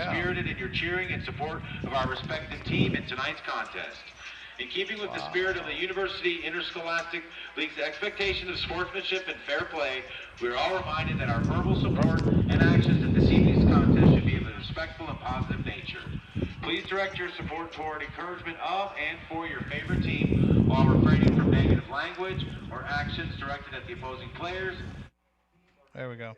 spirited in your cheering and support of our respective team in tonight's contest. In keeping with the spirit of the University Interscholastic League's expectation of sportsmanship and fair play, we are all reminded that our verbal support and actions at this evening's contest should be of a respectful and positive nature. Please direct your support toward encouragement of and for your favorite team while refraining from negative language or actions directed at the opposing players. There we go.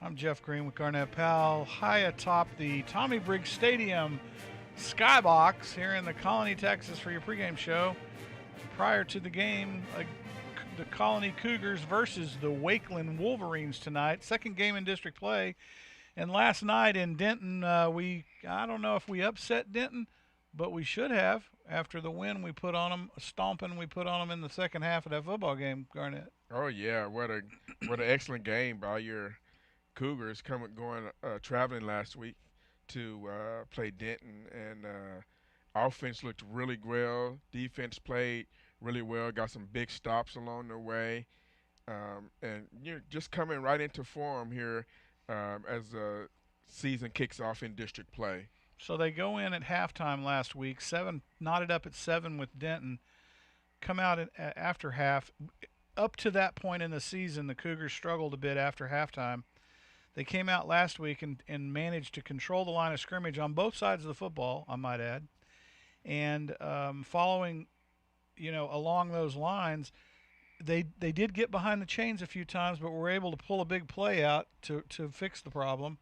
I'm Jeff Green with Garnett Powell, high atop the Tommy Briggs Stadium skybox here in the Colony, Texas for your pregame show. Prior to the game, the Colony Cougars versus the Wakeland Wolverines tonight. Second game in district play. And last night in Denton, I don't know if we upset Denton, but we should have after the win we put on them, a stomping we put on them in the second half of that football game, Garnett. Oh, yeah. What an excellent game by your Cougars traveling last week to play Denton, and offense looked really well. Defense played really well. Got some big stops along the way, and you're just coming right into form here as the season kicks off in district play. So they go in at halftime last week, knotted up at 7 with Denton. Come out after half. Up to that point in the season, the Cougars struggled a bit after halftime. They came out last week and managed to control the line of scrimmage on both sides of the football, I might add. And following, along those lines, they did get behind the chains a few times, but were able to pull a big play out to fix the problem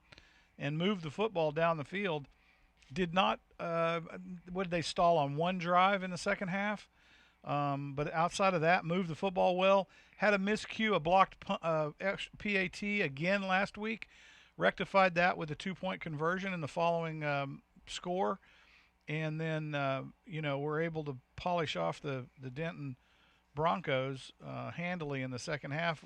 and move the football down the field. Did not, what did they stall on? One drive in the second half? But outside of that, moved the football well. Had a miscue, a blocked PAT again last week. Rectified that with a 2-point conversion in the following score. And then, we're able to polish off the Denton Broncos handily in the second half.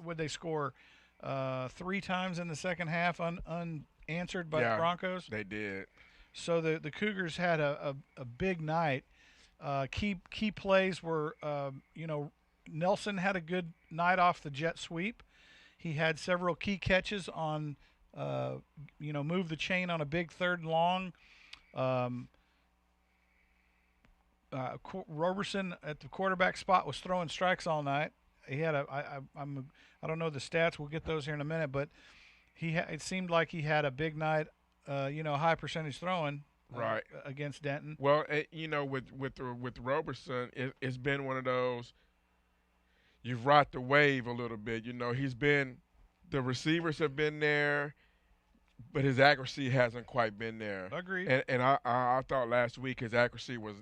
Would they score 3 times in the second half unanswered by the Broncos? They did. So the Cougars had a big night. Key plays were, Nelson had a good night off the jet sweep. He had several key catches on, move the chain on a big 3rd and long. Roberson at the quarterback spot was throwing strikes all night. He had I don't know the stats. We'll get those here in a minute, but it seemed like he had a big night. High percentage throwing. Right. Against Denton. Well, with Roberson, it's been one of those. You've ride the wave a little bit. The receivers have been there, but his accuracy hasn't quite been there. Agreed. And I thought last week his accuracy was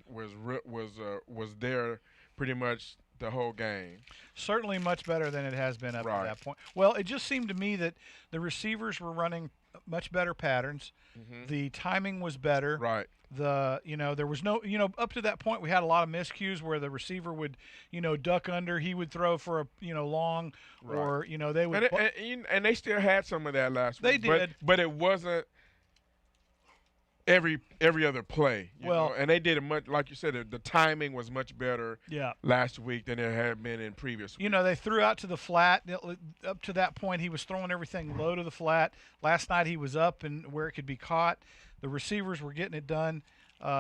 there pretty much the whole game. Certainly much better than it has been up to that point. Well, it just seemed to me that the receivers were running much better patterns. Mm-hmm. The timing was better. Right. There was no, up to that point we had a lot of miscues where the receiver would, duck under, he would throw for a, long, right. Or, they would. And they still had some of that last week. They did. But it wasn't every other play. And they did it much, like you said, the timing was much better last week than it had been in previous weeks. They threw out to the flat. Up to that point, he was throwing everything low to the flat. Last night he was up and where it could be caught. The receivers were getting it done.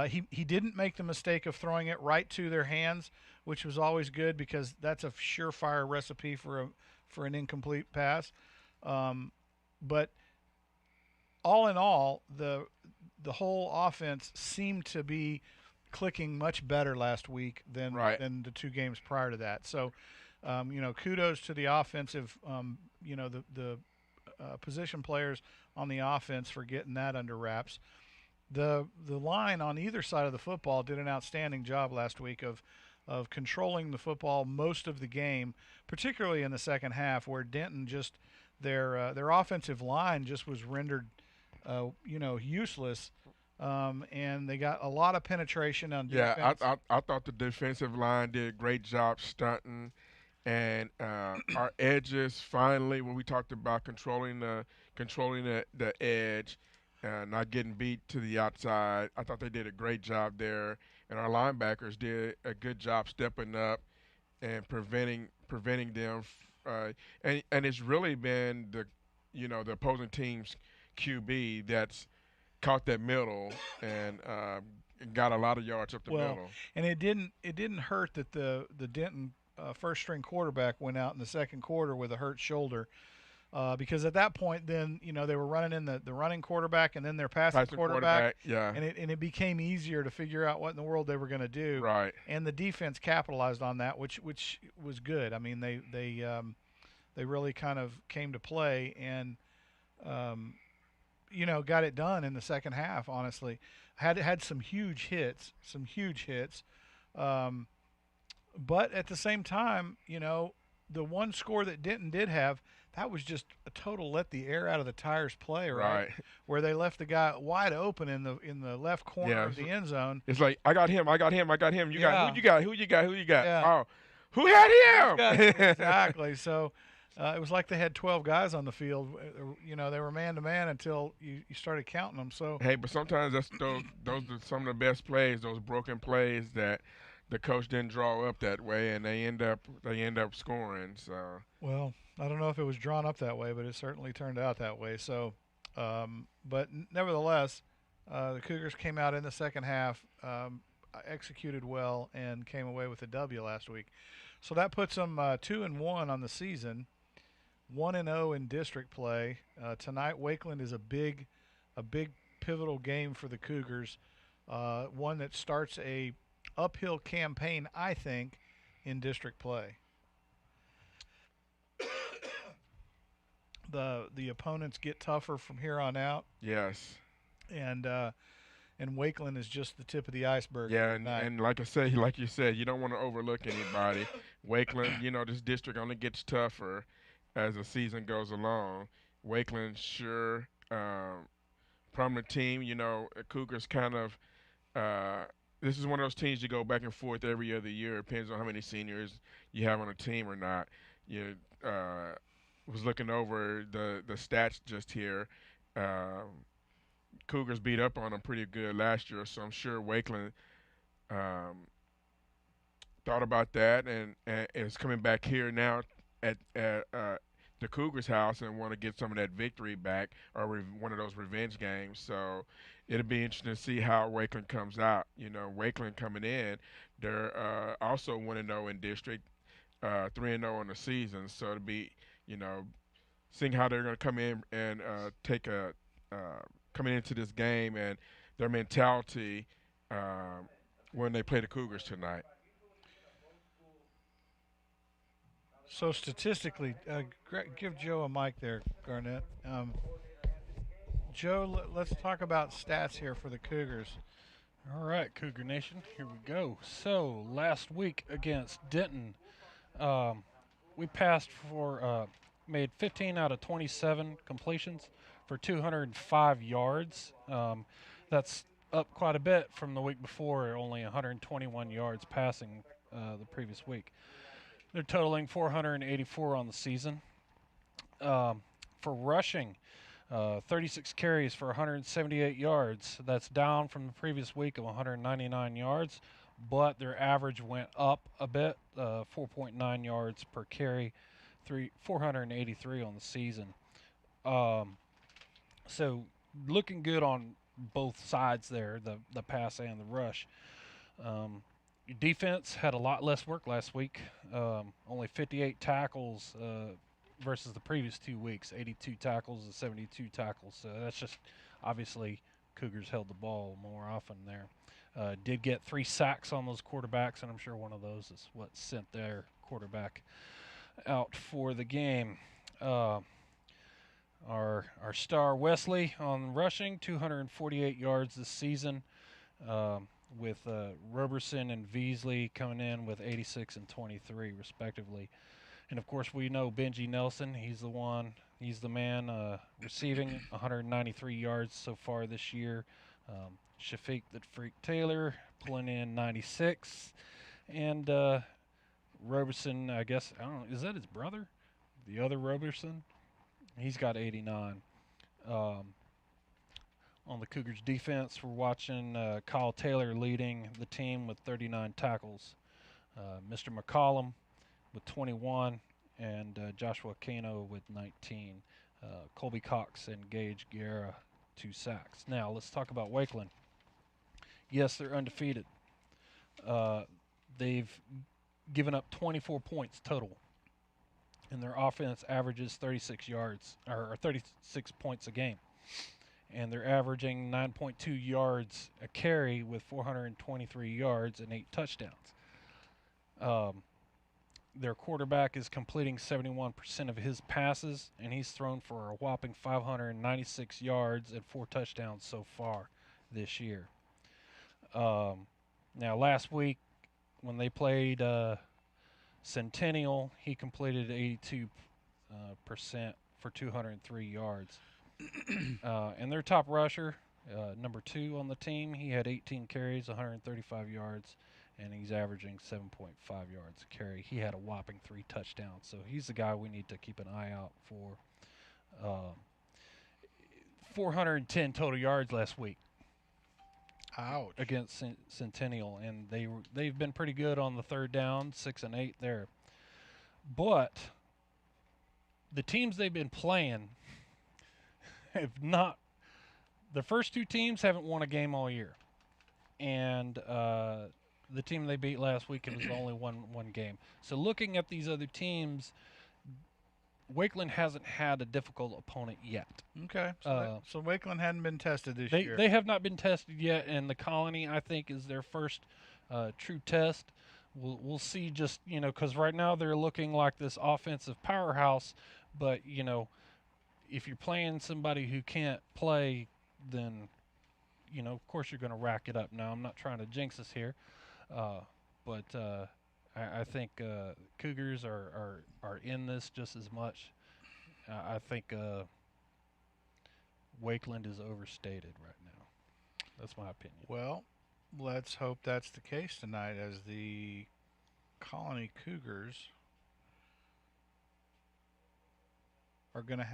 He didn't make the mistake of throwing it right to their hands, which was always good because that's a surefire recipe for an incomplete pass. But all in all, the whole offense seemed to be clicking much better last week than the 2 games prior to that. So, kudos to the offensive, the position players on the offense for getting that under wraps. The line on either side of the football did an outstanding job last week of controlling the football most of the game, particularly in the second half, where Denton just their offensive line just was rendered useless, and they got a lot of penetration on defense. Yeah, I thought the defensive line did a great job stunting, and our edges finally, when we talked about controlling the edge, not getting beat to the outside. I thought they did a great job there, and our linebackers did a good job stepping up and preventing them. And it's really been the opposing team's QB that's caught that middle and got a lot of yards up the middle. And it didn't hurt that the Denton first string quarterback went out in the second quarter with a hurt shoulder. Because at that point, then they were running in the running quarterback and then their passing quarterback, yeah, and it became easier to figure out what in the world they were going to do. Right. And the defense capitalized on that, which was good. I mean, they really kind of came to play and got it done in the second half. Honestly, had some huge hits, but at the same time, the one score that Denton did have. That was just a total let the air out of the tires play, right? Where they left the guy wide open in the left corner of the end zone. It's like I got him. You got who you got? Yeah. Oh, who had him? Exactly. So it was like they had 12 guys on the field. They were man to man until you started counting them. So hey, but sometimes those are some of the best plays. Those broken plays that the coach didn't draw up that way, and they end up scoring. So well. I don't know if it was drawn up that way, but it certainly turned out that way. So, but nevertheless, the Cougars came out in the second half, executed well, and came away with a W last week. So that puts them 2-1 on the season, 1-0 in district play. Tonight, Wakeland is a big pivotal game for the Cougars, one that starts a uphill campaign, I think, in district play. The opponents get tougher from here on out. Yes. And Wakeland is just the tip of the iceberg. Yeah, and like you said, you don't want to overlook anybody. Wakeland, this district only gets tougher as the season goes along. Wakeland, sure, prominent team. Cougars kind of. This is one of those teams you go back and forth every other year. It depends on how many seniors you have on a team or not. Was looking over the stats just here. Cougars beat up on them pretty good last year, so I'm sure Wakeland thought about that and is coming back here now at the Cougars' house and want to get some of that victory back or one of those revenge games. So it'll be interesting to see how Wakeland comes out. Wakeland coming in, they're also 1-0 in district, 3-0 on the season. So it'll be seeing how they're going to come in and coming into this game and their mentality when they play the Cougars tonight. So statistically, give Joe a mic there, Garnett. Joe, let's talk about stats here for the Cougars. All right, Cougar Nation, here we go. So last week against Denton, we passed for made 15 out of 27 completions for 205 yards. That's up quite a bit from the week before, only 121 yards passing the previous week. They're totaling 484 on the season. For rushing, 36 carries for 178 yards. That's down from the previous week of 199 yards, but their average went up a bit, 4.9 yards per carry. 483 on the season. So looking good on both sides there, the pass and the rush. Your defense had a lot less work last week. Only 58 tackles versus the previous 2 weeks, 82 tackles and 72 tackles. So that's just obviously Cougars held the ball more often there. Did get 3 sacks on those quarterbacks, and I'm sure one of those is what sent their quarterback out for the game. Our star Wesley on rushing, 248 yards this season, with Roberson and Veasley coming in with 86 and 23 respectively. And of course we know Benji Nelson, he's the man receiving 193 yards so far this year. Shafiq the Freak Taylor pulling in 96, and Roberson, I guess, I don't know, is that his brother? The other Roberson? He's got 89. On the Cougars defense, we're watching Kyle Taylor leading the team with 39 tackles. Mr. McCollum with 21, and Joshua Kano with 19. Colby Cox and Gage Guerra, 2 sacks. Now, let's talk about Wakeland. Yes, they're undefeated. They've given up 24 points total, and their offense averages 36 yards or 36 points a game, and they're averaging 9.2 yards a carry with 423 yards and 8 touchdowns. Their quarterback is completing 71% of his passes, and he's thrown for a whopping 596 yards and 4 touchdowns so far this year. Now, last week when they played Centennial, he completed 82% for 203 yards. And their top rusher, number 2 on the team, he had 18 carries, 135 yards, and he's averaging 7.5 yards a carry. He had a whopping 3 touchdowns, so he's the guy we need to keep an eye out for. 410 total yards last week. Ouch. Against Centennial, and they've been pretty good on the third down, 6 and 8 there. But the teams they've been playing have not. The first 2 teams haven't won a game all year, and the team they beat last week, it was only one game. So looking at these other teams, Wakeland hasn't had a difficult opponent yet. Okay. So Wakeland hadn't been tested this year. They have not been tested yet, and the Colony, I think, is their first true test. We'll see, just, because right now they're looking like this offensive powerhouse, but, if you're playing somebody who can't play, then, of course you're going to rack it up. Now, I'm not trying to jinx us here, but I think Cougars are in this just as much. I think Wakeland is overstated right now. That's my opinion. Well, let's hope that's the case tonight, as the Colony Cougars are going to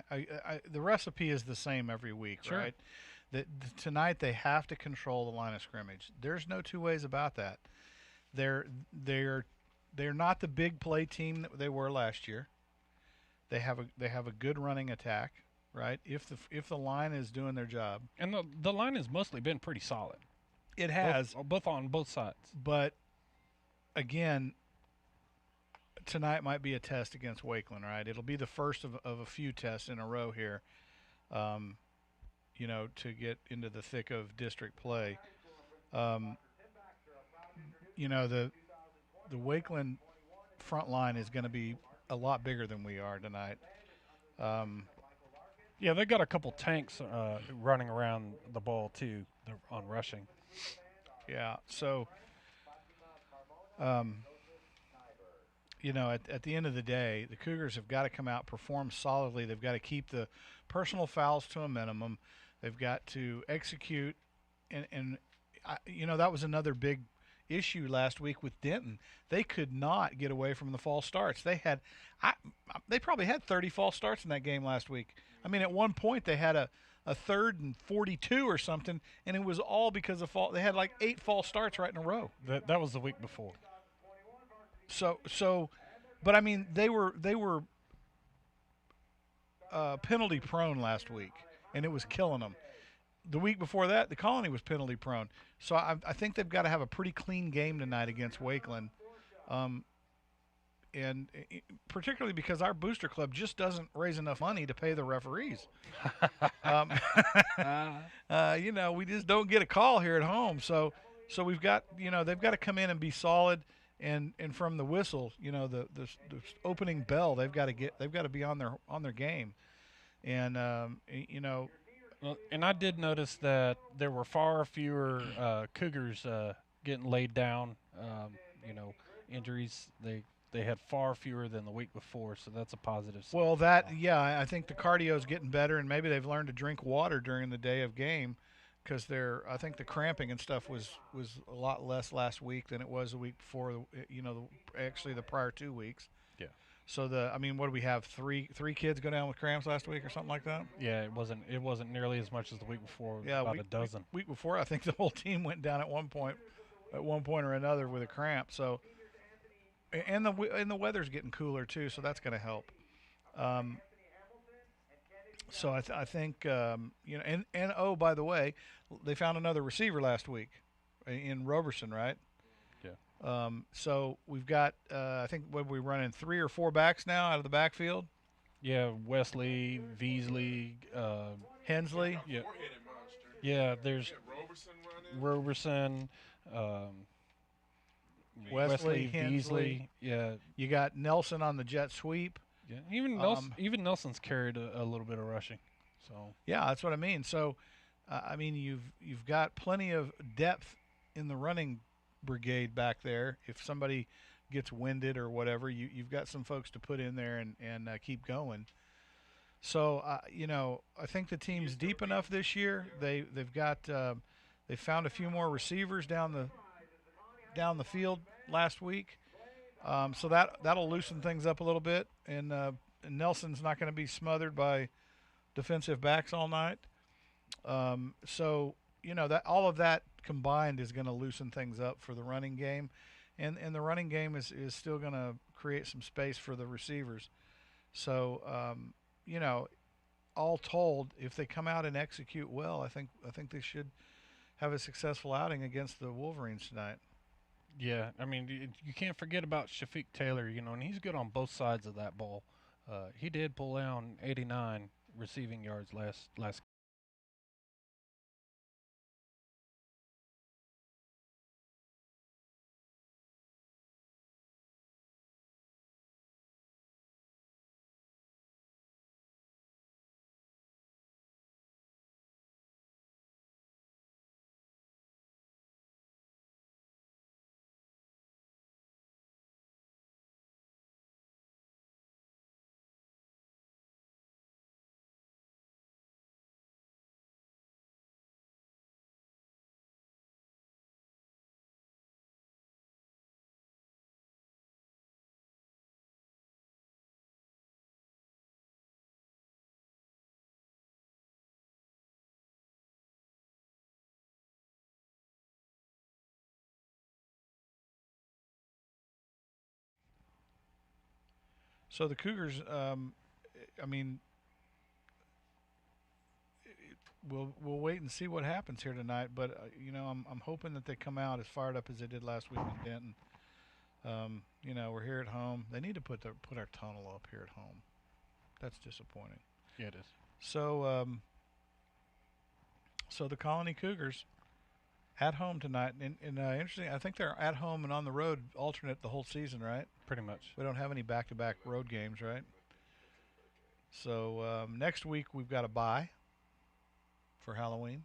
the recipe is the same every week, Sure. right? Tonight they have to control the line of scrimmage. There's no two ways about that. They're not the big play team that they were last year. They have a good running attack, right? If the line is doing their job. And the line has mostly been pretty solid. It has, both on both sides. but again, tonight might be a test against Wakeland, right? It'll be the first of a few tests in a row here, to get into the thick of district play. The Wakeland front line is going to be a lot bigger than we are tonight. Yeah, they got a couple tanks running around the ball too on rushing. Yeah, so at the end of the day, the Cougars have got to come out, perform solidly. They've got to keep the personal fouls to a minimum. They've got to execute, and that was another big issue last week with Denton. They could not get away from the false starts. They probably had 30 false starts in that game last week. I mean, at one point they had a 3rd and 42 or something, and it was all because of they had like 8 false starts right in a row. That was the week before. So, but I mean, they were penalty prone last week, and it was killing them. The week before that, the Colony was penalty prone. So I think they've got to have a pretty clean game tonight against Wakeland, and particularly because our booster club just doesn't raise enough money to pay the referees. We just don't get a call here at home. So we've got, they've got to come in and be solid. And from the whistle, the opening bell, they've got to be on their game, and Well, and I did notice that there were far fewer Cougars getting laid down. Injuries. They had far fewer than the week before, so that's a positive sign. Well, I think the cardio's getting better, and maybe they've learned to drink water during the day of game, because I think the cramping and stuff was a lot less last week than it was the week before. Actually the prior 2 weeks. Yeah. So what do we have? Three kids go down with cramps last week or something like that. Yeah, it wasn't nearly as much as the week before. Yeah, about a dozen. Week before, I think the whole team went down at one point or another with a cramp. So, and the weather's getting cooler too, so that's going to help. Um, so I think and oh, by the way, they found another receiver last week in Roberson, right? Yeah. So we've got I think what we running 3 or 4 backs now out of the backfield. Yeah, Wesley, Beasley, Hensley. yeah, Four-headed monster. yeah. There's Roberson running. Roberson, Wesley, Beasley. Hensley. Yeah, You got Nelson on the jet sweep. yeah. Even Nelson's carried a little bit of rushing. So Yeah, that's what I mean. So, you've got plenty of depth in the running brigade back there. If somebody gets winded or whatever, you've got some folks to put in there and keep going. So, I think the team's deep enough this year. They've got they found a few more receivers down the field last week. So that'll loosen things up a little bit, and Nelson's not going to be smothered by defensive backs all night. So that all of that combined is going to loosen things up for the running game, and the running game is still going to create some space for the receivers. So all told, if they come out and execute well, I think they should have a successful outing against the Wolverines tonight. yeah, I mean you can't forget about Shafiq Taylor. And he's good on both sides of that ball. He did pull down 89 receiving yards last. So the Cougars, I mean, we'll wait and see what happens here tonight. But I'm hoping that they come out as fired up as they did last week in Denton. We're here at home. They need to put our tunnel up here at home. That's disappointing. Yeah, it is. So so the Colony Cougars at home tonight, and interesting. I think they're at home and on the road alternate the whole season, right? Pretty much. We don't have any back-to-back road games, right? So next week we've got a bye for Halloween.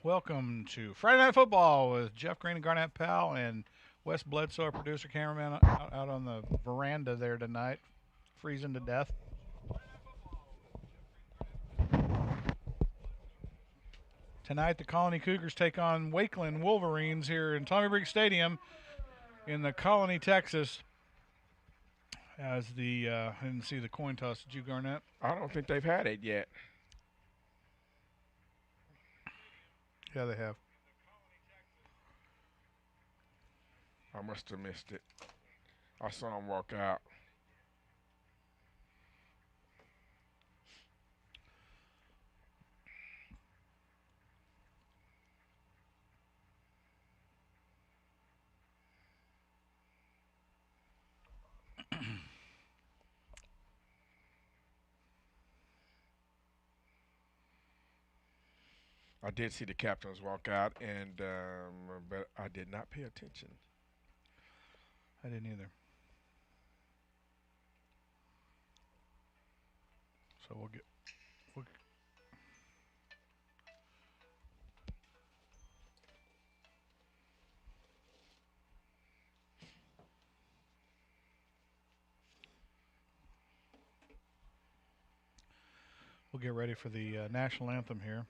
Welcome to Friday Night Football with Jeff Green and Garnett Powell and Wes Bledsoe, our producer, cameraman, out on the veranda there tonight, freezing to death. Tonight, the Colony Cougars take on Wakeland Wolverines here in Tommy Briggs Stadium in the Colony, Texas. As I didn't see the coin toss. Did you, Garnett? I don't think they've had it yet. Yeah, they have. I must have missed it. I saw him walk out. I did see the captains walk out, but I did not pay attention. I didn't either. So we'll get ready for the national anthem here.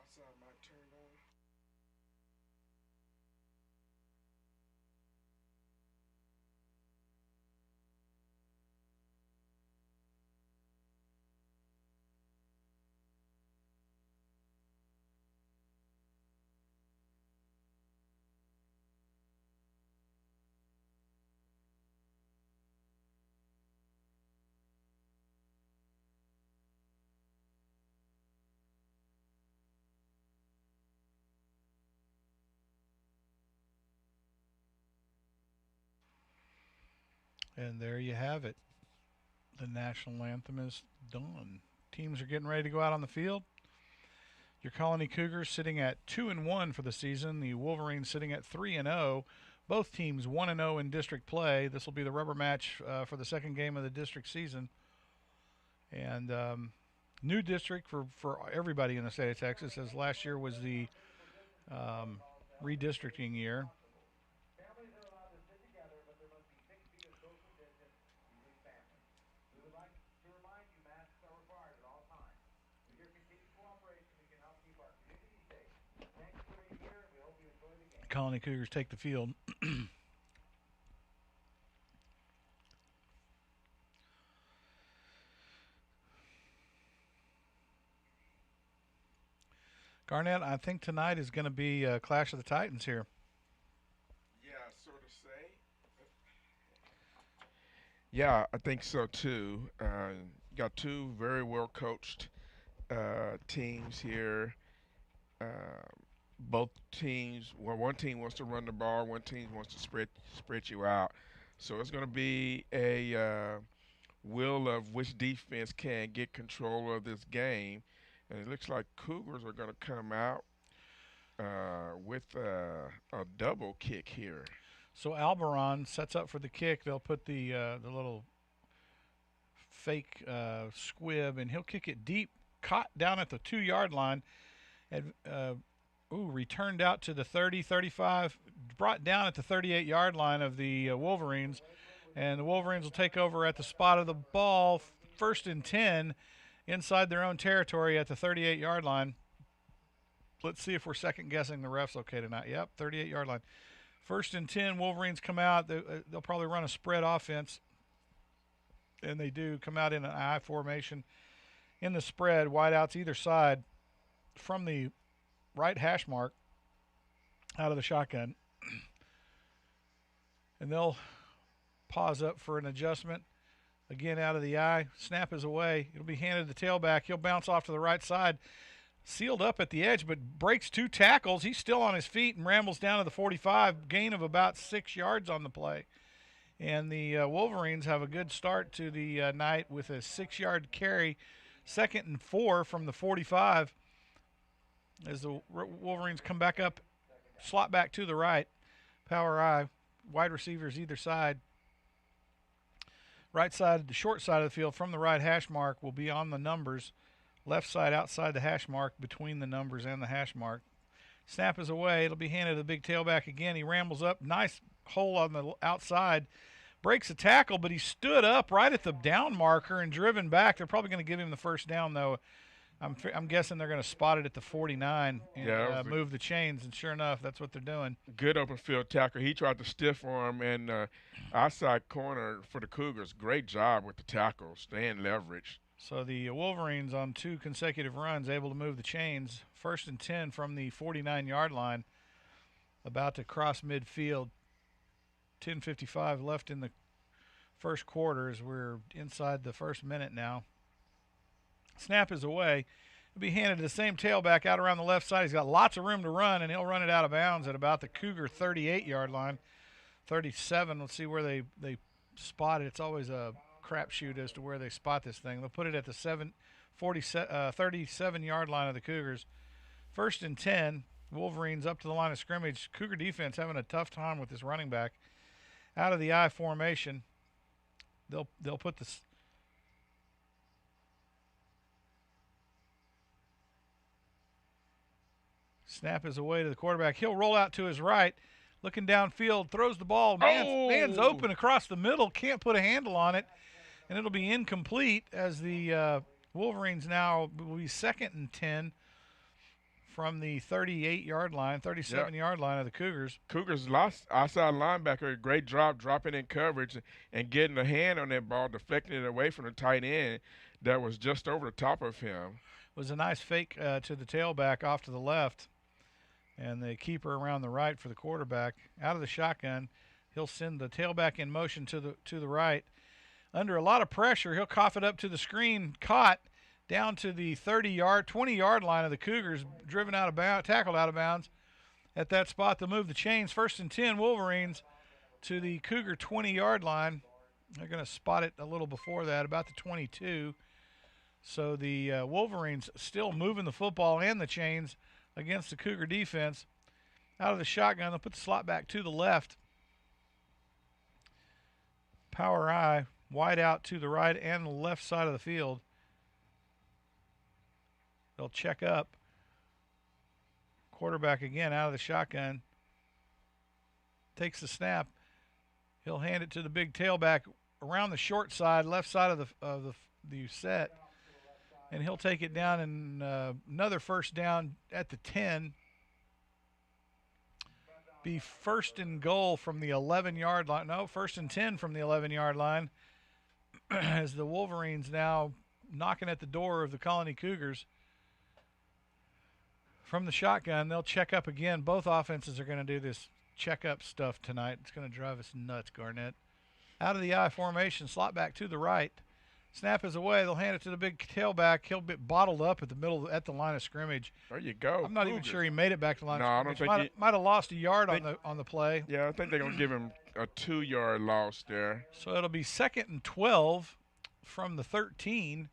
Outside mic turned on. And there you have it. The national anthem is done. Teams are getting ready to go out on the field. Your Colony Cougars sitting at 2-1 for the season. The Wolverines sitting at 3-0. Both teams 1-0 in district play. This will be the rubber match for the second game of the district season. And new district for everybody in the state of Texas, as last year was the redistricting year. Colony Cougars take the field. Garnett, I think tonight is going to be a Clash of the Titans here. Yeah, sort of say. Yeah, I think so too. Got two very well coached teams here. Both teams, well, one team wants to run the ball, one team wants to spread you out. So it's going to be a will of which defense can get control of this game. And it looks like Cougars are going to come out with a double kick here. So Alberon sets up for the kick. They'll put the little fake squib, and he'll kick it deep, caught down at the 2-yard line, and returned out to the 30, 35, brought down at the 38-yard line of the Wolverines. And the Wolverines will take over at the spot of the ball, 1st and 10, inside their own territory at the 38-yard line. Let's see if we're second-guessing the refs okay tonight. Yep, 38-yard line. 1st and 10, Wolverines come out. They'll probably run a spread offense, and they do come out in an I formation in the spread, wideouts either side from the right hash mark out of the shotgun. And they'll pause up for an adjustment. Again, out of the eye. Snap is away. It'll be handed to the tailback. He'll bounce off to the right side. Sealed up at the edge, but breaks 2 tackles. He's still on his feet and rambles down to the 45. Gain of about 6 yards on the play. And the Wolverines have a good start to the night with a 6-yard carry. 2nd and 4 from the 45 as the Wolverines come back up, slot back to the right. Power I, wide receivers either side. Right side, the short side of the field from the right hash mark will be on the numbers. Left side outside the hash mark, between the numbers and the hash mark. Snap is away. It'll be handed to the big tailback again. He rambles up. Nice hole on the outside. Breaks a tackle, but he stood up right at the down marker and driven back. They're probably going to give him the first down, though. I'm guessing they're going to spot it at the 49 and move the chains, and sure enough, that's what they're doing. Good open field tackle. He tried to stiff arm, and outside corner for the Cougars. Great job with the tackle, staying leverage. So the Wolverines on 2 consecutive runs able to move the chains. 1st and 10 from the 49-yard line, about to cross midfield. 10:55 left in the first quarter as we're inside the first minute now. Snap is away. It'll be handed to the same tailback out around the left side. He's got lots of room to run, and he'll run it out of bounds at about the Cougar 38-yard line. 37, let's see where they spot it. It's always a crapshoot as to where they spot this thing. They'll put it at the 37-yard line of the Cougars. 1st and 10, Wolverines up to the line of scrimmage. Cougar defense having a tough time with this running back. Out of the I formation, they'll put the snap is away to the quarterback. He'll roll out to his right, looking downfield, throws the ball. Man's open across the middle, can't put a handle on it, and it'll be incomplete as the Wolverines now will be 2nd and 10 from the 38-yard line, 37-yard line of the Cougars. Cougars lost outside linebacker. Great drop, dropping in coverage and getting a hand on that ball, deflecting it away from the tight end that was just over the top of him. It was a nice fake to the tailback off to the left, and the keeper around the right for the quarterback. Out of the shotgun, he'll send the tailback in motion to the right. Under a lot of pressure, he'll cough it up to the screen, caught down to the 20-yard line of the Cougars, driven out of bounds, tackled out of bounds. At that spot, they'll move the chains. 1st and 10, Wolverines to the Cougar 20-yard line. They're going to spot it a little before that, about the 22. So the Wolverines still moving the football and the chains against the Cougar defense. Out of the shotgun, they'll put the slot back to the left. Power I, wide out to the right and the left side of the field. They'll check up. Quarterback again out of the shotgun. Takes the snap. He'll hand it to the big tailback around the short side, left side of the set. And he'll take it down, and another first down at the 10. Be 1st and goal from the 11-yard line. No, 1st and 10 from the 11-yard line. As the Wolverines now knocking at the door of the Colony Cougars. From the shotgun, they'll check up again. Both offenses are going to do this check-up stuff tonight. It's going to drive us nuts, Garnett. Out of the I formation, slot back to the right. Snap is away. They'll hand it to the big tailback. He'll be bottled up at the line of scrimmage. There you go. I'm not even sure he made it back to the line of scrimmage. I don't think might have lost a yard on the play. Yeah, I think they're going to give him a 2-yard loss there. So it'll be 2nd and 12 from the 13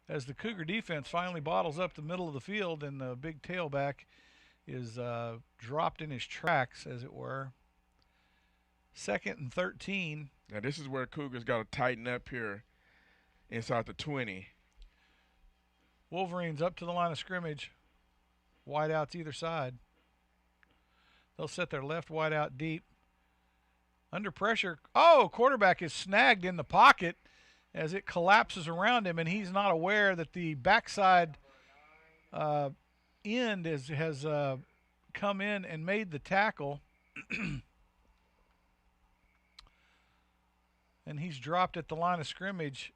as the Cougar defense finally bottles up the middle of the field, and the big tailback is dropped in his tracks, as it were. 2nd and 13. Now this is where Cougars got to tighten up here inside the 20. Wolverines up to the line of scrimmage. Wideouts either side. They'll set their left wide out deep. Under pressure. Oh, quarterback is snagged in the pocket as it collapses around him, and he's not aware that the backside end has come in and made the tackle. And he's dropped at the line of scrimmage.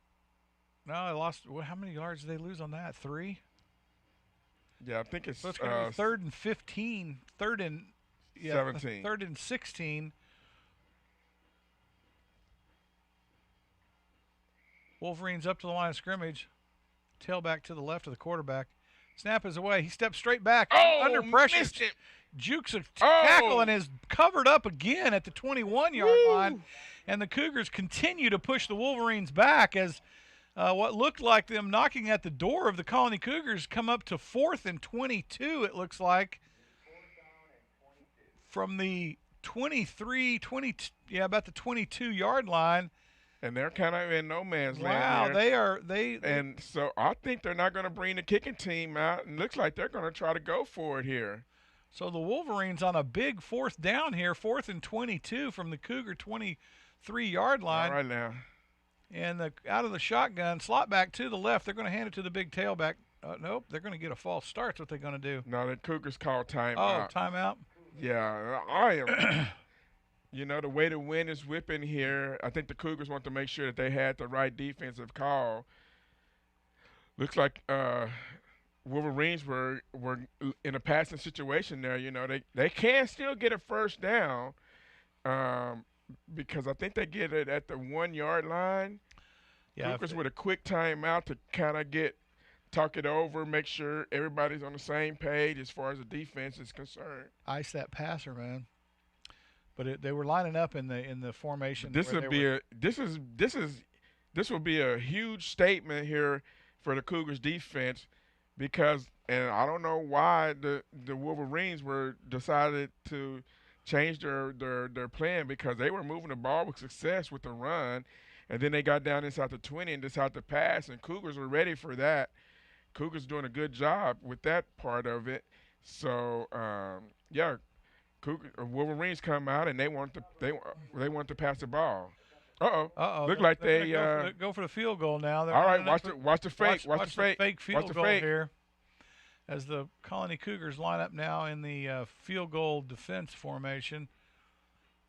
No, I lost. How many yards did they lose on that? 3? Yeah, I think it's So it's going to be 3rd and 15, 3rd and 17. 3rd and 16. Wolverines up to the line of scrimmage. Tailback to the left of the quarterback. Snap is away. He steps straight back under pressure. Missed it. Jukes a tackle and is covered up again at the 21-yard line. And the Cougars continue to push the Wolverines back as what looked like them knocking at the door of the Colony Cougars come up to 4th and 22, it looks like. From the 23, about the 22-yard line. And they're kind of in no man's Wow, land they And so I think they're not going to bring the kicking team out. And looks like they're going to try to go for it here. So the Wolverines on a big 4th down here, 4th and 22 from the Cougar 23-yard line. All right now. And out of the shotgun, slot back to the left. They're going to hand it to the big tailback. Nope, they're going to get a false start. That's what they're going to do. No, the Cougars call timeout. Oh, timeout? Yeah, I am. You know, the way the wind is whipping here, I think the Cougars want to make sure that they had the right defensive call. Looks like Wolverines were in a passing situation there. You know, they can still get a first down because I think they get it at the 1-yard line. Yeah, Cougars with a quick timeout to kind of talk it over, make sure everybody's on the same page as far as the defense is concerned. Ice that passer, man. But they were lining up in the formation. This will be a huge statement here for the Cougars defense because, and I don't know why the Wolverines decided to change their plan because they were moving the ball with success with the run, and then they got down inside the 20 and decided to pass, and Cougars were ready for that. Cougars doing a good job with that part of it. So yeah. Wolverines come out and they want to pass the ball. Uh-oh. Look like they go for the field goal now. All right, watch the fake. Watch the fake field goal here. As the Colony Cougars line up now in the field goal defense formation.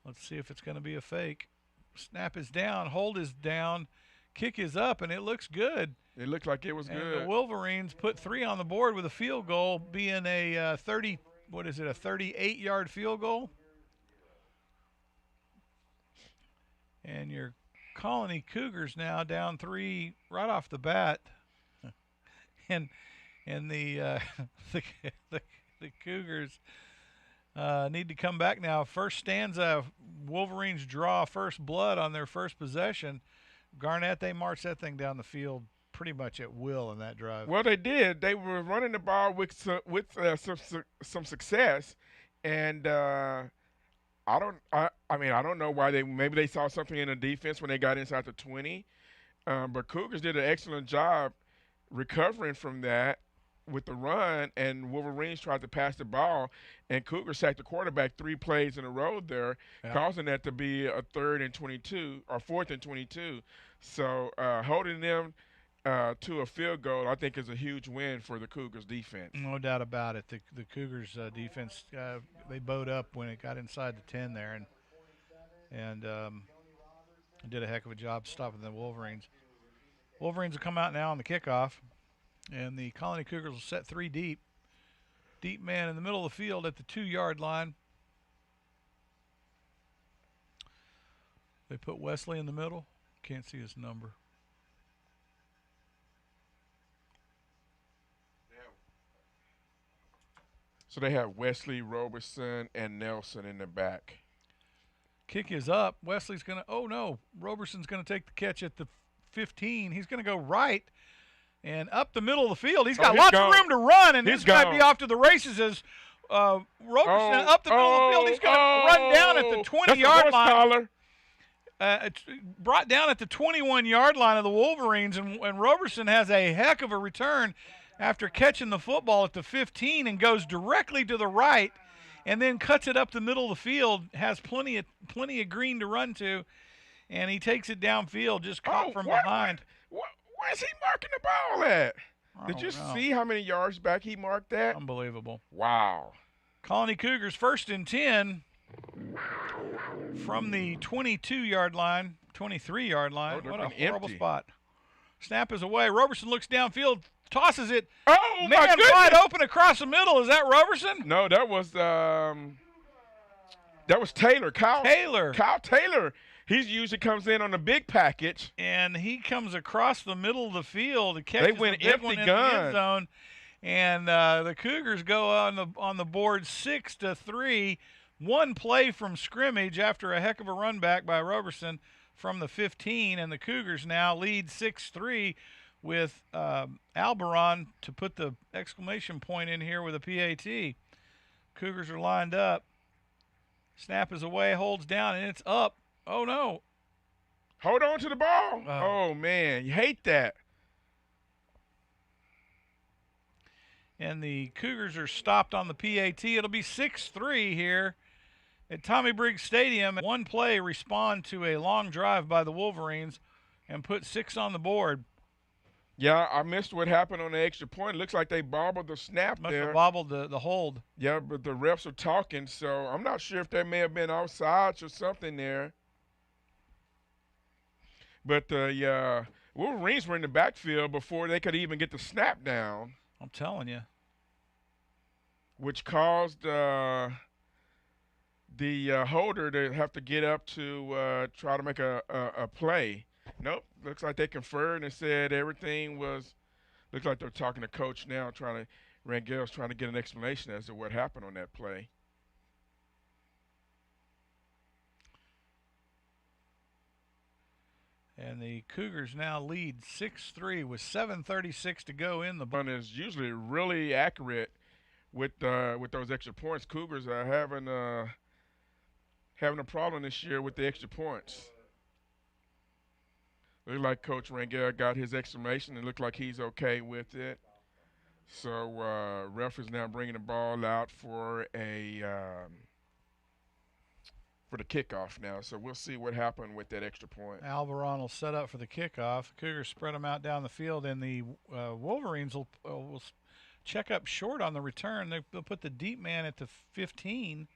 Let's see if it's going to be a fake. Snap is down, hold is down, kick is up, and it looks good. It looked like it was good. The Wolverines put 3 on the board with a field goal being a 38-yard field goal? And your Colony Cougars now down 3 right off the bat. and the Cougars need to come back now. First stanza, Wolverines draw first blood on their first possession. Garnett, they marched that thing down the field pretty much at will in that drive. Well, they did. They were running the ball with some success, and I don't know why maybe they saw something in the defense when they got inside the 20, but Cougars did an excellent job recovering from that with the run, and Wolverines tried to pass the ball, and Cougars sacked the quarterback 3 plays in a row there, causing that to be a 3rd and 22 or 4th and 22. So holding them to a field goal, I think, is a huge win for the Cougars defense. No doubt about it. The Cougars defense, they bowed up when it got inside the 10 there, and did a heck of a job stopping the Wolverines. Wolverines will come out now on the kickoff, and the Colony Cougars will set 3 deep. Deep man in the middle of the field at the 2-yard line. They put Wesley in the middle. Can't see his number. So they have Wesley, Roberson, and Nelson in the back. Kick is up. Wesley's going to – oh, no. Roberson's going to take the catch at the 15. He's going to go right and up the middle of the field. He's got lots of room to run, and this guy be off to the races as Roberson up the middle of the field. He's going to run down at the 20-yard line. It's brought down at the 21-yard line of the Wolverines, and Roberson has a heck of a return after catching the football at the 15 and goes directly to the right and then cuts it up the middle of the field, has plenty of green to run to, and he takes it downfield, just caught from behind. Where's he marking the ball at? Did you see how many yards back he marked that? Unbelievable. Wow. Colony Cougars 1st and 10 from the 22-yard line, 23-yard line. What a horrible spot. Snap is away. Roberson looks downfield, tosses it. Oh, my Man goodness. wide open across the middle. Is that Roberson? No, that was Taylor. Kyle Taylor. He usually comes in on the big package. And he comes across the middle of the field and catches They went the big empty one in gun. the end zone. And the Cougars go on the board 6-3. One play from scrimmage after a heck of a run back by Roberson from the 15, and the Cougars now lead 6-3 with Alberon to put the exclamation point in here with a PAT. Cougars are lined up. Snap is away, holds down, and it's up. Oh, no. Hold on to the ball. Oh, man. You hate that. And the Cougars are stopped on the PAT. It'll be 6-3 here at Tommy Briggs Stadium. One play respond to a long drive by the Wolverines and put 6 on the board. Yeah, I missed what happened on the extra point. It looks like they bobbled the snap Must there. have bobbled the hold. Yeah, but the refs are talking, so I'm not sure if there may have been offsides or something there. But the Wolverines were in the backfield before they could even get the snap down. I'm telling you. Which caused the holder to have to get up to try to make a play. Nope. Looks like they conferred and said everything was – looks like they're talking to coach now, Rangel's trying to get an explanation as to what happened on that play. And the Cougars now lead 6-3 with 7:36 to go in the One is usually really accurate with those extra points. Cougars are having a problem this year with the extra points. Looks like Coach Rangel got his exclamation and looked like he's okay with it. So ref is now bringing the ball out for the kickoff now. So we'll see what happened with that extra point. Alberon will set up for the kickoff. The Cougars spread them out down the field, and the Wolverines will check up short on the return. They'll put the deep man at the 15,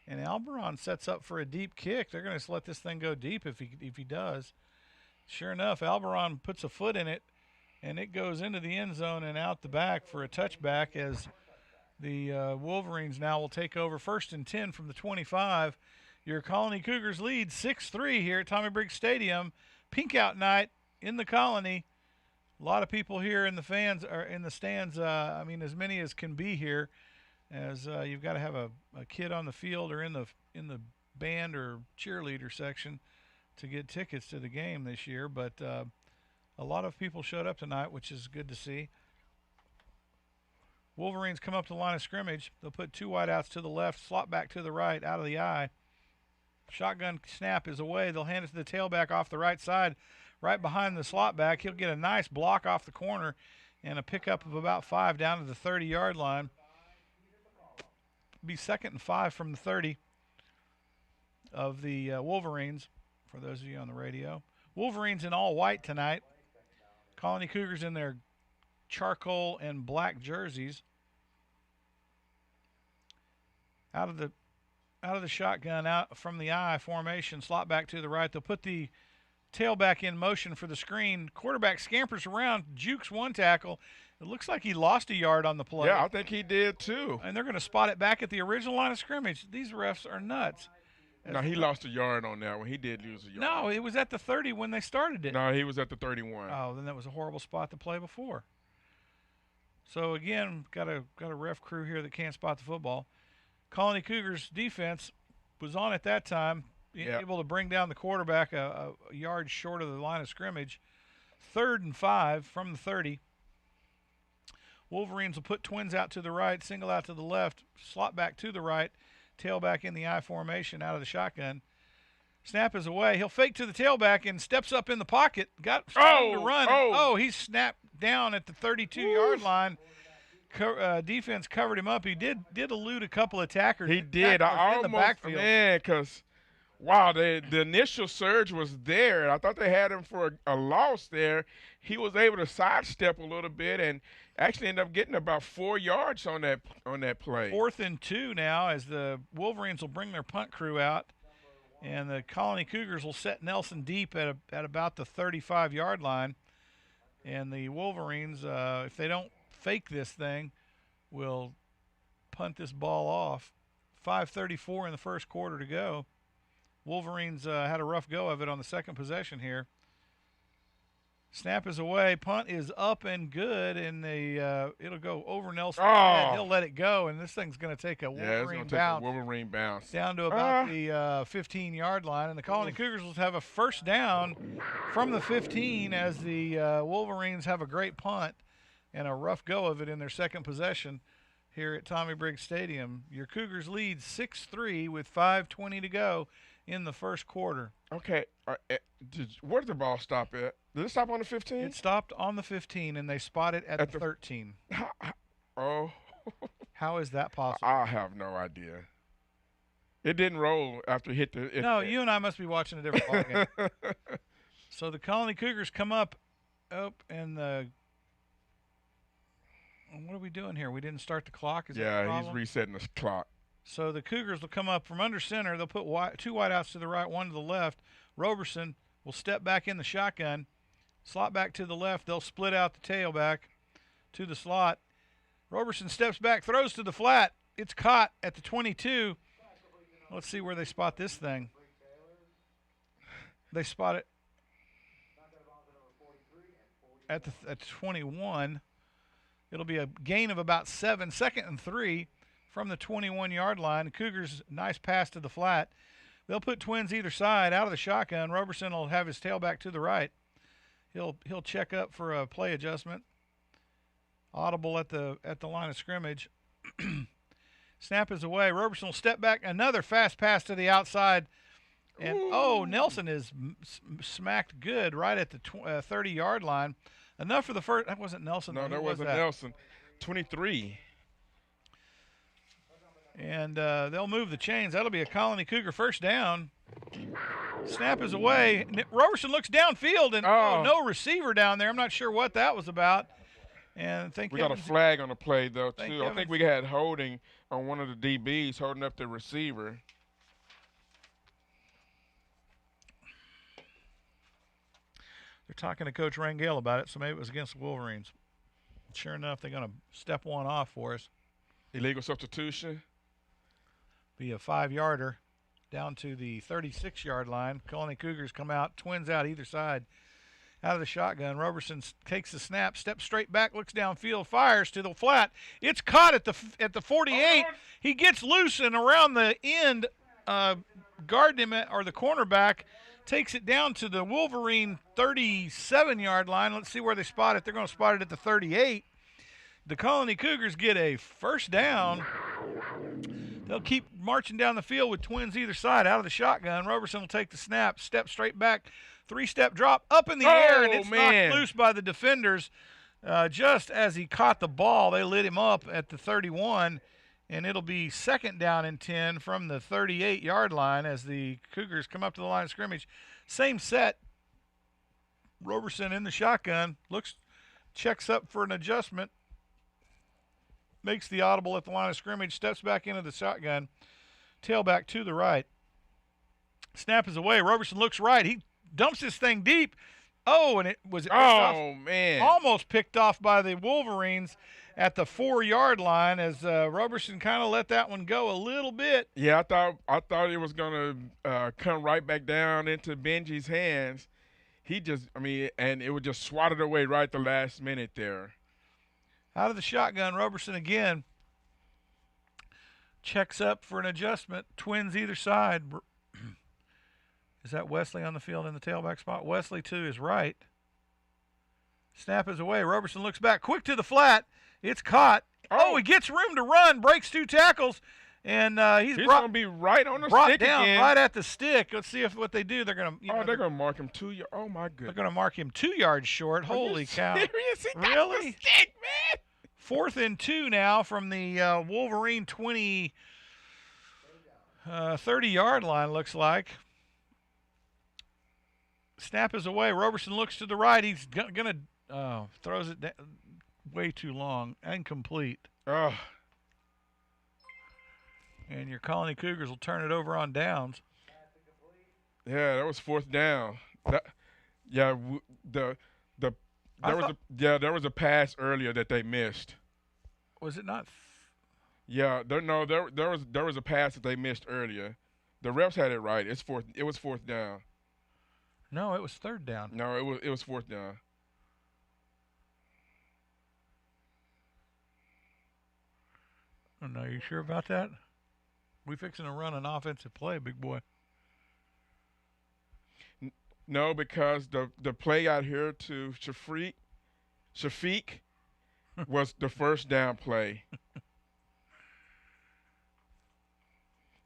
and Alberon sets up for a deep kick. They're going to let this thing go deep if he does. Sure enough, Alberon puts a foot in it, and it goes into the end zone and out the back for a touchback as the Wolverines now will take over 1st and 10 from the 25. Your Colony Cougars lead 6-3 here at Tommy Briggs Stadium. Pink out night in the Colony. A lot of people here in the stands. I mean, as many as can be here, as you've got to have a kid on the field or in the band or cheerleader section to get tickets to the game this year. But a lot of people showed up tonight, which is good to see. Wolverines come up to the line of scrimmage. They'll put 2 wideouts to the left, slot back to the right, out of the eye. Shotgun snap is away. They'll hand it to the tailback off the right side, right behind the slot back. He'll get a nice block off the corner and a pickup of about 5 down to the 30-yard line. Be 2nd and 5 from the 30 of the Wolverines, for those of you on the radio. Wolverines in all white tonight. Colony Cougars in their charcoal and black jerseys. Out of the shotgun, out from the eye formation, slot back to the right. They'll put the tailback in motion for the screen. Quarterback scampers around, jukes one tackle. It looks like he lost a yard on the play. Yeah, I think he did too. And they're going to spot it back at the original line of scrimmage. These refs are nuts. No, he lost a yard on that one. He did lose a yard. No, it was at the 30 when they started it. No, he was at the 31. Oh, then that was a horrible spot to play before. So, again, got a ref crew here that can't spot the football. Colony Cougars defense was on at that time, able to bring down the quarterback a yard short of the line of scrimmage. 3rd and 5 from the 30. Wolverines will put twins out to the right, single out to the left, slot back to the right, tailback in the I formation out of the shotgun. Snap is away. He'll fake to the tailback and steps up in the pocket. Got to run. Oh, he snapped down at the 32-yard line. Defense covered him up. He did elude a couple of attackers. He did. I almost, man, because, wow, the initial surge was there. I thought they had him for a loss there. He was able to sidestep a little bit and actually ended up getting about 4 yards on that play. 4th and 2 now as the Wolverines will bring their punt crew out. And the Colony Cougars will set Nelson deep at about the 35-yard line. And the Wolverines, if they don't fake this thing, will punt this ball off. 5:34 in the first quarter to go. Wolverines had a rough go of it on the second possession here. Snap is away. Punt is up and good, and it'll go over Nelson's head. He'll let it go, and this thing's going to take a Wolverine bounce down to about the 15-yard line. And the Colony Cougars will have a first down from the 15 as the Wolverines have a great punt and a rough go of it in their second possession here at Tommy Briggs Stadium. Your Cougars lead 6-3 with 5:20 to go in the first quarter. Okay, where did the ball stop at? Did it stop on the 15? It stopped on the 15, and they spot it at the 13. Oh. How is that possible? I have no idea. It didn't roll after it hit the... No, you and I must be watching a different ballgame. So the Colony Cougars come up, and the... What are we doing here? We didn't start the clock? Is that the problem? He's resetting the clock. So the Cougars will come up from under center. They'll put two wideouts to the right, one to the left. Roberson will step back in the shotgun, slot back to the left. They'll split out the tailback to the slot. Roberson steps back, throws to the flat. It's caught at the 22. Let's see where they spot this thing. They spot it at the 21. It'll be a gain of about 7, 2nd and 3 from the 21-yard line. The Cougars, nice pass to the flat. They'll put twins either side out of the shotgun. Roberson will have his tailback to the right. He'll check up for a play adjustment. Audible at the line of scrimmage. Snap is away. Roberson will step back. Another fast pass to the outside. And, Nelson is smacked good right at the 30-yard line. Enough for the first. That wasn't Nelson. No, that wasn't Nelson. 23. And they'll move the chains. That'll be a Colony Cougar first down. Snap is away. Roberson looks downfield, and no receiver down there. I'm not sure what that was about. And we got a flag on the play, though, too. I think we had holding on one of the DBs, holding up the receiver. They're talking to Coach Rangel about it, so maybe it was against the Wolverines. Sure enough, they're going to step one off for us. Illegal substitution. Be a 5-yarder down to the 36-yard line. Colony Cougars come out, twins out either side. Out of the shotgun, Roberson takes the snap, steps straight back, looks downfield, fires to the flat. It's caught at the 48. He gets loose and around the end, guarding him or the cornerback, takes it down to the Wolverine 37-yard line. Let's see where they spot it. They're going to spot it at the 38. The Colony Cougars get a first down. They'll keep marching down the field with twins either side. Out of the shotgun, Roberson will take the snap, step straight back, 3-step drop up in the air, and it's knocked loose by the defenders. Just as he caught the ball, they lit him up at the 31, and it'll be second down and 10 from the 38-yard line as the Cougars come up to the line of scrimmage. Same set. Roberson in the shotgun, checks up for an adjustment, makes the audible at the line of scrimmage, steps back into the shotgun, tailback to the right. Snap is away. Roberson looks right. He dumps this thing deep. And it was almost picked off by the Wolverines at the 4-yard line as Roberson kind of let that one go a little bit. Yeah, I thought it was going to come right back down into Benji's hands. And it would just swatted away right the last minute there. Out of the shotgun, Roberson again checks up for an adjustment. Twins either side. Is that Wesley on the field in the tailback spot? Wesley to his right. Snap is away. Roberson looks back. Quick to the flat. It's caught. He gets room to run. Breaks 2 tackles. And he's going to be right on the brought stick down again. Right at the stick. Let's see what they do. They're going to. They're going to mark him 2 yards. Oh my goodness. They're going to mark him 2 yards short. Holy cow! Serious? He got really? The stick, man. 4th and 2 now from the Wolverine 30-yard line. Looks like. Snap is away. Roberson looks to the right. He's going to throws it down, way too long. Incomplete. And your Colony Cougars will turn it over on downs. Yeah, that was 4th down. There was a pass earlier that they missed. Was it not? Yeah, there was a pass that they missed earlier. The refs had it right. It was fourth down. No, it was third down. No, it was fourth down. Oh, no, you sure about that? We fixing to run an offensive play, big boy. No, because the play out here to Shafiq was the first down play.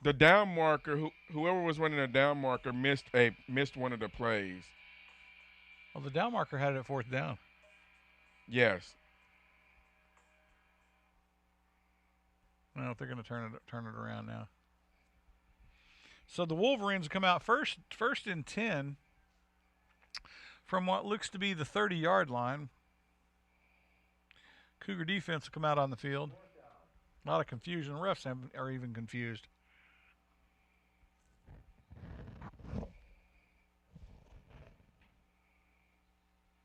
The down marker, whoever was running the down marker, missed one of the plays. Well, the down marker had it at fourth down. Yes. I don't know if they're going to turn it around now. So the Wolverines come out first and 10 from what looks to be the 30-yard line. Cougar defense will come out on the field. A lot of confusion. The refs are even confused.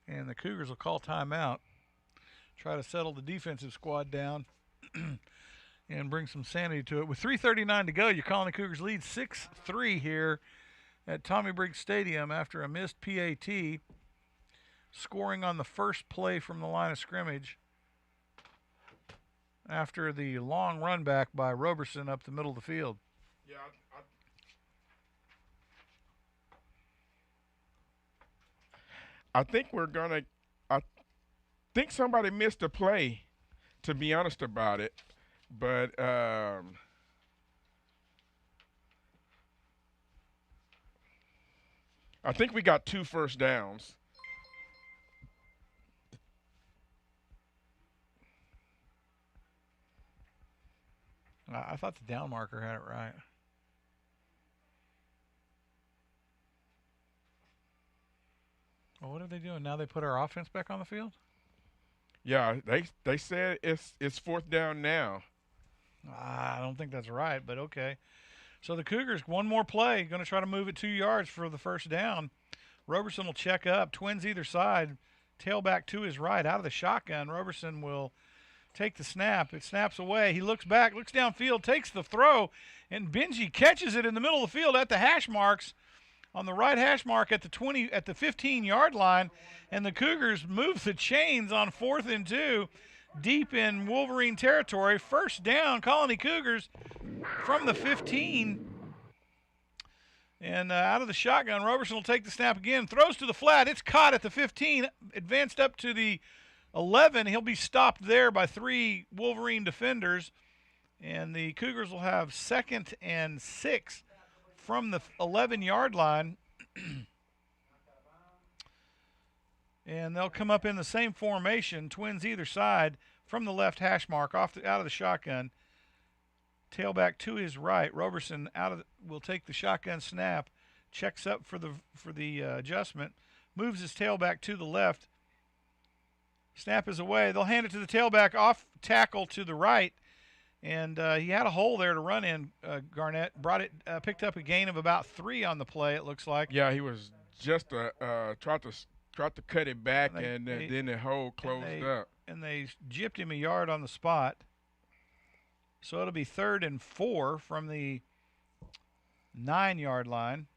And the Cougars will call timeout, try to settle the defensive squad down and bring some sanity to it. With 3:39 to go, your Colony Cougars lead 6-3 here at Tommy Briggs Stadium after a missed PAT, scoring on the first play from the line of scrimmage after the long run back by Roberson up the middle of the field. Yeah, I think I think somebody missed a play, to be honest about it. But I think we got 2 first downs. I thought the down marker had it right. Well, what are they doing now? They put our offense back on the field? Yeah, they said it's fourth down now. I don't think that's right, but okay. So the Cougars, one more play, going to try to move it 2 yards for the first down. Roberson will check up, twins either side, tailback to his right, out of the shotgun. Roberson will take the snap. It snaps away. He looks back, looks downfield, takes the throw, and Benji catches it in the middle of the field at the hash marks, on the right hash mark at the 15-yard line, and the Cougars move the chains on 4th and 2, deep in Wolverine territory. First down, Colony Cougars from the 15. And out of the shotgun, Roberson will take the snap again, throws to the flat. It's caught at the 15, advanced up to the 11. He'll be stopped there by 3 Wolverine defenders. And the Cougars will have 2nd and 6 from the 11-yard line. And they'll come up in the same formation, twins either side, from the left hash mark, out of the shotgun. Tailback to his right. Roberson will take the shotgun snap, checks up for the adjustment, moves his tailback to the left. Snap is away. They'll hand it to the tailback, off tackle to the right. And he had a hole there to run in. Garnett picked up a gain of about 3 on the play, it looks like. Yeah, he was just tried to cut it back, and then the hole closed up. And they gypped him a yard on the spot. So it'll be 3rd and 4 from the 9-yard line,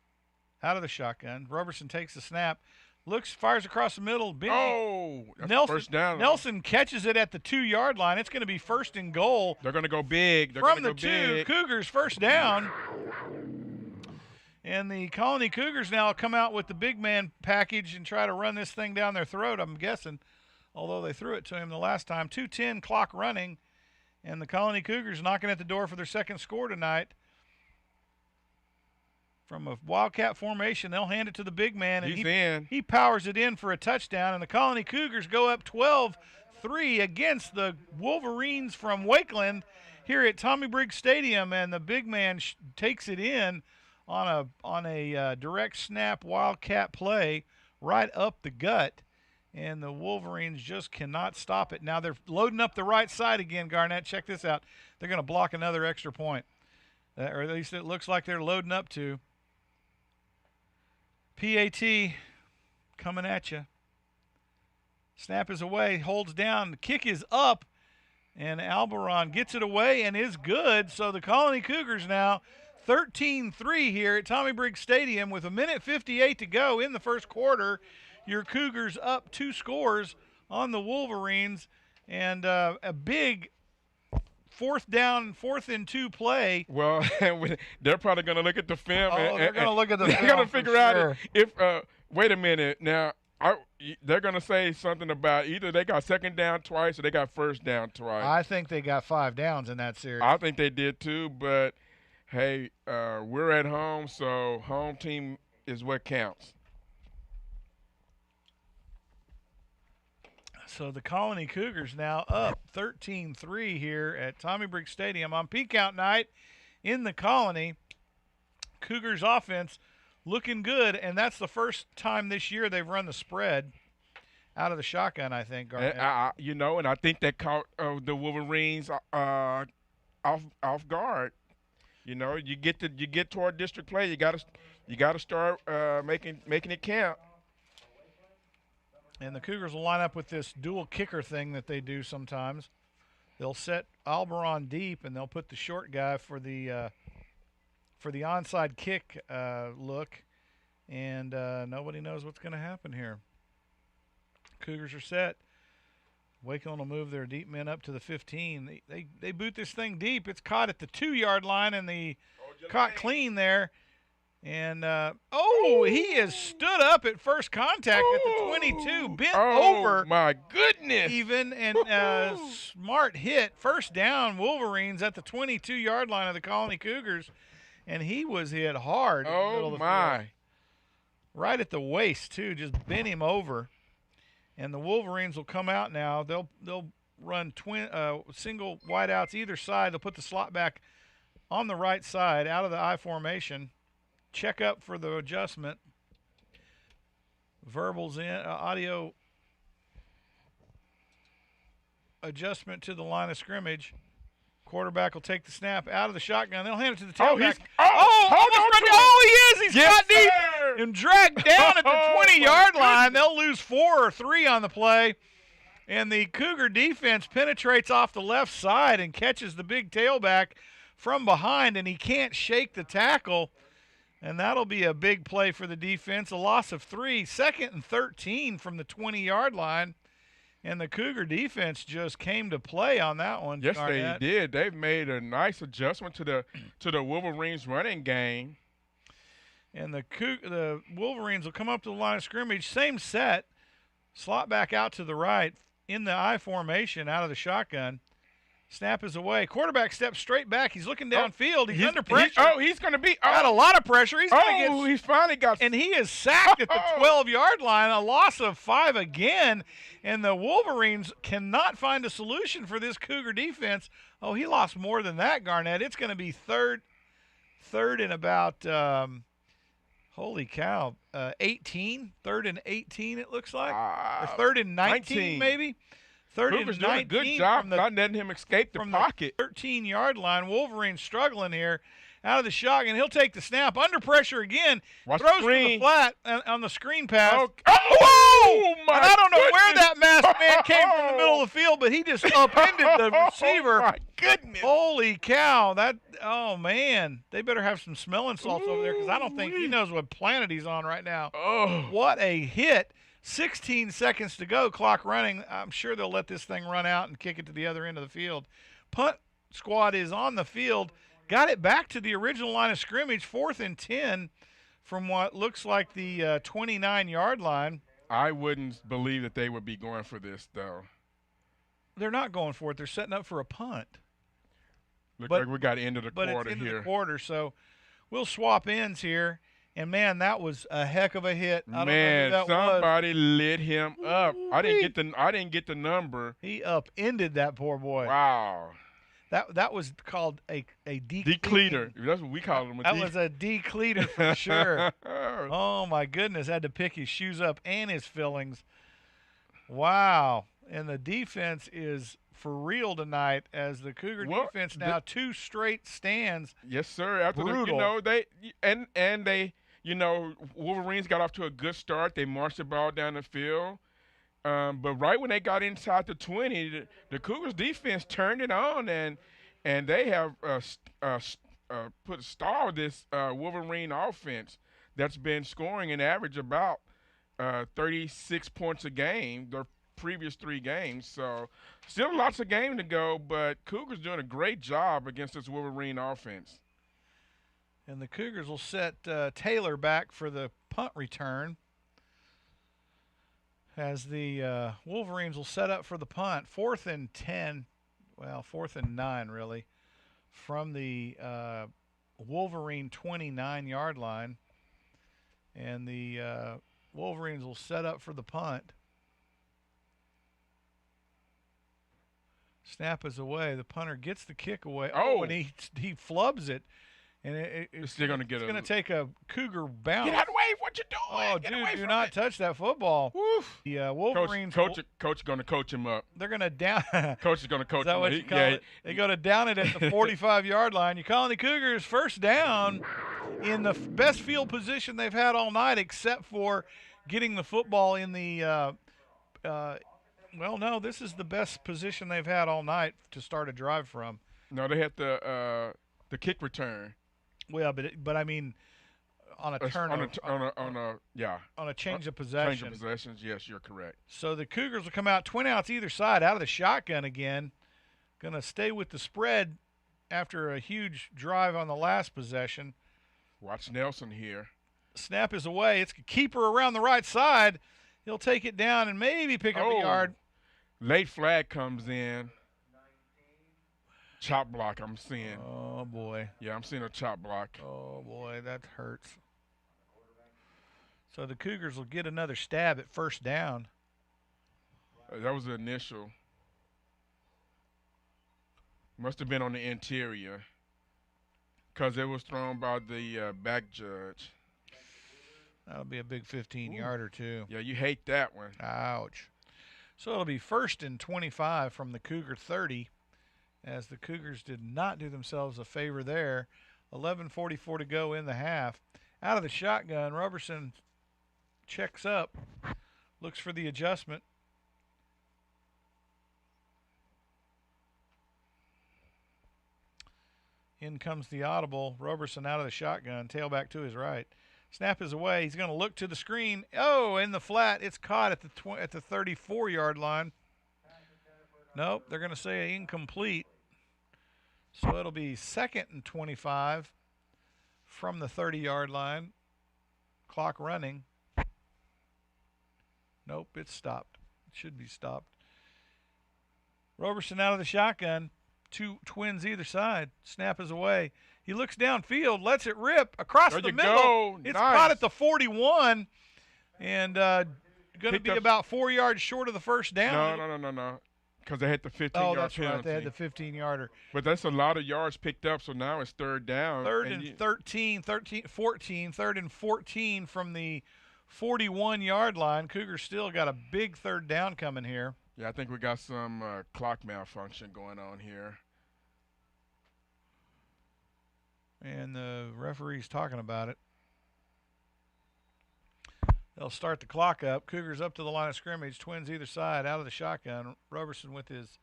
out of the shotgun. Roberson takes the snap, fires across the middle. That's first down. Nelson catches it at the 2-yard line. It's going to be 1st and goal. They're going to go big. From the 2, Cougars first down. And the Colony Cougars now come out with the big man package and try to run this thing down their throat, I'm guessing, although they threw it to him the last time. 2:10 clock running, and the Colony Cougars knocking at the door for their second score tonight. From a Wildcat formation, they'll hand it to the big man, and he powers it in for a touchdown, and the Colony Cougars go up 12-3 against the Wolverines from Wakeland here at Tommy Briggs Stadium, and the big man takes it in on a direct snap Wildcat play right up the gut, and the Wolverines just cannot stop it. Now they're loading up the right side again, Garnett. Check this out. They're going to block another extra point, or at least it looks like they're loading up to. PAT coming at you. Snap is away, holds down, the kick is up, and Alberon gets it away and is good. So the Colony Cougars now 13-3 here at Tommy Briggs Stadium with 1:58 to go in the first quarter. Your Cougars up 2 scores on the Wolverines, and a big fourth and 2 play. Well, they're probably going to look at the film. They're going to look at the film. They're going to figure out if wait a minute. Now, they're going to say something about either they got second down twice or they got first down twice. I think they got 5 downs in that series. I think they did too, but, hey, we're at home, so home team is what counts. So the Colony Cougars now up 13-3 here at Tommy Briggs Stadium on peak out night in the Colony. Cougars offense looking good, and that's the first time this year they've run the spread out of the shotgun, I think, Garnett. And I think that caught the Wolverines off guard. You get toward district play, you got to start making it count. And the Cougars will line up with this dual kicker thing that they do sometimes. They'll set Alberon deep, and they'll put the short guy for the onside kick look. And nobody knows what's going to happen here. Cougars are set. Wakeland will move their deep men up to the 15. They boot this thing deep. It's caught at the 2-yard line, and caught clean there. And, he is stood up at first contact at the 22, bent over. Oh, my goodness. Even, and smart hit. First down, Wolverines at the 22-yard line of the Colony Cougars. And he was hit hard. Oh, my. Field. Right at the waist, too, just bent him over. And the Wolverines will come out now. They'll run single wideouts either side. They'll put the slot back on the right side out of the I formation. Check up for the adjustment. Verbals in, audio adjustment to the line of scrimmage. Quarterback will take the snap out of the shotgun. They'll hand it to the tailback. He is. He's got deep and dragged down at the 20-yard line. They'll lose 4 or 3 on the play. And the Cougar defense penetrates off the left side and catches the big tailback from behind, and he can't shake the tackle. And that'll be a big play for the defense. A loss of 3, 2nd and 13 from the 20-yard line. And the Cougar defense just came to play on that one. Yes, Garnett. they did. They've made a nice adjustment to the Wolverines running game. And the Wolverines will come up to the line of scrimmage. Same set. Slot back out to the right in the I formation out of the shotgun. Snap is away. Quarterback steps straight back. He's looking downfield. He's under pressure. He's going to be. Got a lot of pressure. He's he's finally got. And he is sacked at the 12-yard line. A loss of 5 again. And the Wolverines cannot find a solution for this Cougar defense. Oh, he lost more than that, Garnett. It's going to be third and about, holy cow, 18. 3rd and 18, it looks like. Or 3rd and 19, maybe. 3rd and 19. Good job not letting him escape the pocket. The 13-yard line. Wolverine struggling here out of the shotgun. He'll take the snap. Under pressure again. Throws to the flat on the screen pass. Oh my! And I don't know goodness. where that masked man came from the middle of the field, but he just upended the receiver. Oh, my goodness. Holy cow. Man. They better have some smelling salts over there because I don't think he knows what planet he's on right now. Oh. What a hit. 16 seconds to go, clock running. I'm sure they'll let this thing run out and kick it to the other end of the field. Punt squad is on the field. Got it back to the original line of scrimmage, 4th and 10 from what looks like the 29-yard line. I wouldn't believe that they would be going for this, though. They're not going for it. They're setting up for a punt. Looks like we got into the quarter here. But it's into the quarter, so we'll swap ends here. And, man, that was a heck of a hit. I don't know who that somebody lit him up. I didn't get the number. He upended that poor boy. Wow. That was called a decleater. That's what we call them. That was a decleater for sure. Oh, my goodness. Had to pick his shoes up and his fillings. Wow. And the defense is for real tonight as the Cougar defense now 2 straight stands. Yes, sir. After brutal. Wolverines got off to a good start. They marched the ball down the field. But right when they got inside the 20, the Cougars defense turned it on, and they have put stalled this Wolverine offense that's been scoring an average about 36 points a game the previous 3 games. So still lots of game to go, but Cougars doing a great job against this Wolverine offense. And the Cougars will set Taylor back for the punt return, as the Wolverines will set up for the punt. 4th and 10, well, 4th and 9 really, from the Wolverine 29-yard line. And the Wolverines will set up for the punt. Snap is away. The punter gets the kick away. Oh, and he flubs it. And it's going to take a Cougar bounce. Get out of the way. What you doing? Oh, dude, do not touch that football. Woof. The Wolverines. Coach going to coach him up. They're going to down. Coach is going to coach him up. Is that what you call it? They go to down it at the 45-yard line. You're calling the Cougars first down in the best field position they've had all night, except for getting the football in the well, no, this is the best position they've had all night to start a drive from. No, they had the kick return. Well, but I mean, on a turn on a change of possession. Change of possessions, yes, you're correct. So the Cougars will come out 20 outs either side, out of the shotgun again. Going to stay with the spread after a huge drive on the last possession. Watch Nelson here. Snap is away. It's a keeper around the right side. He'll take it down and maybe pick up a yard. Late flag comes in. Chop block I'm seeing. Oh, boy. Yeah, I'm seeing a chop block. Oh, boy, that hurts. So the Cougars will get another stab at first down. That was the initial. Must have been on the interior because it was thrown by the back judge. That'll be a big 15-yarder, too. Yeah, you hate that one. Ouch. So it'll be 1st and 25 from the Cougar 30. As the Cougars did not do themselves a favor there. 11:44 to go in the half. Out of the shotgun, Roberson checks up, looks for the adjustment. In comes the audible. Roberson out of the shotgun, tailback to his right. Snap is away. He's going to look to the screen. Oh, in the flat. It's caught at the 34-yard line. Nope, they're going to say incomplete. So it'll be 2nd and 25 from the 30-yard line. Clock running. Nope, it's stopped. It should be stopped. Roberson out of the shotgun. 2 twins either side. Snap is away. He looks downfield, lets it rip across the middle. Go. It's nice. caught at the 41 and going to be about 4 yards short of the first down. No. Because they had the 15-yard penalty. Oh, that's penalty. right. They had the 15-yarder. But that's a lot of yards picked up, so now it's 3rd down. 3rd and 14. 3rd and 14 from the 41-yard line. Cougars still got a big 3rd down coming here. Yeah, I think we got some clock malfunction going on here. And the referee's talking about it. They'll start the clock up. Cougars up to the line of scrimmage. Twins either side, out of the shotgun. Roberson with his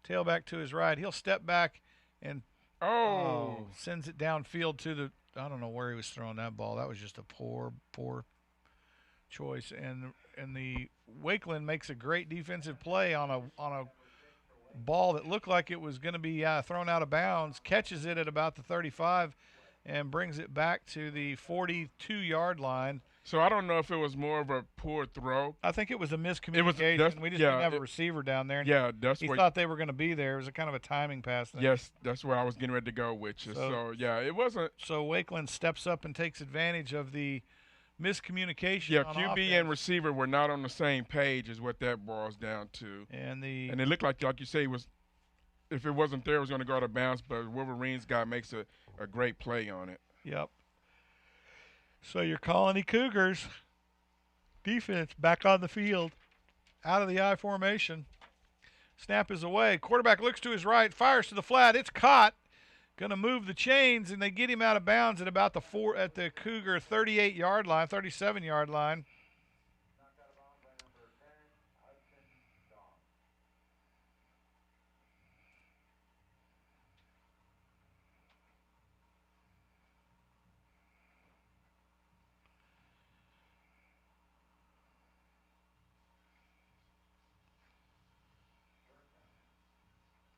tailback to his right. He'll step back and sends it downfield to the – I don't know where he was throwing that ball. That was just a poor choice. And the Wakeland makes a great defensive play on a ball that looked like it was going to be thrown out of bounds, catches it at about the 35 and brings it back to the 42-yard line. So I don't know if it was more of a poor throw. I think it was a miscommunication. We just didn't have a receiver down there. He thought they were going to be there. It was a kind of a timing pass thing. Yes, that's where I was getting ready to go with you. So it wasn't. So Wakeland steps up and takes advantage of the miscommunication. Yeah, on QB offense. and receiver were not on the same page is what that boils down to. And it looked like you say, if it wasn't there, it was going to go out of bounds, but Wolverines guy makes a great play on it. Yep. So your Colony Cougars defense back on the field, out of the I formation. Snap is away. Quarterback looks to his right, fires to the flat. It's caught. Going to move the chains, and they get him out of bounds at about at the Cougar 38-yard line, 37-yard line.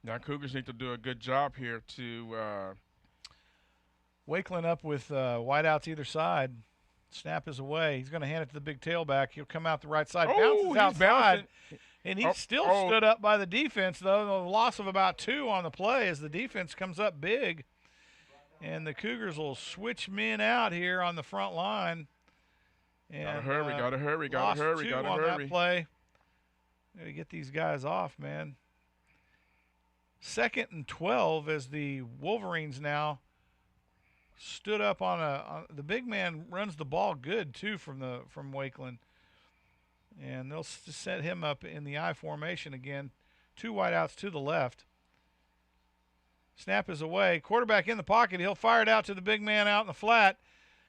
Now Cougars need to do a good job here to Wakeland up with wideouts either side. Snap is away. He's going to hand it to the big tailback. He'll come out the right side. Bounces he's outside. bouncing. And he still stood up by the defense, though. A loss of about 2 on the play as the defense comes up big. And the Cougars will switch men out here on the front line. And, gotta hurry. Lost 2 on that play. Gotta get these guys off, man. 2nd and 12 as the Wolverines now stood up on the big man runs the ball good too from Wakeland, and they'll set him up in the I formation again. 2 wideouts to the left. Snap is away. Quarterback in the pocket. He'll fire it out to the big man out in the flat.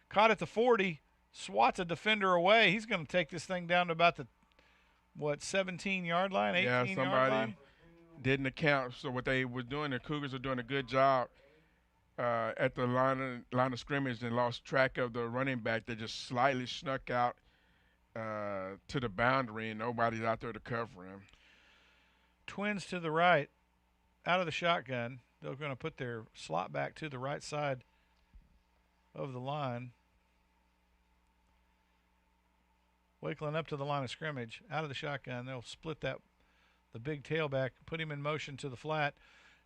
Caught at the 40. Swats a defender away. He's going to take this thing down to about the 17-yard line, 18-yard line. Yeah, somebody didn't account. So what they were doing, the Cougars are doing a good job at the line of scrimmage and lost track of the running back. They just slightly snuck out to the boundary, and nobody's out there to cover him. Twins to the right, out of the shotgun. They're going to put their slot back to the right side of the line. Wakeland up to the line of scrimmage, out of the shotgun. They'll split the big tailback, put him in motion to the flat.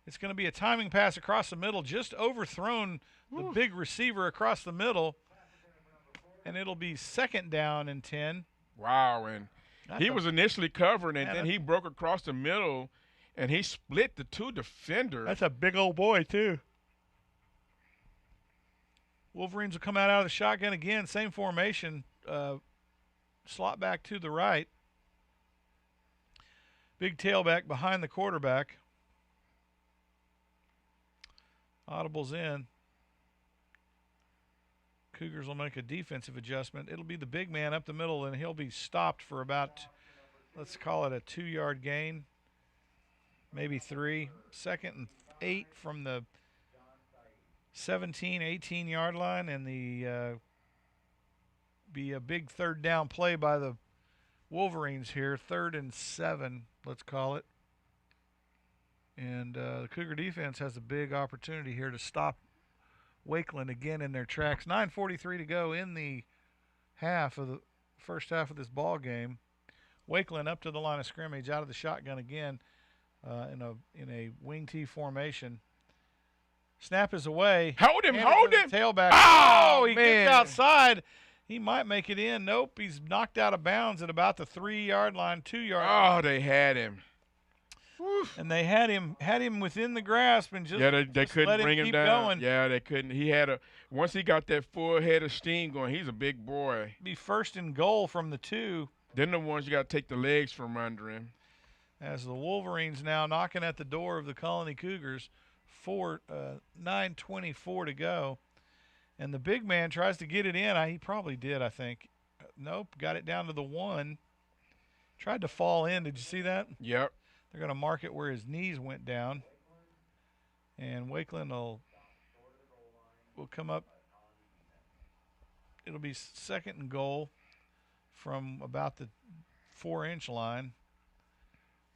It's going to be a timing pass across the middle, just overthrown the big receiver across the middle, and it'll be 2nd down and 10. Wow, and he was initially covered, and then he broke across the middle, and he split the 2 defenders. That's a big old boy, too. Wolverines will come out of the shotgun again, same formation, slot back to the right. Big tailback behind the quarterback. Audibles in. Cougars will make a defensive adjustment. It'll be the big man up the middle, and he'll be stopped for about, let's call it a 2-yard gain, maybe 3. 2nd and 8 from the 17, 18-yard line, and be a big 3rd down play by the Wolverines here. 3rd and 7, let's call it. And the Cougar defense has a big opportunity here to stop Wakeland again in their tracks. 9:43 to go in the first half of this ball game. Wakeland up to the line of scrimmage, out of the shotgun again, in a wing T formation. Snap is away. Hold him! Tailback. Oh, he man. gets outside. He might make it in. Nope, he's knocked out of bounds at about the 3-yard line, 2-yard line. Oh, they had him. And they had him within the grasp and they couldn't bring him down. Going. Yeah, they couldn't. Once he got that full head of steam going, he's a big boy. Be 1st and goal from the 2. Then the ones you got to take the legs from under him. As the Wolverines now knocking at the door of the Colony Cougars, 9:24 to go. And the big man tries to get it in. He probably did, I think. Nope, got it down to the 1. Tried to fall in. Did you see that? Yep. They're going to mark it where his knees went down. And Wakeland will come up. It'll be 2nd and goal from about the 4-inch line.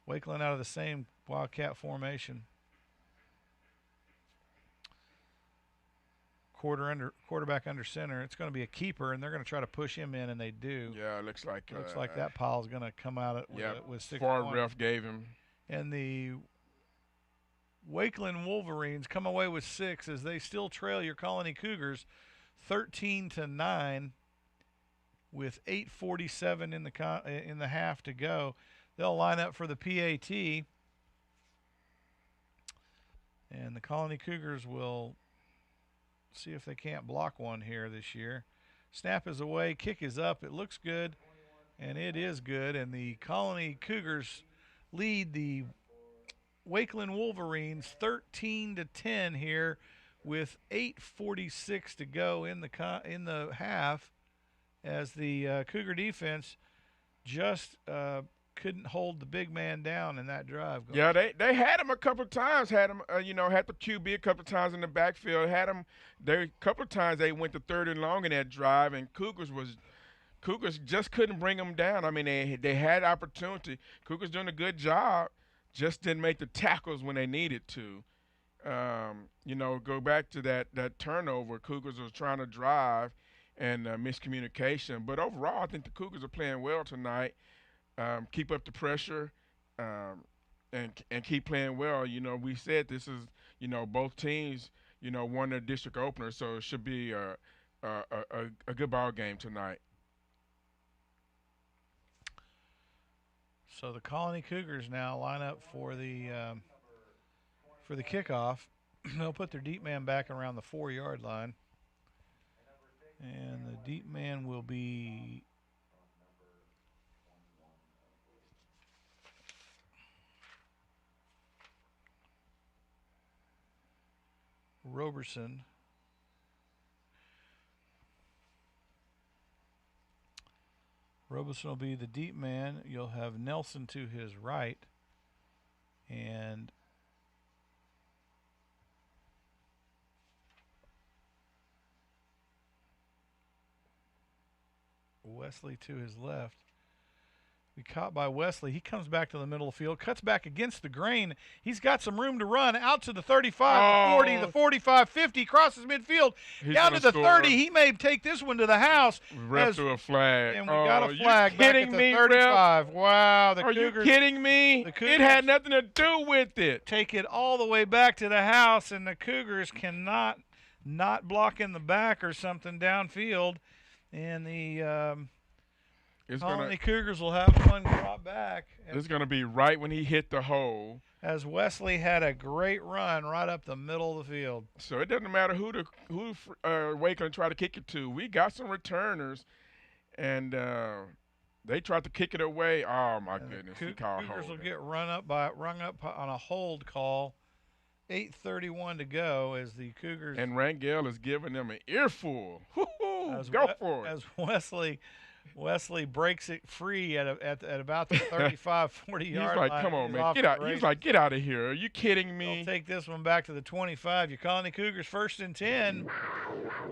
Wakeland out of the same Wildcat formation. Quarterback under center. It's going to be a keeper, and they're going to try to push him in, and they do. Yeah, it looks like that pile is going to come out with 6. Far ref gave him. And the Wakeland Wolverines come away with 6 as they still trail your Colony Cougars 13-9 with 8:47 in the half to go. They'll line up for the PAT, and the Colony Cougars will see if they can't block one here this year. Snap is away, kick is up. It looks good, and it is good. And the Colony Cougars lead the Wakeland Wolverines 13-10 here with 8:46 to go in the half, as the Cougar defense just couldn't hold the big man down in that drive. Yeah, they had him a couple of times. Had him, had the QB a couple of times in the backfield. Had him there a couple of times. They went to 3rd and long in that drive, and Cougars just couldn't bring them down. I mean, they had opportunity. Cougars doing a good job just didn't make the tackles when they needed to. Go back to that turnover. Cougars was trying to drive and miscommunication. But overall, I think the Cougars are playing well tonight. Keep up the pressure and keep playing well. We said this is, both teams, won their district opener, so it should be a good ball game tonight. So the Colony Cougars now line up for the kickoff. They'll put their deep man back around the 4-yard line. And the deep man will be Roberson. Roberson will be the deep man. You'll have Nelson to his right. And Wesley to his left. Be caught by Wesley. He comes back to the middle of the field, cuts back against the grain. He's got some room to run out to the 35, the 40, the 45, 50, crosses midfield, down to the 30. He may take this one to the house. Ref threw a flag. And we got a flag you back kidding at the me, 35. Ref? Wow, the Are Cougars. you kidding me? It had nothing to do with it. Take it all the way back to the house, and the Cougars cannot not block in the back or something downfield. And the Colony Cougars will have one drop back. It's going to be right when he hit the hole. As Wesley had a great run right up the middle of the field. So it doesn't matter who Wakeland tried to kick it to. We got some returners, and they tried to kick it away. Oh, my goodness. Cougars will get rung up on a hold call. 8:31 to go as the Cougars. And Rangel is giving them an earful. Go for it. As Wesley breaks it free at about the 35, 40 yard line. He's like, come on, man. Get out. He's like, get out of here. Are you kidding me? They'll take this one back to the 25. Your Colony Cougars 1st and 10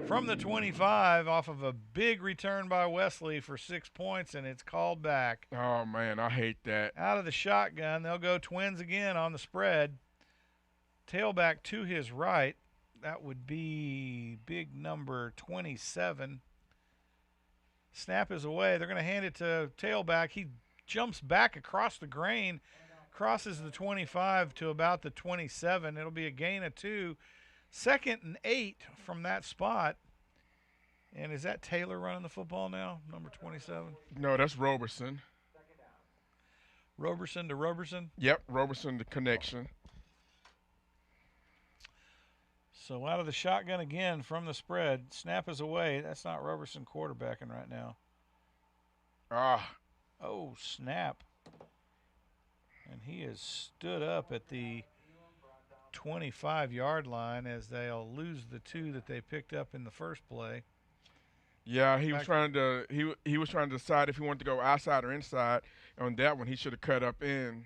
from the 25 off of a big return by Wesley for 6 points, and it's called back. Oh, man, I hate that. Out of the shotgun, they'll go Twins again on the spread. Tailback to his right. That would be big number 27. Snap is away. They're going to hand it to tailback. He jumps back across the grain, crosses the 25 to about the 27. It'll be a gain of 2. 2nd and 8 from that spot. And is that Taylor running the football now, number 27? No, that's Roberson. Roberson to Roberson? Yep, Roberson, the connection. So out of the shotgun again from the spread. Snap is away. That's not Roberson quarterbacking right now. Oh, snap. And he has stood up at the 25-yard line as they'll lose the 2 that they picked up in the first play. Yeah, he was trying to he was trying to decide if he wanted to go outside or inside. On that one, he should have cut up in.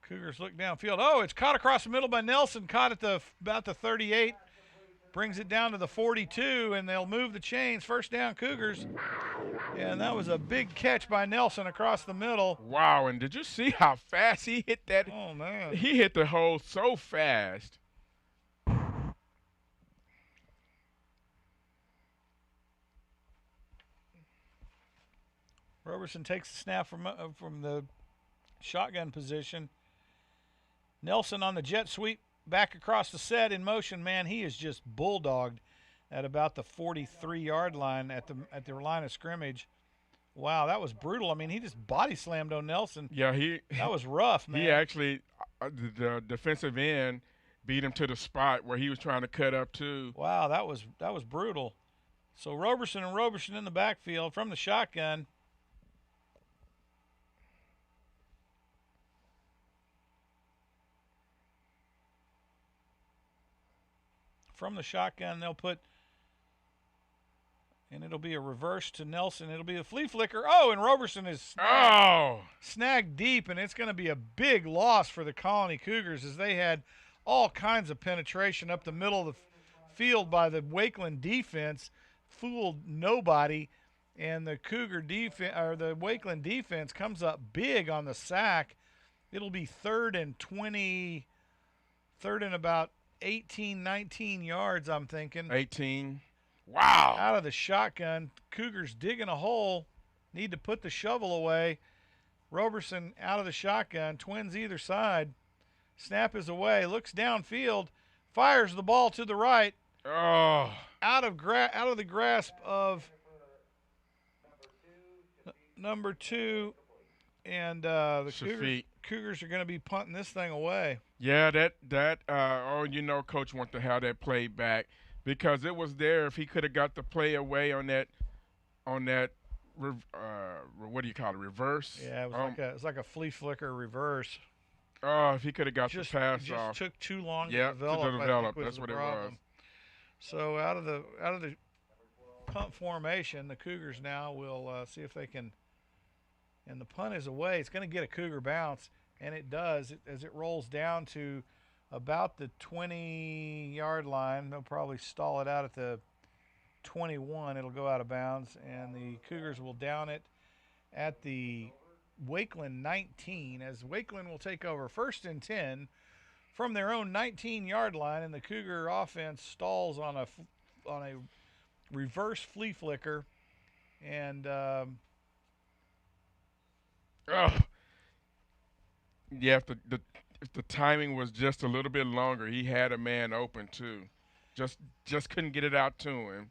Cougars look downfield. Oh, it's caught across the middle by Nelson. Caught at about the 38. Brings it down to the 42, and they'll move the chains. First down, Cougars. And that was a big catch by Nelson across the middle. Wow, and did you see how fast he hit that? Oh, man. He hit the hole so fast. Roberson takes the snap from the shotgun position. Nelson on the jet sweep back across the set in motion. Man, he is just bulldogged at about the 43-yard line at the line of scrimmage. Wow, that was brutal. I mean, he just body slammed on Nelson. Yeah, that was rough, man. He actually the defensive end beat him to the spot where he was trying to cut up too. Wow, that was brutal. So Roberson in the backfield from the shotgun. From the shotgun, they'll put, and it'll be a reverse to Nelson. It'll be a flea flicker. Oh, and Roberson is snagged deep, and it's going to be a big loss for the Colony Cougars as they had all kinds of penetration up the middle of the field by the Wakeland defense fooled nobody, and the the Wakeland defense comes up big on the sack. It'll be 3rd and 20, 3rd and about 18, 19 yards, I'm thinking. 18. Wow. Out of the shotgun, Cougars digging a hole, need to put the shovel away. Roberson out of the shotgun, twins either side. Snap is away, looks downfield, fires the ball to the right. Oh. Out of the grasp of number 2, and the Cougars are going to be punting this thing away. Yeah, Coach wants to have that play back because it was there. If he could have got the play away on that, what do you call it, reverse? Yeah, it was like a flea flicker reverse. Oh, if he could have got the pass off. Just took too long to develop. That's what it was. So out of the punt formation, the Cougars now will see if they can. And the punt is away. It's going to get a Cougar bounce, and it does as it rolls down to about the 20-yard line. They'll probably stall it out at the 21. It'll go out of bounds, and the Cougars will down it at the Wakeland 19 as Wakeland will take over 1st and 10 from their own 19-yard line, and the Cougar offense stalls on a reverse flea flicker, and yeah, if the timing was just a little bit longer, he had a man open too. Just couldn't get it out to him.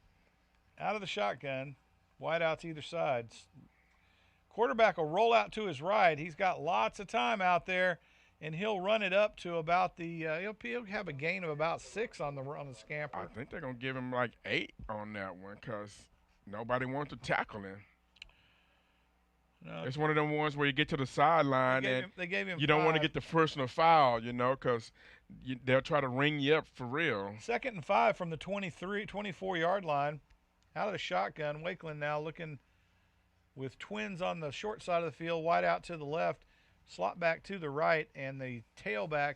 Out of the shotgun, wide outs either side. Quarterback will roll out to his right. He's got lots of time out there, and he'll run it up to about the he'll have a gain of about 6 on the scamper. I think they're going to give him like 8 on that one because nobody wants to tackle him. No, it's one of them ones where you get to the sideline they gave him you don't want to get the personal foul, because they'll try to ring you up for real. 2nd and 5 from the 24-yard line. Out of the shotgun, Wakeland now looking with twins on the short side of the field, wide out to the left, slot back to the right, and the tailback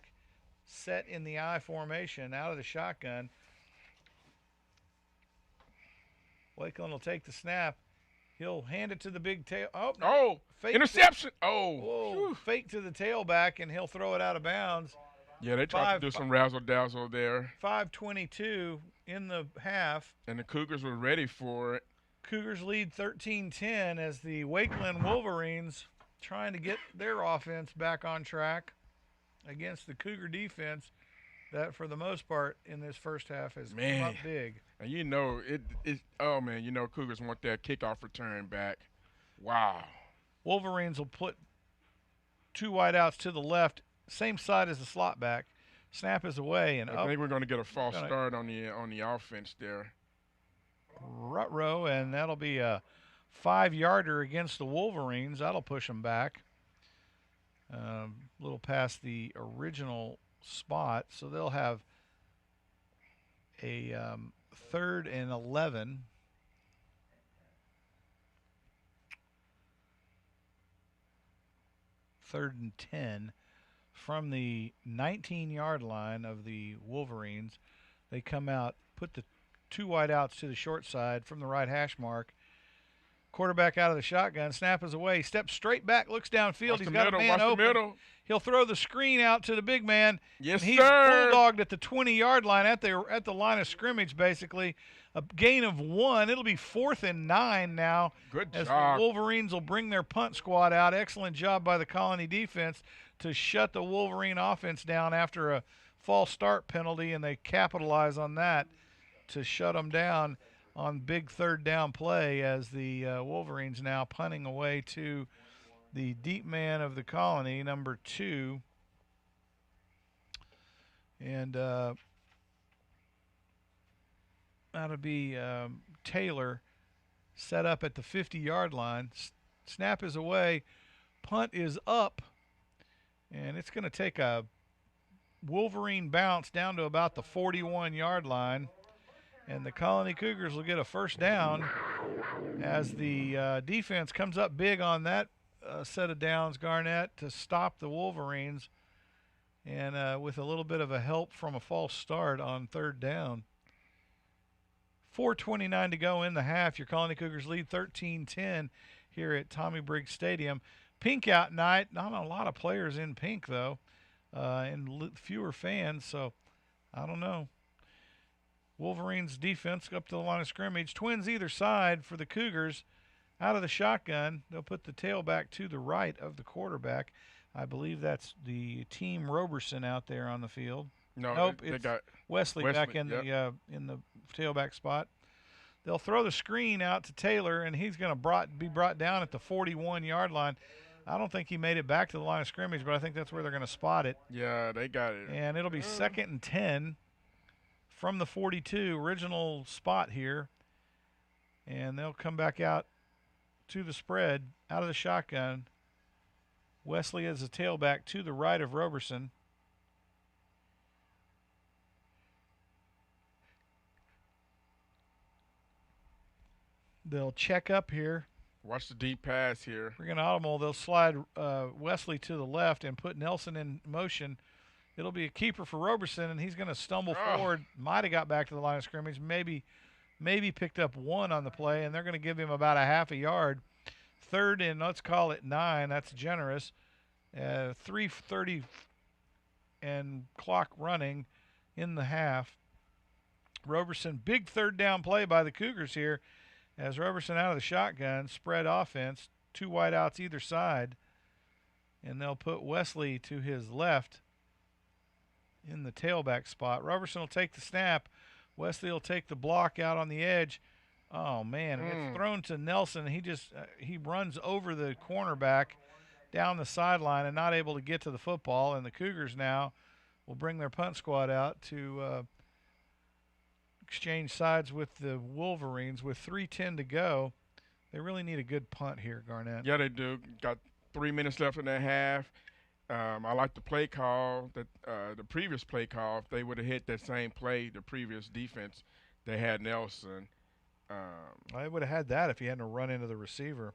set in the I formation out of the shotgun. Wakeland will take the snap. He'll hand it to the big tail. Oh, interception. Fake to the tailback, and he'll throw it out of bounds. Yeah, they tried to do some razzle-dazzle there. 5:22 in the half. And the Cougars were ready for it. Cougars lead 13-10 as the Wakeland Wolverines trying to get their offense back on track against the Cougar defense that, for the most part, in this first half has come up big. And Cougars want that kickoff return back. Wow. Wolverines will put 2 wideouts to the left, same side as the slot back. Snap is away, and I think we're going to get a false start on the offense there. Rutrow, and that'll be a 5-yarder against the Wolverines. That'll push them back a little past the original spot, so they'll have a 3rd and 11. Third and 10 from the 19-yard line of the Wolverines. They come out, put the 2 wideouts to the short side from the right hash mark. Quarterback out of the shotgun. Snap is away. Steps straight back, looks downfield. He's got a man open. He'll throw the screen out to the big man. Yes, and he's sir. bulldogged at the 20-yard line at the line of scrimmage, basically. A gain of 1. It'll be 4th and 9 now. Good as job. The Wolverines will bring their punt squad out. Excellent job by the Colony defense to shut the Wolverine offense down after a false start penalty, and they capitalize on that to shut them down on big 3rd down play as the Wolverines now punting away to the deep man of the Colony, number 2. And that'll be Taylor, set up at the 50-yard line. Snap is away. Punt is up. And it's going to take a Wolverine bounce down to about the 41-yard line. And the Colony Cougars will get a 1st down as the defense comes up big on that set of downs, Garnett, to stop the Wolverines. And with a little bit of a help from a false start on 3rd down. 4:29 to go in the half. Your Colony Cougars lead 13-10 here at Tommy Briggs Stadium. Pink out night. Not a lot of players in pink, though, and fewer fans, so I don't know. Wolverines defense up to the line of scrimmage. Twins either side for the Cougars. Out of the shotgun, they'll put the tailback to the right of the quarterback. I believe that's the team Roberson out there on the field. Nope, it's got Wesley back in the tailback spot. They'll throw the screen out to Taylor, and he's going to be brought down at the 41-yard line. I don't think he made it back to the line of scrimmage, but I think that's where they're going to spot it. Yeah, they got it. And it'll be 2nd and 10 from the 42, original spot here. And they'll come back out to the spread, out of the shotgun. Wesley as a tailback to the right of Roberson. They'll check up here. Watch the deep pass here. Bring an audible. They'll slide Wesley to the left and put Nelson in motion. It'll be a keeper for Roberson, and he's going to stumble forward. Might have got back to the line of scrimmage. Maybe picked up 1 on the play, and they're going to give him about a half a yard. 3rd and let's call it 9. That's generous. 3:30 and clock running in the half. Roberson, big 3rd down play by the Cougars here. As Roberson out of the shotgun, spread offense, 2 wideouts either side, and they'll put Wesley to his left in the tailback spot. Roberson will take the snap. Wesley will take the block out on the edge. Oh, man, it's thrown to Nelson. He runs over the cornerback down the sideline and not able to get to the football, and the Cougars now will bring their punt squad out to exchange sides with the Wolverines with 3:10 to go. They really need a good punt here, Garnett. Yeah, they do. Got 3 minutes left in that half. I like the play call, that the previous play call. If they would have hit that same play, the previous defense, they had Nelson. I would have had that if he hadn't run into the receiver.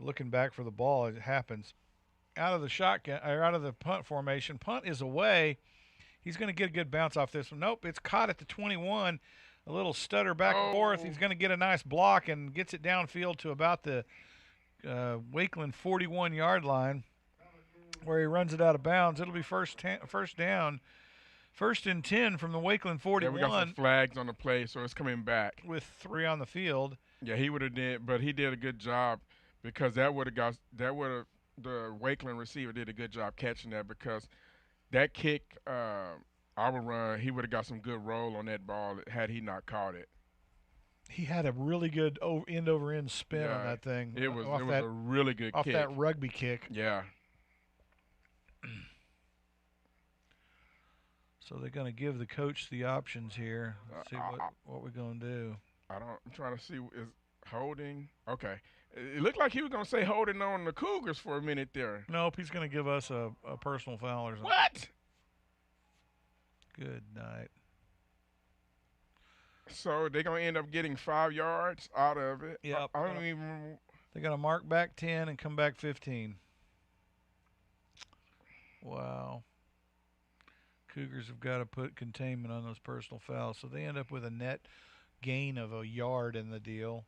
Looking back for the ball, it happens. Out of the shotgun, or out of the punt formation. Punt is away. He's going to get a good bounce off this one. Nope, it's caught at the 21. A little stutter back and forth. He's going to get a nice block and gets it downfield to about the Wakeland 41-yard line, where he runs it out of bounds. It'll be first down. 1st and 10 from the Wakeland 41. Yeah, we got some flags on the play, so it's coming back. With 3 on the field. Yeah, he would have did, but he did a good job because the Wakeland receiver did a good job catching that, because that kick, our run, he would have got some good roll on that ball had he not caught it. He had a really good end-over-end spin on that thing. It was a really good kick. Off that rugby kick. Yeah. So they're going to give the coach the options here. Let's see what we're going to do. I'm trying to see, is holding. Okay. It looked like he was going to say holding on the Cougars for a minute there. Nope, he's going to give us a personal foul or something. What? Good night. So they're going to end up getting 5 yards out of it. Yep. I don't even. They're going to mark back 10 and come back 15. Wow. Cougars have got to put containment on those personal fouls, so they end up with a net gain of a yard in the deal.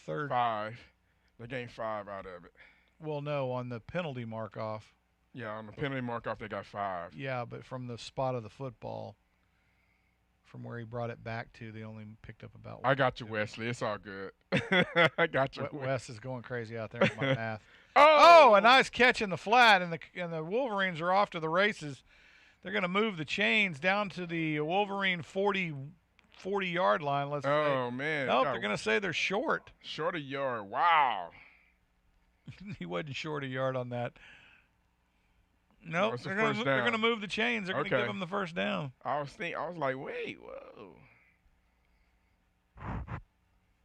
5. They gained 5 out of it. Well, no, on the penalty mark-off. Yeah, on the penalty mark-off, they got 5. Yeah, but from the spot of the football, from where he brought it back to, they only picked up about 1. I got you, Wesley. It's all good. I got you. Wes is going crazy out there with my math. Oh, a nice catch in the flat, and the Wolverines are off to the races. They're going to move the chains down to the Wolverine 40-yard line, let's say. Oh, man. Nope, they're going to say they're short. Short a yard. Wow. He wasn't short a yard on that. Nope, No, they're going to move the chains. They're going to give them the first down. I was like, wait, whoa.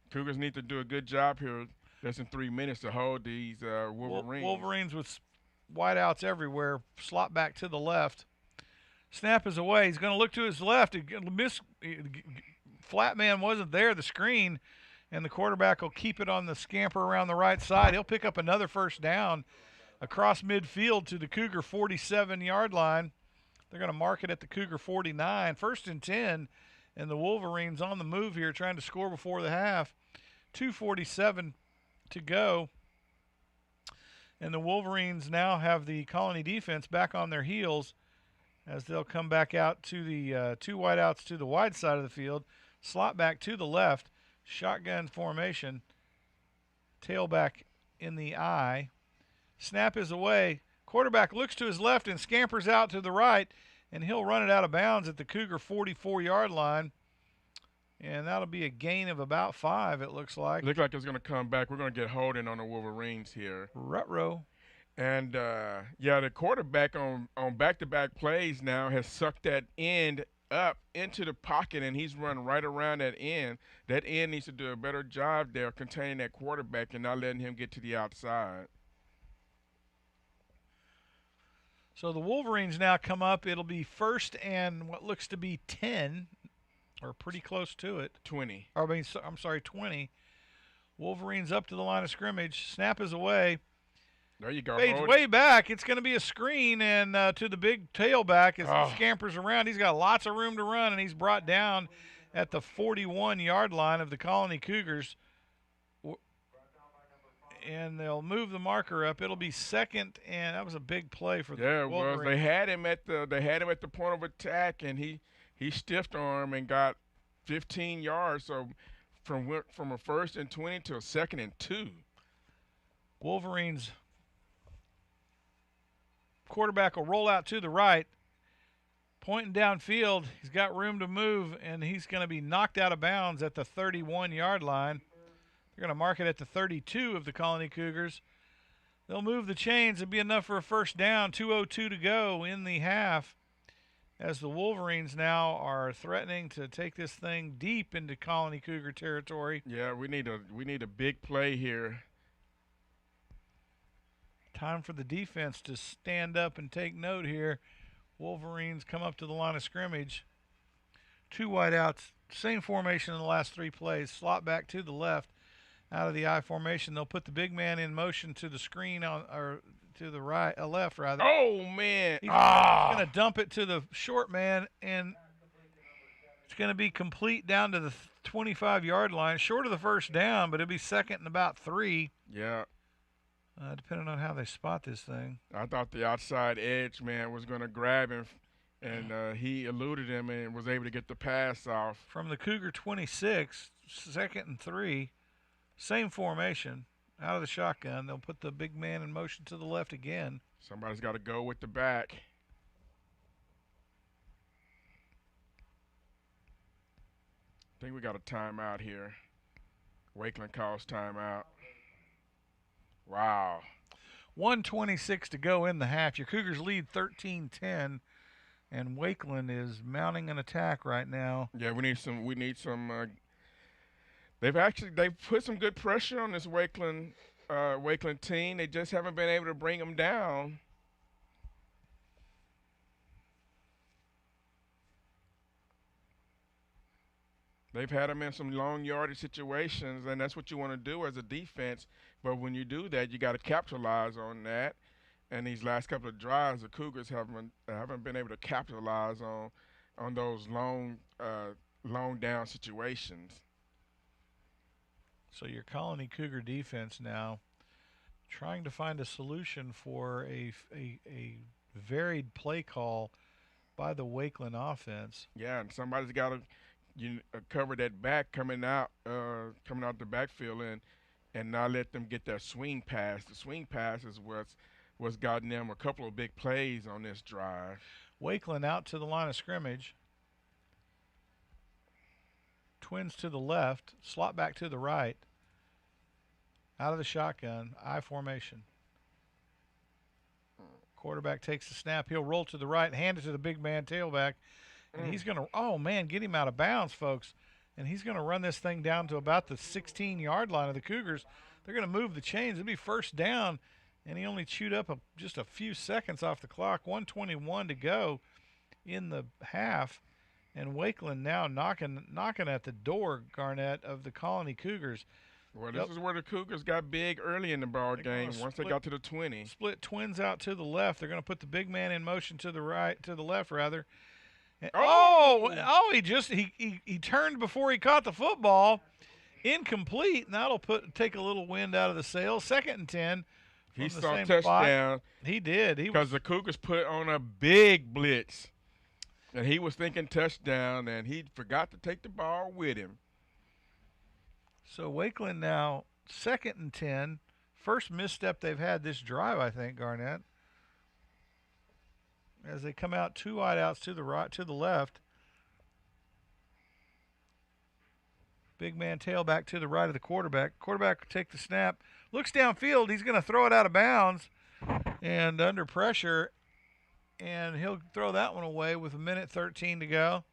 Cougars need to do a good job here. Less than 3 minutes to hold these Wolverines. Wolverines with wideouts everywhere. Slot back to the left. Snap is away. He's going to look to his left. Flat man wasn't there, the screen, and the quarterback will keep it on the scamper around the right side. He'll pick up another first down across midfield to the Cougar 47-yard line. They're going to mark it at the Cougar 49. 1st and 10 And the Wolverines on the move here, trying to score before the half. 2:47 to go. And the Wolverines now have the Colony defense back on their heels as they'll come back out to the 2 wideouts to the wide side of the field. Slot back to the left. Shotgun formation. Tailback in the eye. Snap is away. Quarterback looks to his left and scampers out to the right, and he'll run it out of bounds at the Cougar 44-yard line. And that'll be a gain of about 5, it looks like. Looks like it's going to come back. We're going to get holding on the Wolverines here. Ruh-roh. And, the quarterback on back-to-back plays now has sucked that end up into the pocket, and he's run right around that end. That end needs to do a better job there containing that quarterback and not letting him get to the outside. So the Wolverines now come up. It'll be first and what looks to be 10, or pretty close to it. 20. I'm sorry, 20. Wolverines up to the line of scrimmage. Snap is away. There you go. Fades way back. It's going to be a screen, and to the big tailback as he scampers around. He's got lots of room to run, and he's brought down at the 41-yard line of the Colony Cougars. And they'll move the marker up. It'll be second, and that was a big play for the Wolverines. Yeah, it was. They had him at the point of attack, and he stiffed arm and got 15 yards. So from a 1st and 20 to a 2nd and 2. Wolverines quarterback will roll out to the right, pointing downfield. He's got room to move, and he's going to be knocked out of bounds at the 31-yard line. They're going to mark it at the 32 of the Colony Cougars. They'll move the chains. It'll be enough for a first down. 2:02 to go in the half as the Wolverines now are threatening to take this thing deep into Colony Cougar territory. Yeah, we need a big play here. Time for the defense to stand up and take note here. Wolverines come up to the line of scrimmage. 2 wideouts, same formation in the last 3 plays. Slot back to the left. Out of the I formation, they'll put the big man in motion to the screen or to the right, left rather. Oh man! He's going to dump it to the short man, and it's going to be complete down to the 25-yard line, short of the first down, but it'll be second and about 3. Yeah. Depending on how they spot this thing. I thought the outside edge man was going to grab him, and he eluded him and was able to get the pass off. From the Cougar 26, second and 3. Same formation, out of the shotgun. They'll put the big man in motion to the left again. Somebody's got to go with the back. I think we got a timeout here. Wakeland calls timeout. Wow. 1:26 to go in the half. Your Cougars lead 13-10, and Wakeland is mounting an attack right now. Yeah, we need some. They've put some good pressure on this Wakeland team. They just haven't been able to bring them down. They've had them in some long yardage situations, and that's what you want to do as a defense. But when you do that, you got to capitalize on that. And these last couple of drives, the Cougars haven't been able to capitalize on those long down situations. So your Colony Cougar defense now trying to find a solution for a varied play call by the Wakeland offense. Yeah, and somebody's got to cover that back coming out the backfield and not let them get that swing pass. The swing pass is what's gotten them a couple of big plays on this drive. Wakeland out to the line of scrimmage. Twins to the left, slot back to the right. Out of the shotgun, I formation. Quarterback takes the snap. He'll roll to the right, hand it to the big man tailback. And he's going to, get him out of bounds, folks. And he's going to run this thing down to about the 16-yard line of the Cougars. They're going to move the chains. It'll be first down. And he only chewed up just a few seconds off the clock. 1:21 to go in the half. And Wakeland now knocking at the door, Garnett, of the Colony Cougars. Well, this is where the Cougars got big early in the ball game once they got to the 20. Split twins out to the left. They're going to put the big man in motion to the left rather. He turned before he caught the football. Incomplete, and that'll take a little wind out of the sails. 2nd and 10 from He the saw same touchdown. spot. He did. Because the Cougars put on a big blitz. And he was thinking touchdown, and he forgot to take the ball with him. So Wakeland now 2nd and 10. First misstep they've had this drive, I think, Garnett. As they come out 2 wideouts to the right, to the left. Big man tailback to the right of the quarterback. Quarterback will take the snap. Looks downfield. He's going to throw it out of bounds and under pressure. And he'll throw that one away with 1:13 to go.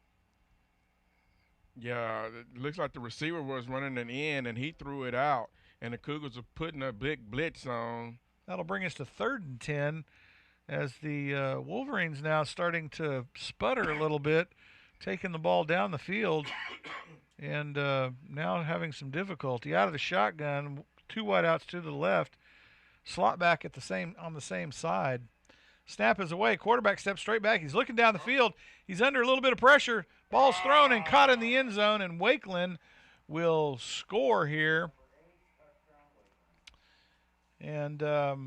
Yeah, it looks like the receiver was running an end, and he threw it out. And the Cougars are putting a big blitz on. That'll bring us to 3rd and 10 as the Wolverines now starting to sputter a little bit, taking the ball down the field. And now having some difficulty out of the shotgun, 2 wideouts to the left, slot back on the same side. Snap is away. Quarterback steps straight back. He's looking down the field. He's under a little bit of pressure. Ball's thrown and caught in the end zone, and Wakeland will score here. And my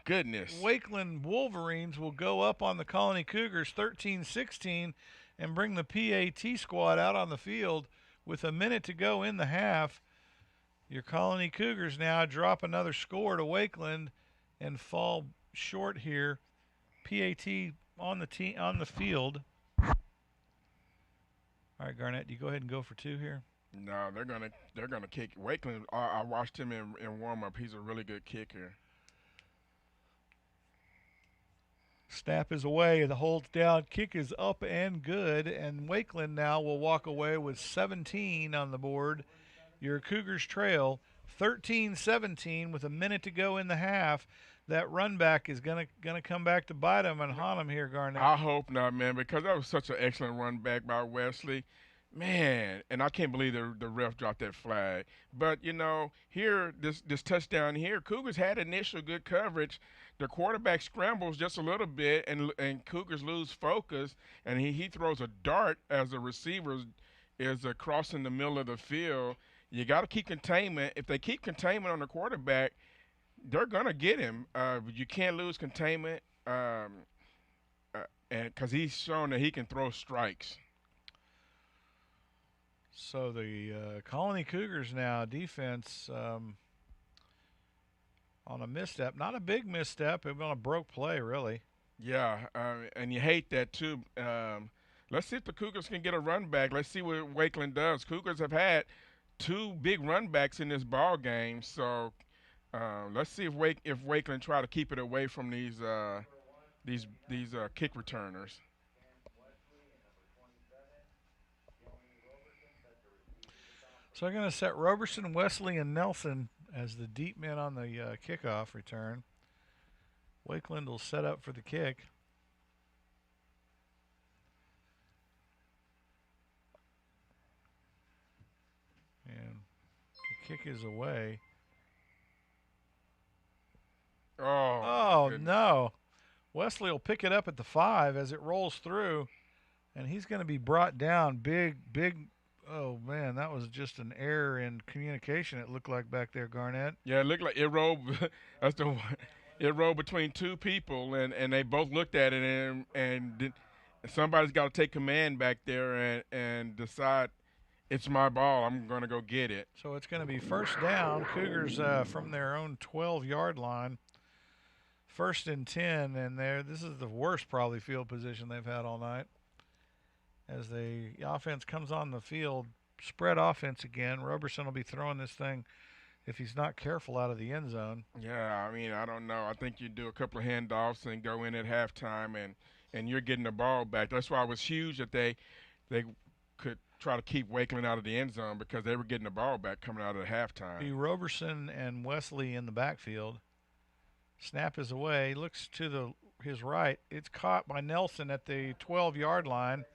goodness. Wakeland Wolverines will go up on the Colony Cougars 13-16 and bring the PAT squad out on the field with a minute to go in the half. Your Colony Cougars now drop another score to Wakeland and fall short here. PAT on the field. All right, Garnett, you go ahead and go for 2 here. No, they're gonna kick Wakeland. I watched him in warm up. He's a really good kicker. Snap is away. The hold down kick is up and good. And Wakeland now will walk away with 17 on the board. Your Cougars trail 13-17 with a minute to go in the half. That run back is gonna come back to bite them and haunt them here, Garnett. I hope not, man, because that was such an excellent run back by Wesley. Man, and I can't believe the ref dropped that flag. But, here, this touchdown here, Cougars had initial good coverage. The quarterback scrambles just a little bit, and Cougars lose focus, and he throws a dart as the receiver is crossing the middle of the field. You got to keep containment. If they keep containment on the quarterback, they're going to get him. You can't lose containment and because he's shown that he can throw strikes. So the Colony Cougars now defense on a misstep. Not a big misstep. It was on a broke play, really. Yeah, and you hate that too. Let's see if the Cougars can get a run back. Let's see what Wakeland does. Cougars have had 2 big run backs in this ball game, so let's see if Wakeland try to keep it away from these kick returners. So they're going to set Roberson, Wesley, and Nelson as the deep men on the kickoff return. Wakeland will set up for the kick. And the kick is away. Oh no. Wesley will pick it up at the 5 as it rolls through, and he's going to be brought down. Big. Oh, man, that was just an error in communication, it looked like back there, Garnett. Yeah, it looked like it rolled. It rolled between 2 people, and they both looked at it, and somebody's got to take command back there and decide it's my ball. I'm going to go get it. So it's going to be first down. Cougars from their own 12-yard line. 1st and 10, and this is the worst probably field position they've had all night. As the offense comes on the field, spread offense again. Roberson will be throwing this thing, if he's not careful, out of the end zone. Yeah, I mean, I don't know. I think you do a couple of handoffs and go in at halftime, and you're getting the ball back. That's why it was huge that they could try to keep Wakeland out of the end zone because they were getting the ball back coming out of the halftime. Be Roberson and Wesley in the backfield. Snap is away. Looks to his right. It's caught by Nelson at the 12-yard line.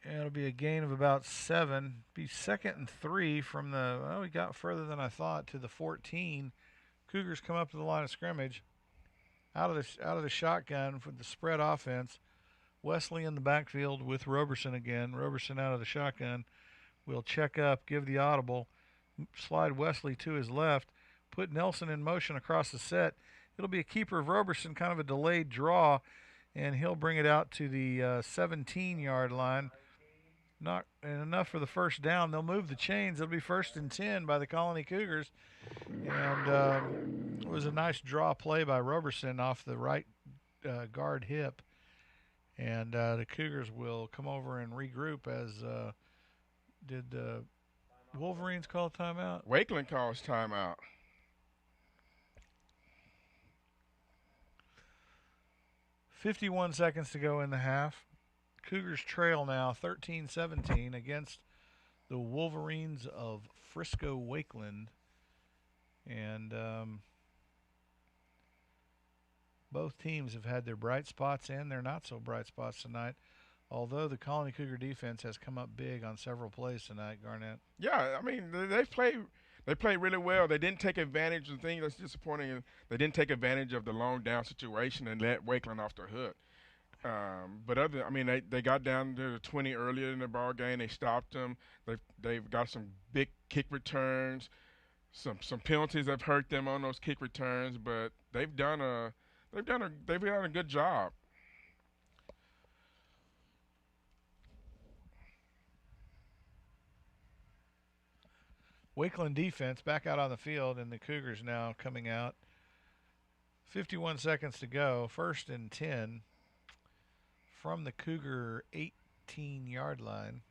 It'll be a gain of about 7. Be 2nd and 3 from we got further than I thought to the 14. Cougars come up to the line of scrimmage. out of the shotgun for the spread offense. Wesley in the backfield with Roberson again. Roberson out of the shotgun. Will check up, give the audible, slide Wesley to his left, put Nelson in motion across the set. It'll be a keeper of Roberson, kind of a delayed draw, and he'll bring it out to the 17-yard line. Not enough for the first down. They'll move the chains. It'll be 1st and 10 by the Colony Cougars. And it was a nice draw play by Roberson off the right guard hip. And the Cougars will come over and regroup as did the Wolverines call timeout? Wakeland calls timeout. .51 seconds to go in the half. Cougars trail now 13-17 against the Wolverines of Frisco Wakeland. And both teams have had their bright spots and their not so bright spots tonight. Although the Colony Cougar defense has come up big on several plays tonight, Garnett. Yeah, I mean they played really well. They didn't take advantage of the thing that's disappointing. They didn't take advantage of the long down situation and let Wakeland off the hook. But they got down to the 20 earlier in the ball game. They stopped them. They've got some big kick returns. Some penalties have hurt them on those kick returns, but they've done a good job. Wakeland defense back out on the field, and the Cougars now coming out. 51 seconds to go. 1st and 10 from the Cougar 18-yard line.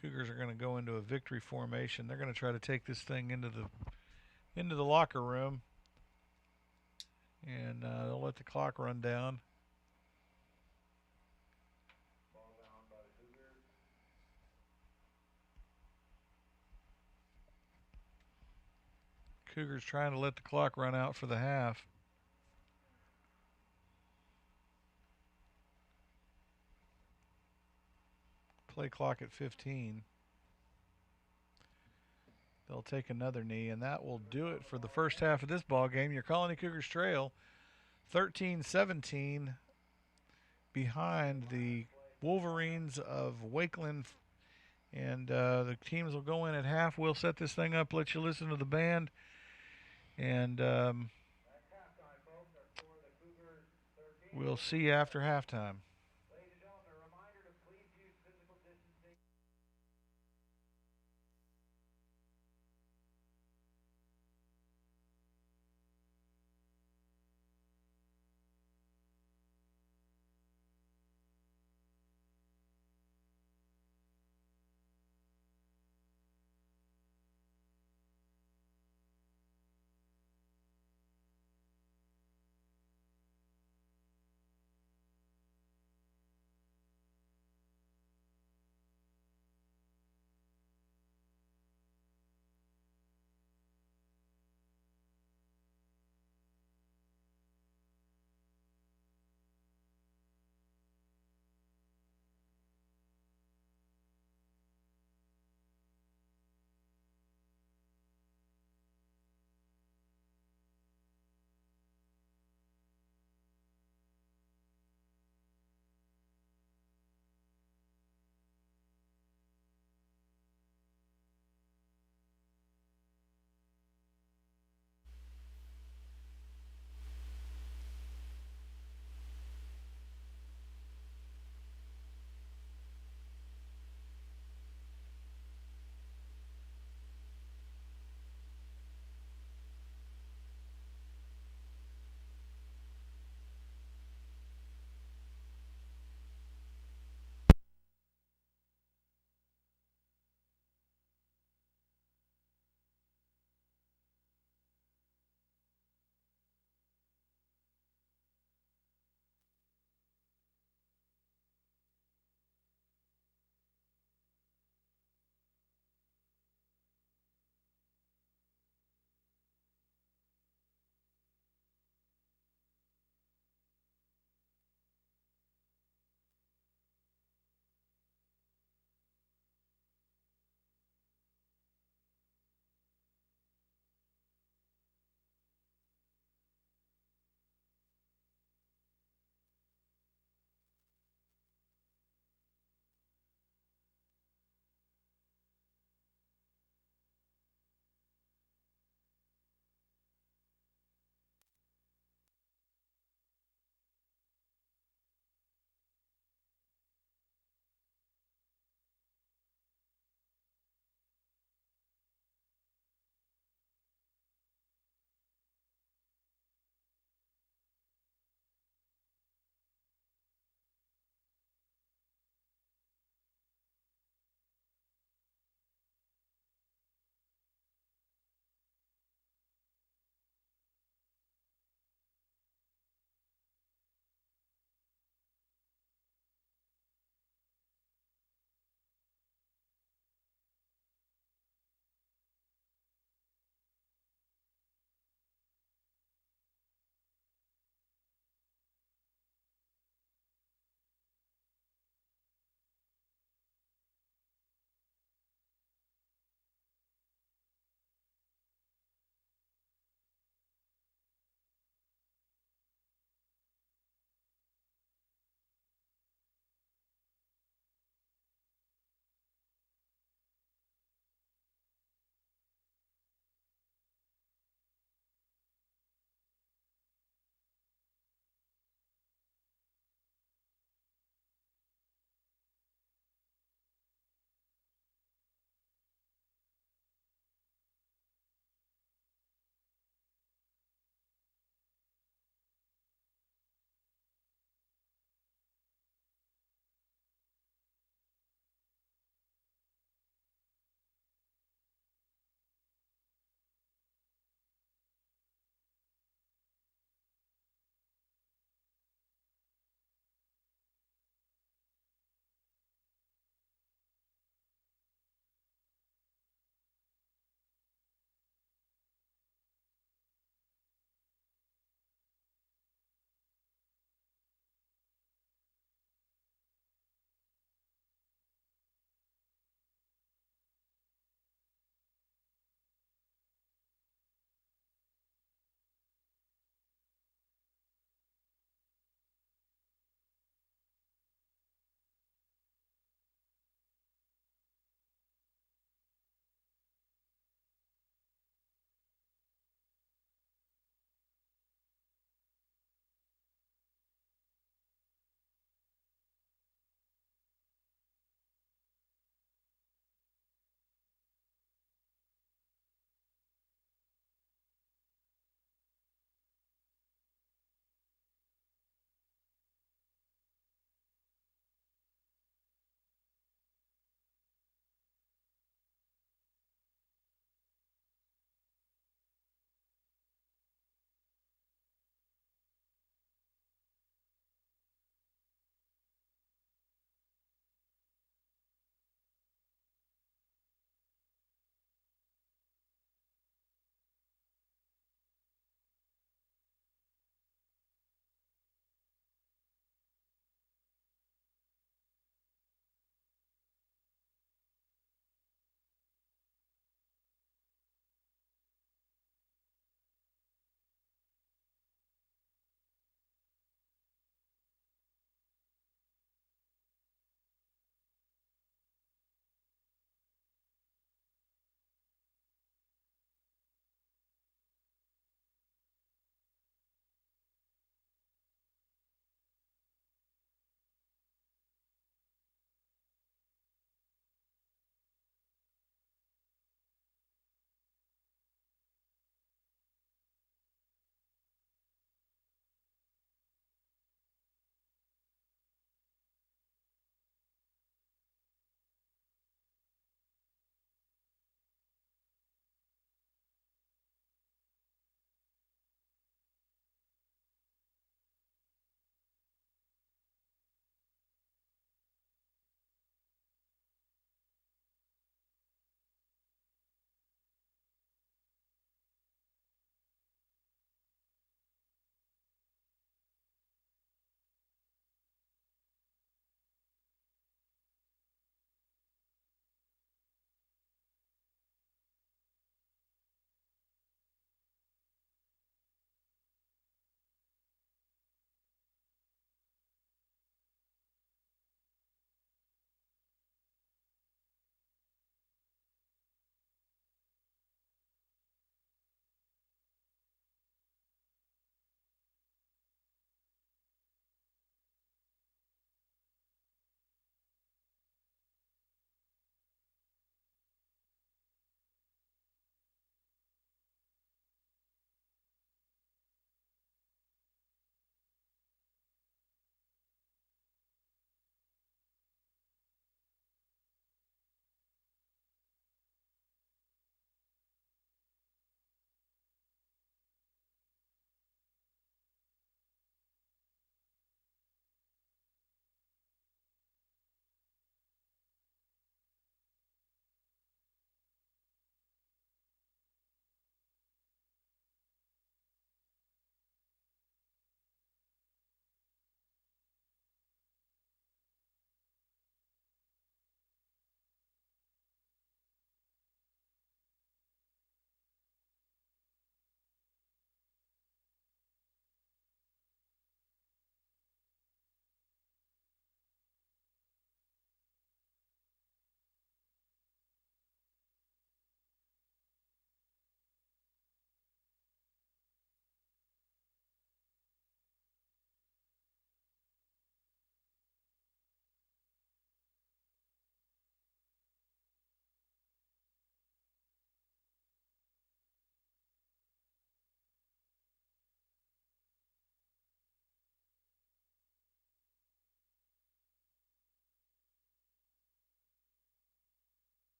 Cougars are going to go into a victory formation. They're going to try to take this thing into the locker room, and they'll let the clock run down. Cougars trying to let the clock run out for the half. Play clock at 15. They'll take another knee, and that will do it for the first half of this ball game. Your Colony Cougars trail 13-17 behind the Wolverines of Wakeland. And the teams will go in at half. We'll set this thing up, let you listen to the band. And we'll see you after halftime.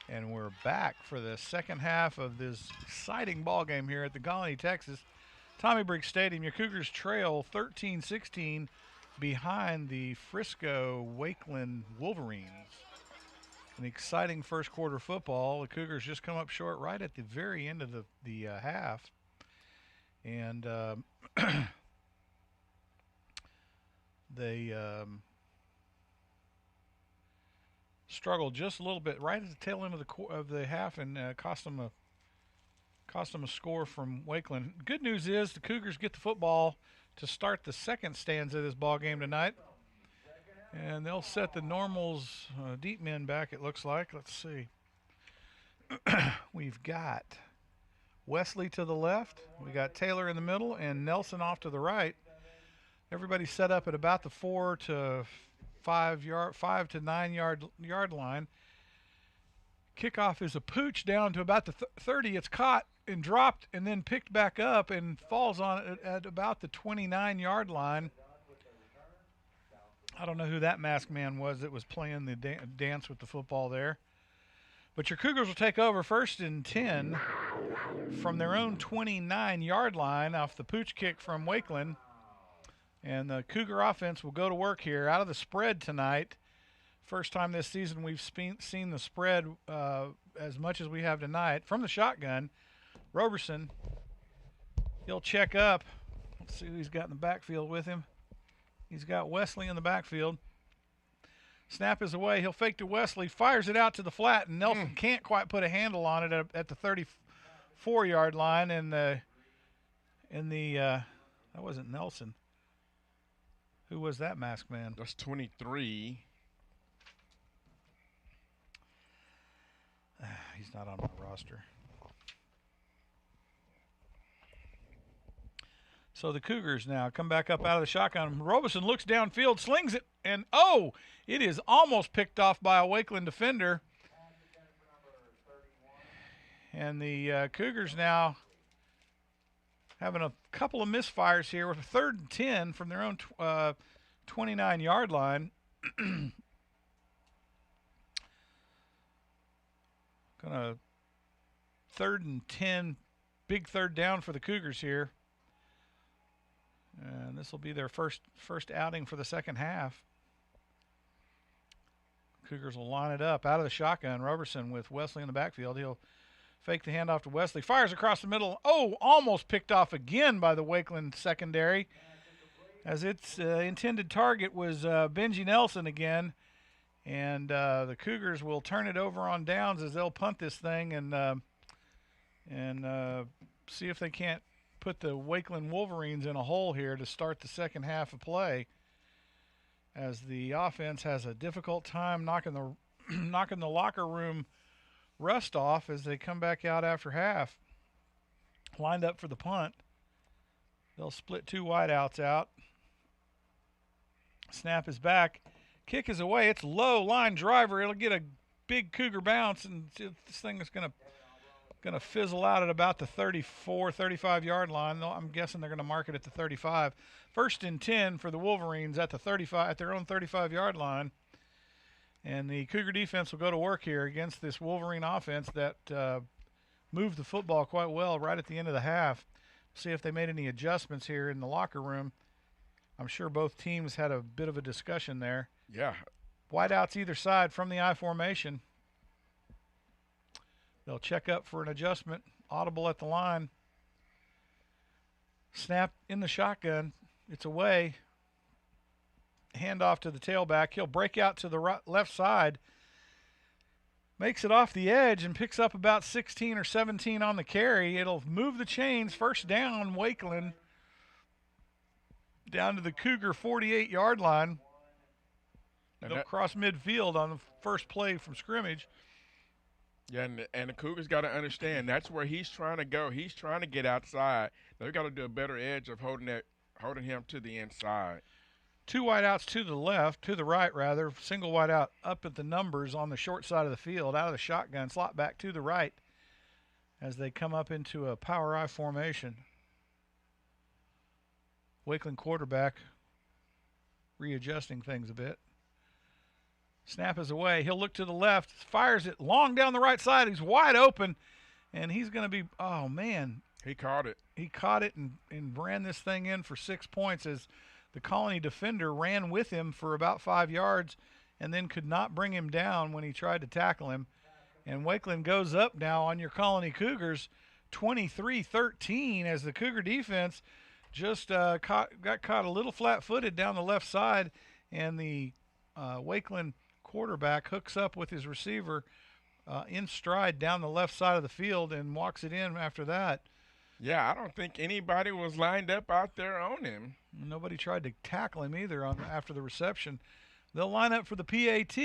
And we're back for the second half of this exciting ball game here at the Colony, Texas Tommy Briggs Stadium. Your Cougars trail 13-16 behind the Frisco Wakeland Wolverines. An exciting first quarter football. The Cougars just come up short right at the very end of the half. And they struggled just a little bit right at the tail end of the half, and cost them a score from Wakeland. Good news is the Cougars get the football to start the second stanza of this ball game tonight, and they'll set the Normals deep men back. It looks like. Let's see. We've got Wesley to the left. We got Taylor in the middle and Nelson off to the right. Everybody set up at about the 5 to 9 yard line. Kickoff is a pooch down to about the 30. It's caught and dropped and then picked back up and falls on it at about the 29-yard line. I don't know who that masked man was that was playing the dance with the football there. But your Cougars will take over 1st and 10 from their own 29-yard line off the pooch kick from Wakeland. And the Cougar offense will go to work here out of the spread tonight. First time this season we've seen the spread as much as we have tonight. From the shotgun, Roberson, he'll check up. Let's see who he's got in the backfield with him. He's got Wesley in the backfield. Snap is away. He'll fake to Wesley, fires it out to the flat, and Nelson can't quite put a handle on it at the 34-yard line. And that wasn't Nelson. Who was that masked man? That's 23. He's not on my roster. So the Cougars now come back up out of the shotgun. Robeson looks downfield, slings it, and it is almost picked off by a Wakeland defender. And the Cougars now having a couple of misfires here with a 3rd and 10 from their own 29-yard line. Gonna 3rd and 10, big third down for the Cougars here. And this will be their first outing for the second half. Cougars will line it up out of the shotgun. Roberson with Wesley in the backfield. He'll fake the handoff to Wesley. Fires across the middle. Almost picked off again by the Wakeland secondary, as its intended target was Benji Nelson again. And the Cougars will turn it over on downs as they'll punt this thing and see if they can't put the Wakeland Wolverines in a hole here to start the second half of play, as the offense has a difficult time knocking the locker room rust off as they come back out after half. Lined up for the punt. They'll split 2 wideouts out. Snap is back. Kick is away. It's low line driver. It'll get a big Cougar bounce, and this thing is going to fizzle out at about the 34, 35-yard line. I'm guessing they're going to mark it at the 35. 1st and 10 for the Wolverines at the 35, at their own 35-yard line. And the Cougar defense will go to work here against this Wolverine offense that moved the football quite well right at the end of the half. See if they made any adjustments here in the locker room. I'm sure both teams had a bit of a discussion there. Yeah. Wideouts either side from the I formation. They'll check up for an adjustment. Audible at the line. Snap in the shotgun. It's away. Handoff to the tailback. He'll break out to the left side. Makes it off the edge and picks up about 16 or 17 on the carry. It'll move the chains. First down, Wakeland. Down to the Cougar 48-yard line. They'll cross midfield on the first play from scrimmage. Yeah, and the Cougars got to understand that's where he's trying to go. He's trying to get outside. They've got to do a better edge of holding him to the inside. 2 wideouts to the right rather. Single wideout up at the numbers on the short side of the field, out of the shotgun, slot back to the right as they come up into a power I formation. Wakeland quarterback readjusting things a bit. Snap is away. He'll look to the left, fires it long down the right side. He's wide open, and he's going to be, oh, man. He caught it. He caught it and ran this thing in for 6 points as the Colony defender ran with him for about 5 yards and then could not bring him down when he tried to tackle him. And Wakeland goes up now on your Colony Cougars 23-13 as the Cougar defense just got caught a little flat-footed down the left side, and the Wakeland quarterback hooks up with his receiver in stride down the left side of the field and walks it in after that. Yeah, I don't think anybody was lined up out there on him. Nobody tried to tackle him either after the reception. They'll line up for the PAT,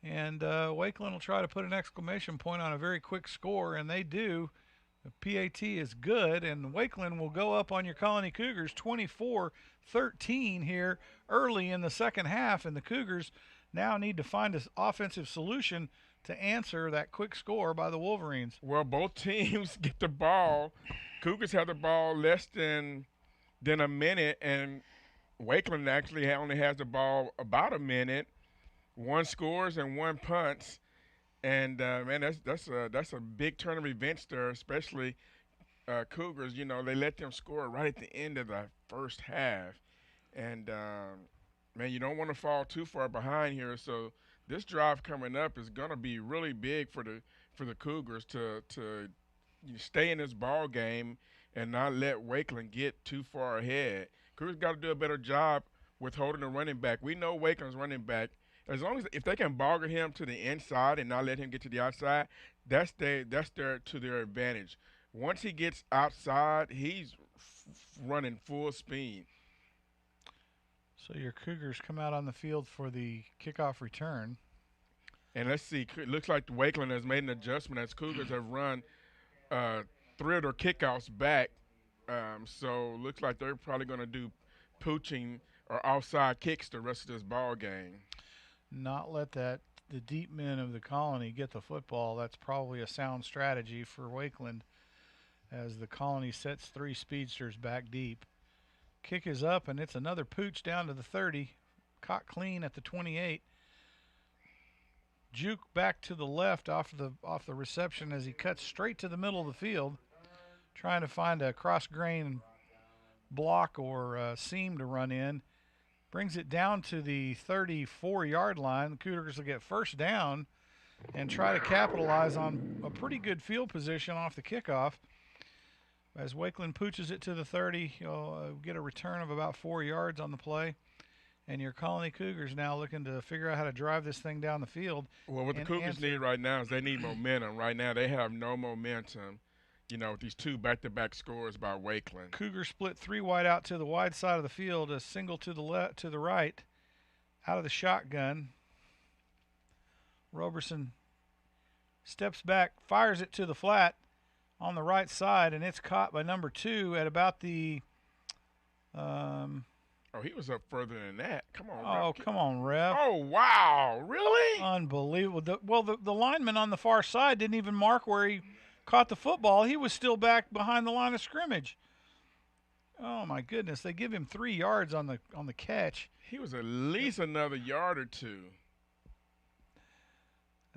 and Wakeland will try to put an exclamation point on a very quick score, and they do. The PAT is good, and Wakeland will go up on your Colony Cougars 24-13 here early in the second half, and the Cougars now need to find an offensive solution to answer that quick score by the Wolverines. Well, both teams get the ball. Cougars have the ball less than a minute, and Wakeland actually only has the ball about a minute. One scores and one punts, and man, that's a big turn of events there, especially Cougars. You know, they let them score right at the end of the first half, and man, you don't want to fall too far behind here. So this drive coming up is going to be really big for the Cougars to stay in this ball game and not let Wakeland get too far ahead. Cougars got to do a better job with holding the running back. We know Wakeland's running back. As long as if they can boggle him to the inside and not let him get to the outside, that's to their advantage. Once he gets outside, he's running full speed. So your Cougars come out on the field for the kickoff return. And let's see, it looks like Wakeland has made an adjustment as Cougars have run 3 of their kickoffs back. So looks like they're probably going to do pooching or offside kicks the rest of this ball game. Not let the deep men of the Colony get the football. That's probably a sound strategy for Wakeland as the Colony sets 3 speedsters back deep. Kick is up, and it's another pooch down to the 30. Caught clean at the 28. Juke back to the left off the reception as he cuts straight to the middle of the field, trying to find a cross-grain block or seam to run in. Brings it down to the 34-yard line. The Cougars will get first down and try to capitalize on a pretty good field position off the kickoff. As Wakeland pooches it to the 30, you'll get a return of about 4 yards on the play. And your Colony Cougars now looking to figure out how to drive this thing down the field. Well, what the Cougars need right now is they need momentum. Right now they have no momentum, you know, with these 2 back-to-back scores by Wakeland. Cougars split 3 wide out to the wide side of the field, a single to the right, out of the shotgun. Roberson steps back, fires it to the flat on the right side, and it's caught by number 2 at about the he was up further than that. Come on, oh, Rev. come on, Rev. Oh, wow. Really? Unbelievable. The lineman on the far side didn't even mark where he caught the football. He was still back behind the line of scrimmage. Oh, my goodness. They give him 3 yards on the catch. He was at least another yard or 2.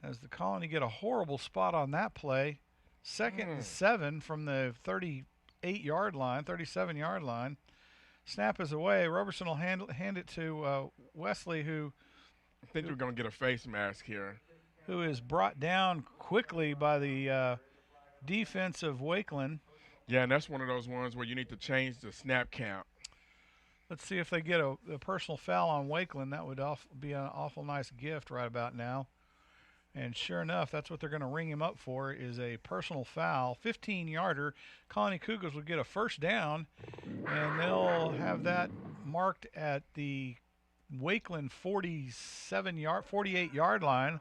As the Colony get a horrible spot on that play. 2nd and 7 from the 38-yard line, 37-yard line. Snap is away. Roberson will hand it to Wesley, who I think we're going to get a face mask here. Who is brought down quickly by the defense of Wakeland. Yeah, and that's one of those ones where you need to change the snap count. Let's see if they get a personal foul on Wakeland. That would be an awful nice gift right about now. And sure enough, that's what they're going to ring him up for, is a personal foul. 15-yarder. Colony Cougars will get a first down, and they'll have that marked at the Wakeland 48-yard line.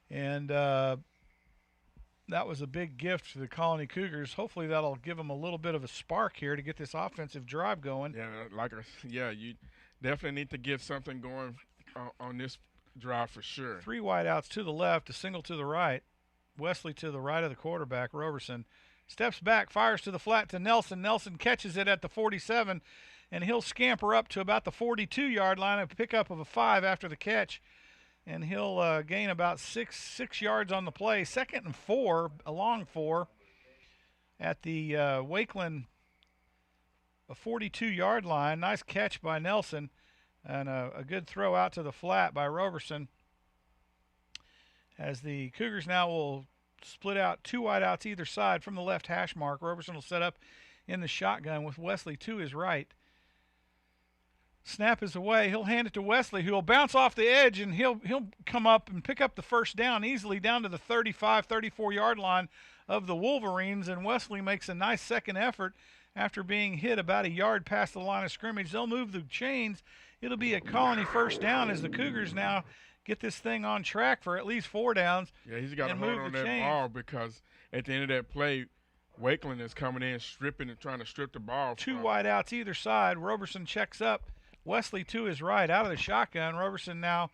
And that was a big gift for the Colony Cougars. Hopefully that'll give them a little bit of a spark here to get this offensive drive going. Yeah, you definitely need to get something going on this drive for sure. 3 wide outs to the left, a single to the right. Wesley to the right of the quarterback. Roberson steps back, fires to the flat to Nelson. Nelson catches it at the 47 and he'll scamper up to about the 42-yard line, a pickup of a 5 after the catch, and he'll gain about six yards on the play. 2nd and 4, a long 4, at the Wakeland 42-yard line. Nice catch by Nelson, and a good throw out to the flat by Roberson. As the Cougars now will split out 2 wideouts either side from the left hash mark. Roberson will set up in the shotgun with Wesley to his right. Snap is away. He'll hand it to Wesley, who will bounce off the edge, and he'll come up and pick up the first down easily down to the 35, 34-yard line of the Wolverines, and Wesley makes a nice second effort after being hit about a yard past the line of scrimmage. They'll move the chains. It'll be a Colony first down as the Cougars now get this thing on track for at least 4 downs. Yeah, he's got to hold on that ball, because at the end of that play, Wakeland is coming in, stripping and trying to strip the ball. 2 wideouts either side. Roberson checks up. Wesley to his right out of the shotgun. Roberson now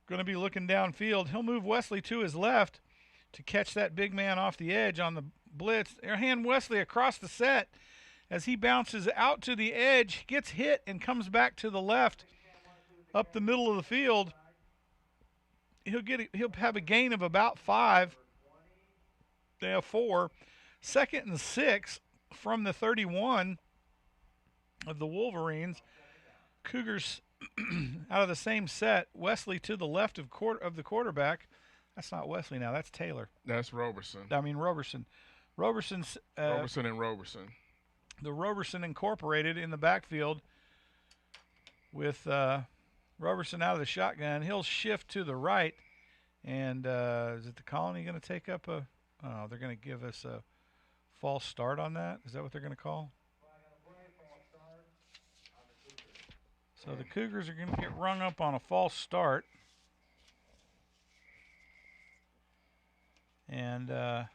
going to be looking downfield. He'll move Wesley to his left to catch that big man off the edge on the blitz. They'll hand Wesley across the set as he bounces out to the edge, gets hit, and comes back to the left up the middle of the field. He'll have a gain of about 5. They have 4. 2nd and 6 from the 31 of the Wolverines. Cougars out of the same set. Wesley to the left of the quarterback. That's not Wesley now. That's Taylor. That's Roberson. Roberson. Roberson and Roberson. The Roberson Incorporated in the backfield with Roberson out of the shotgun. He'll shift to the right. And is it the Colony going to take up a – oh, they're going to give us a false start on that? Is that what they're going to call? So the Cougars are going to get rung up on a false start. And that's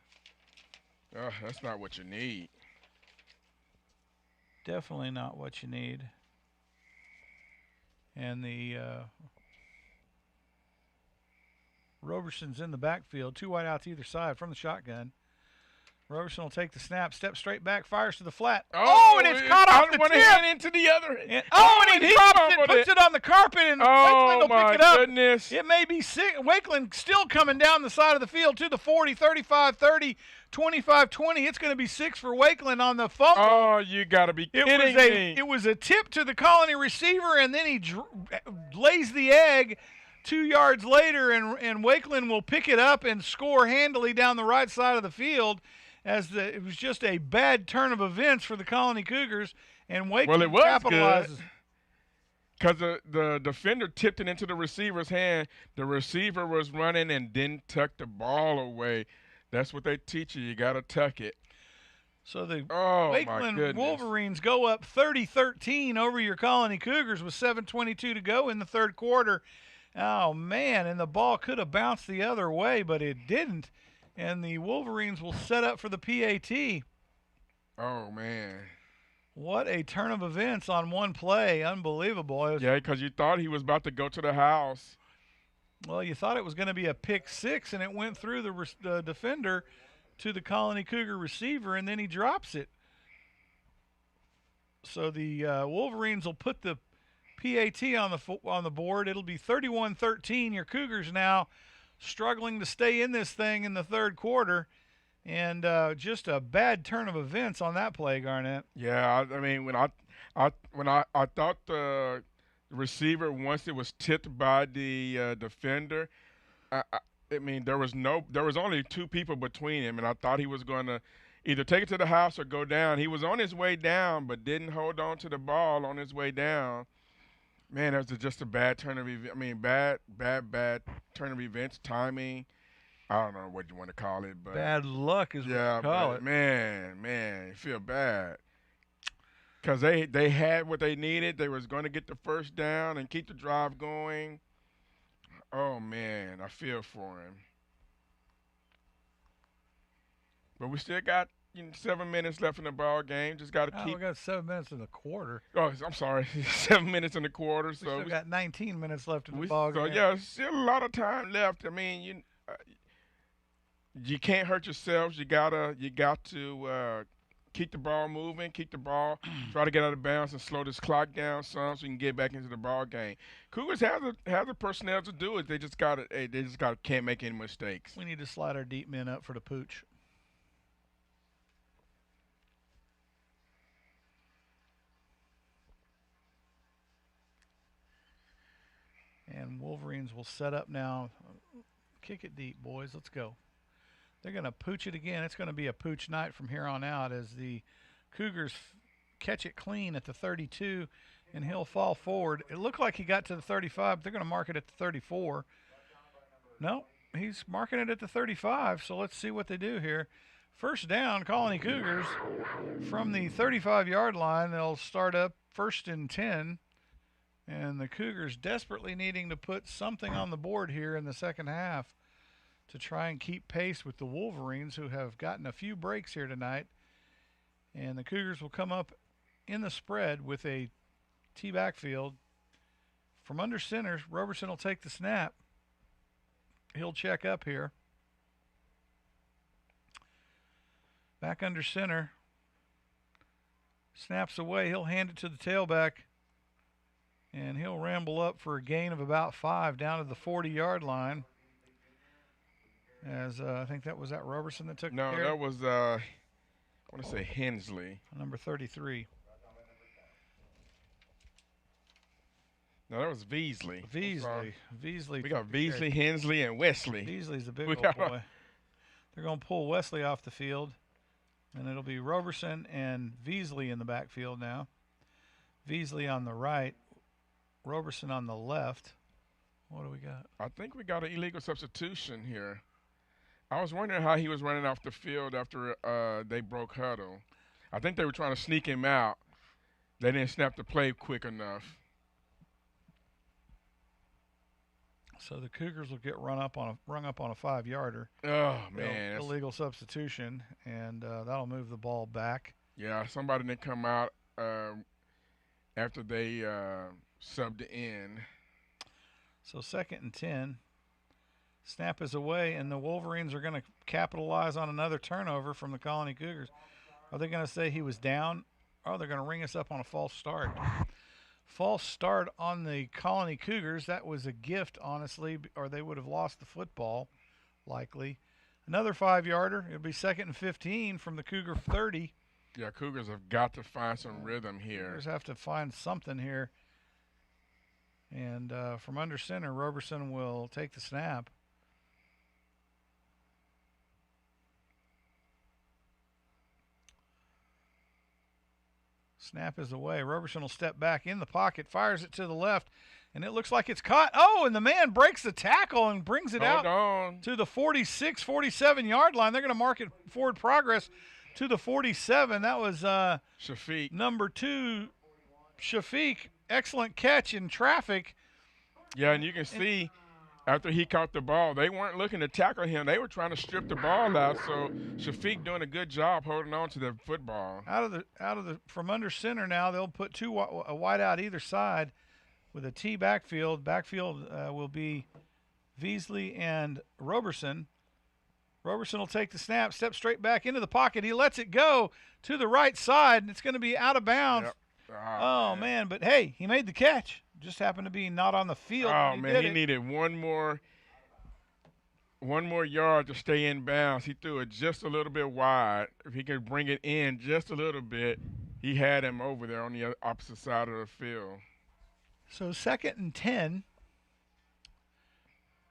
not what you need. Definitely not what you need. And the Roberson's in the backfield. 2 wideouts either side from the shotgun. Roberson will take the snap, step straight back, fires to the flat. Oh, and it's caught off the tip. Into the other. And he drops it, puts it on the carpet, and Wakeland will pick it up. Goodness. It may be Wakeland still coming down the side of the field to the 40, 35, 30, 25, 20. It's going to be 6 for Wakeland on the fumble. Oh, you got to be kidding me. It was a tip to the Colony receiver, and then he lays the egg 2 yards later, and Wakeland will pick it up and score handily down the right side of the field. It was just a bad turn of events for the Colony Cougars, and Wakeland capitalizes. Because the defender tipped it into the receiver's hand. The receiver was running and didn't tuck the ball away. That's what they teach you. You got to tuck it. So the Wakeland Wolverines go up 30-13 over your Colony Cougars with 7:22 to go in the third quarter. Oh, man, and the ball could have bounced the other way, but it didn't. And the Wolverines will set up for the PAT. Oh, man. What a turn of events on one play. Unbelievable. Yeah, because you thought he was about to go to the house. Well, you thought it was going to be a pick 6, and it went through the defender to the Colony Cougar receiver, and then he drops it. So the Wolverines will put the PAT on the board. It'll be 31-13. Your Cougars now struggling to stay in this thing in the third quarter, and just a bad turn of events on that play, Garnett. Yeah, I mean, when I thought the receiver, once it was tipped by the defender, I mean, there was only 2 people between him, and I thought he was going to either take it to the house or go down. He was on his way down, but didn't hold on to the ball on his way down. Man, that was just a bad turn of events. I mean, bad turn of events, timing. I don't know what you want to call it, but bad luck is what you call it. Man, you feel bad because they had what they needed. They was going to get the first down and keep the drive going. Oh man, I feel for him. But we still got 7 minutes left in the ball game. Just got to keep. We got 7 minutes in the quarter. Oh, I'm sorry, 7 minutes in the quarter. So we still got 19 minutes left in the ball game. So yeah, still a lot of time left. I mean, you can't hurt yourselves. You got to keep the ball moving, keep the ball, try to get out of bounds and slow this clock down some so we can get back into the ball game. Cougars have the personnel to do it. They just can't make any mistakes. We need to slide our deep men up for the pooch. And Wolverines will set up now. Kick it deep, boys. Let's go. They're going to pooch it again. It's going to be a pooch night from here on out as the Cougars catch it clean at the 32, and he'll fall forward. It looked like he got to the 35, but they're going to mark it at the 34. No, he's marking it at the 35, so let's see what they do here. First down, Colony Cougars from the 35-yard line. They'll start up 1st and 10. And the Cougars desperately needing to put something on the board here in the second half to try and keep pace with the Wolverines, who have gotten a few breaks here tonight. And the Cougars will come up in the spread with a T backfield. From under center, Roberson will take the snap. He'll check up here. Back under center. Snaps away. He'll hand it to the tailback. And he'll ramble up for a gain of about 5 down to the 40-yard line. As I think that was Roberson that took No, care? that was, I want to say Hensley. Number 33. No, that was Veasley. Veasley. We got Veasley, Hensley, and Wesley. Veasley's a big old boy. They're going to pull Wesley off the field. And it'll be Roberson and Veasley in the backfield now. Veasley on the right. Roberson on the left. What do we got? I think we got an illegal substitution here. I was wondering how he was running off the field after they broke huddle. I think they were trying to sneak him out. They didn't snap the play quick enough. So the Cougars will get rung up on a 5-yarder. Oh, man. Illegal substitution, and that'll move the ball back. Yeah, somebody didn't come out after they subbed in. So 2nd and 10. Snap is away, and the Wolverines are going to capitalize on another turnover from the Colony Cougars. Are they going to say he was down? Oh, they're going to ring us up on a false start. False start on the Colony Cougars. That was a gift, honestly, or they would have lost the football, likely. Another 5-yarder. It'll be 2nd and 15 from the Cougar 30. Yeah, Cougars have got to find some rhythm here. Cougars have to find something here. And from under center, Roberson will take the snap. Snap is away. Roberson will step back in the pocket, fires it to the left, and it looks like it's caught. Oh, and the man breaks the tackle and brings it out to the 46, 47-yard line. They're going to mark it forward progress to the 47. That was Shafiq. Number 2, Shafiq. Excellent catch in traffic. Yeah, and you can see after he caught the ball, they weren't looking to tackle him. They were trying to strip the ball out. So Shafiq doing a good job holding on to the football. From under center now, they'll put a wide out either side with a T backfield. Backfield will be Veasley and Roberson. Roberson will take the snap, step straight back into the pocket. He lets it go to the right side, and it's going to be out of bounds. Yep. Oh, man. But, hey, he made the catch. Just happened to be not on the field. Oh, man, he needed one more yard to stay in bounds. He threw it just a little bit wide. If he could bring it in just a little bit, he had him over there on the opposite side of the field. So 2nd and 10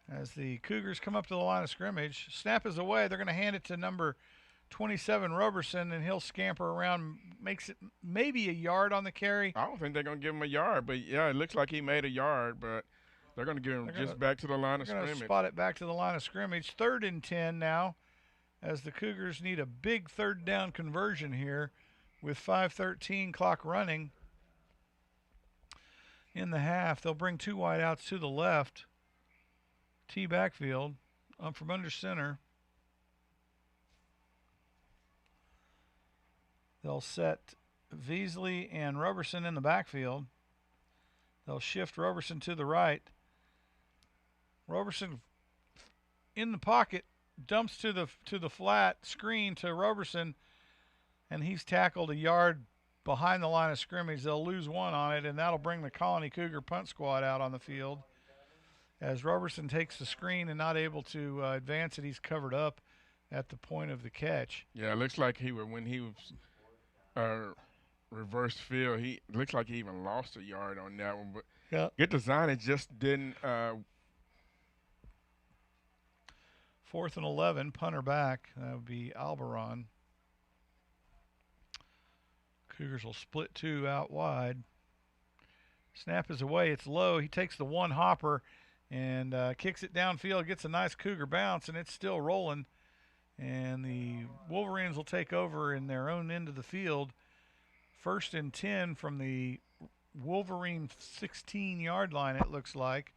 as the Cougars come up to the line of scrimmage. Snap is away. They're going to hand it to number 27, Roberson, and he'll scamper around, makes it maybe a yard on the carry. I don't think they're going to give him a yard, but, yeah, it looks like he made a yard, but they're going to give him just back to the line of scrimmage. They're going to spot it back to the line of scrimmage. 3rd and 10 now as the Cougars need a big 3rd down conversion here with 5:13 clock running in the half. They'll bring 2 wideouts to the left. T backfield from under center. They'll set Veasley and Roberson in the backfield. They'll shift Roberson to the right. Roberson in the pocket, dumps to the flat screen to Roberson. and he's tackled a yard behind the line of scrimmage. They'll lose one on it, and that'll bring the Colony Cougar punt squad out on the field. As Roberson takes the screen and not able to advance it, he's covered up at the point of the catch. Yeah, it looks like when he was reverse field, he looks like he even lost a yard on that one. But Yeah. get design, it just didn't. 4th and 11, punter back. That would be Alberon. Cougars will split 2 out wide. Snap is away. It's low. He takes the one hopper and kicks it downfield, gets a nice Cougar bounce, and it's still rolling. And the Wolverines will take over in their own end of the field. 1st and 10 from the Wolverine 16-yard line, it looks like.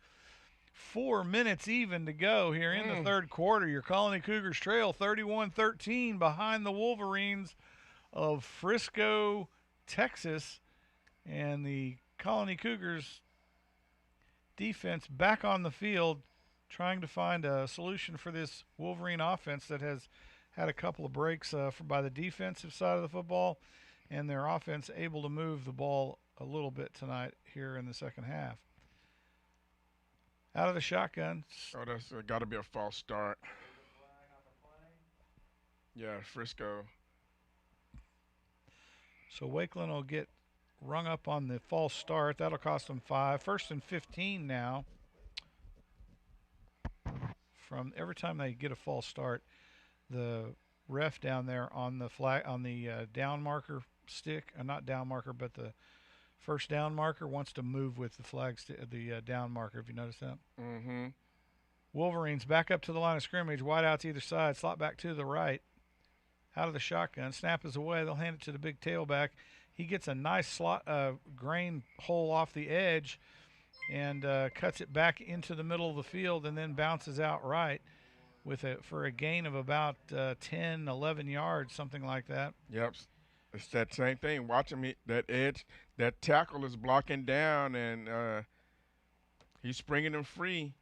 4 minutes even to go here in the third quarter. Your Colony Cougars trail 31-13 behind the Wolverines of Frisco, Texas. And the Colony Cougars defense back on the field trying to find a solution for this Wolverine offense that has had a couple of breaks by the defensive side of the football, and their offense able to move the ball a little bit tonight here in the second half. Out of the shotgun. Oh, that's got to be a false start. Yeah, Frisco. So Wakeland will get rung up on the false start. That'll cost them 5. 1st and 15 now. From every time they get a false start, the ref down there on the flag on the down marker stick, not down marker, but the first down marker wants to move with the flag, the down marker. Have you noticed that? Mm-hmm. Wolverines back up to the line of scrimmage. Wideouts either side. Slot back to the right. Out of the shotgun. Snap is away. They'll hand it to the big tailback. He gets a nice slot grain hole off the edge and cuts it back into the middle of the field and then bounces out right for a gain of about 10, 11 yards, something like that. Yep. It's that same thing. Watch him, that edge, that tackle is blocking down, and he's springing him free.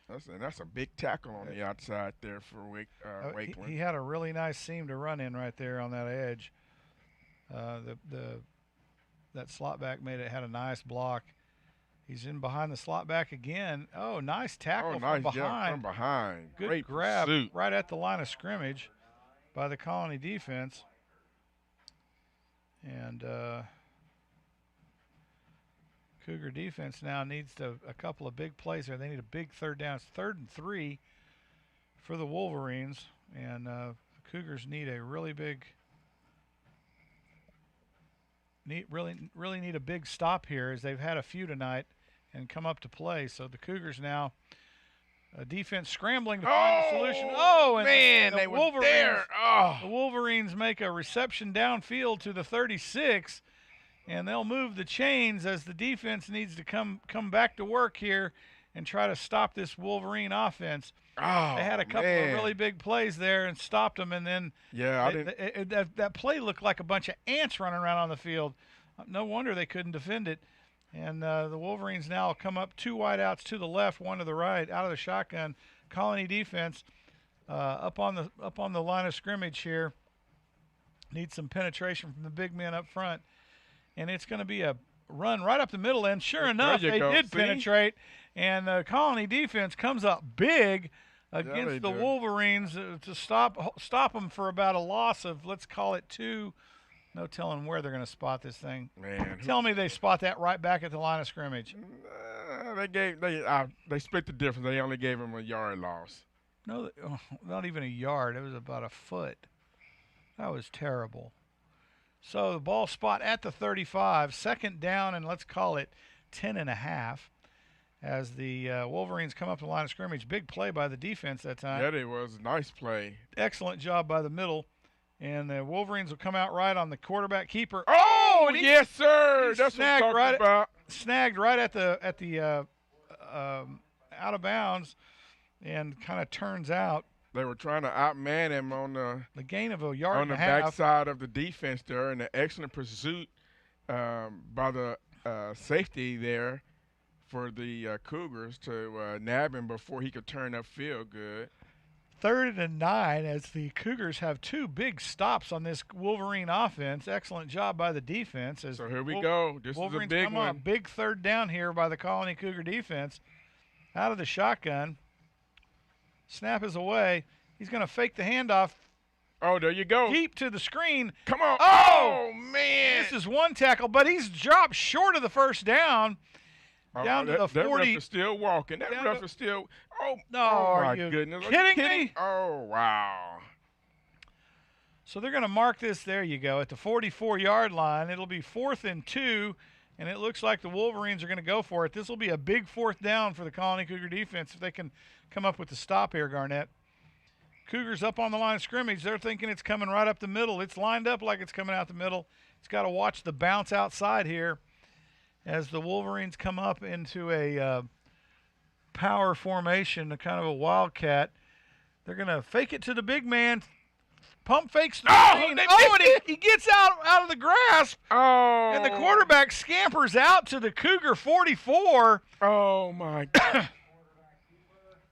That's a big tackle on the outside there for Wakeland. He had a really nice seam to run in right there on that edge. That slot back had a nice block. He's in behind the slot back again. Oh, nice tackle from behind. Yeah, from behind. Good Great grab pursuit. right at the line of scrimmage by the Colony defense. And Cougar defense now needs a couple of big plays there. They need a big third down. It's 3rd and 3 for the Wolverines. And the Cougars need a really big really need a big stop here, as they've had a few tonight and come up to play. So the Cougars now, defense scrambling to find a solution. Oh, and man, the they were there. Oh. The Wolverines make a reception downfield to the 36, and they'll move the chains as the defense needs to come back to work here and try to stop this Wolverine offense. Oh, they had a couple of really big plays there and stopped them, and then that play looked like a bunch of ants running around on the field. No wonder they couldn't defend it. And the Wolverines now come up 2 wideouts to the left, 1 to the right, out of the shotgun. Colony defense up on the line of scrimmage here. Needs some penetration from the big men up front, and it's going to be a run right up the middle. And sure enough, they did penetrate, and the Colony defense comes up big against the Wolverines to stop them for about a loss of, let's call it 2. No telling where they're going to spot this thing. Man, tell me they spot that right back at the line of scrimmage. They split the difference. They only gave him a yard loss. No, not even a yard. It was about a foot. That was terrible. So the ball spot at the 35, 2nd down, and let's call it 10.5. As the Wolverines come up the line of scrimmage. Big play by the defense that time. Yeah, it was. Nice play. Excellent job by the middle. And the Wolverines will come out right on the quarterback keeper. Oh, yes, sir. That's what I'm talking about. Snagged right at the out of bounds, and kind of turns out. They were trying to outman him on the gain of a yard and a half. On the backside of the defense there, and an excellent pursuit by the safety there for the Cougars to nab him before he could turn upfield good. 3rd and 9 as the Cougars have 2 big stops on this Wolverine offense. Excellent job by the defense. As So here we go. This Wolverines is a big come one. on. Big 3rd down here by the Colony Cougar defense. Out of the shotgun. Snap is away. He's going to fake the handoff. Oh, there you go. Deep to the screen. Come on. Oh! Man. This is 1 tackle, but he's dropped short of the first down. Down to the 40. That ref is still walking. That ref is still. Oh, no, oh are my you goodness. kidding me? Oh, wow. So they're going to mark this, there you go, at the 44-yard line. It'll be 4th and 2, and it looks like the Wolverines are going to go for it. This will be a big 4th down for the Colony Cougar defense if they can come up with the stop here, Garnett. Cougars up on the line of scrimmage. They're thinking it's coming right up the middle. It's lined up like it's coming out the middle. It's got to watch the bounce outside here as the Wolverines come up into a power formation, a kind of a wildcat. They're going to fake it to the big man. Pump fakes the screen. And he gets out of the grasp. Oh. And the quarterback scampers out to the Cougar 44. Oh, my God.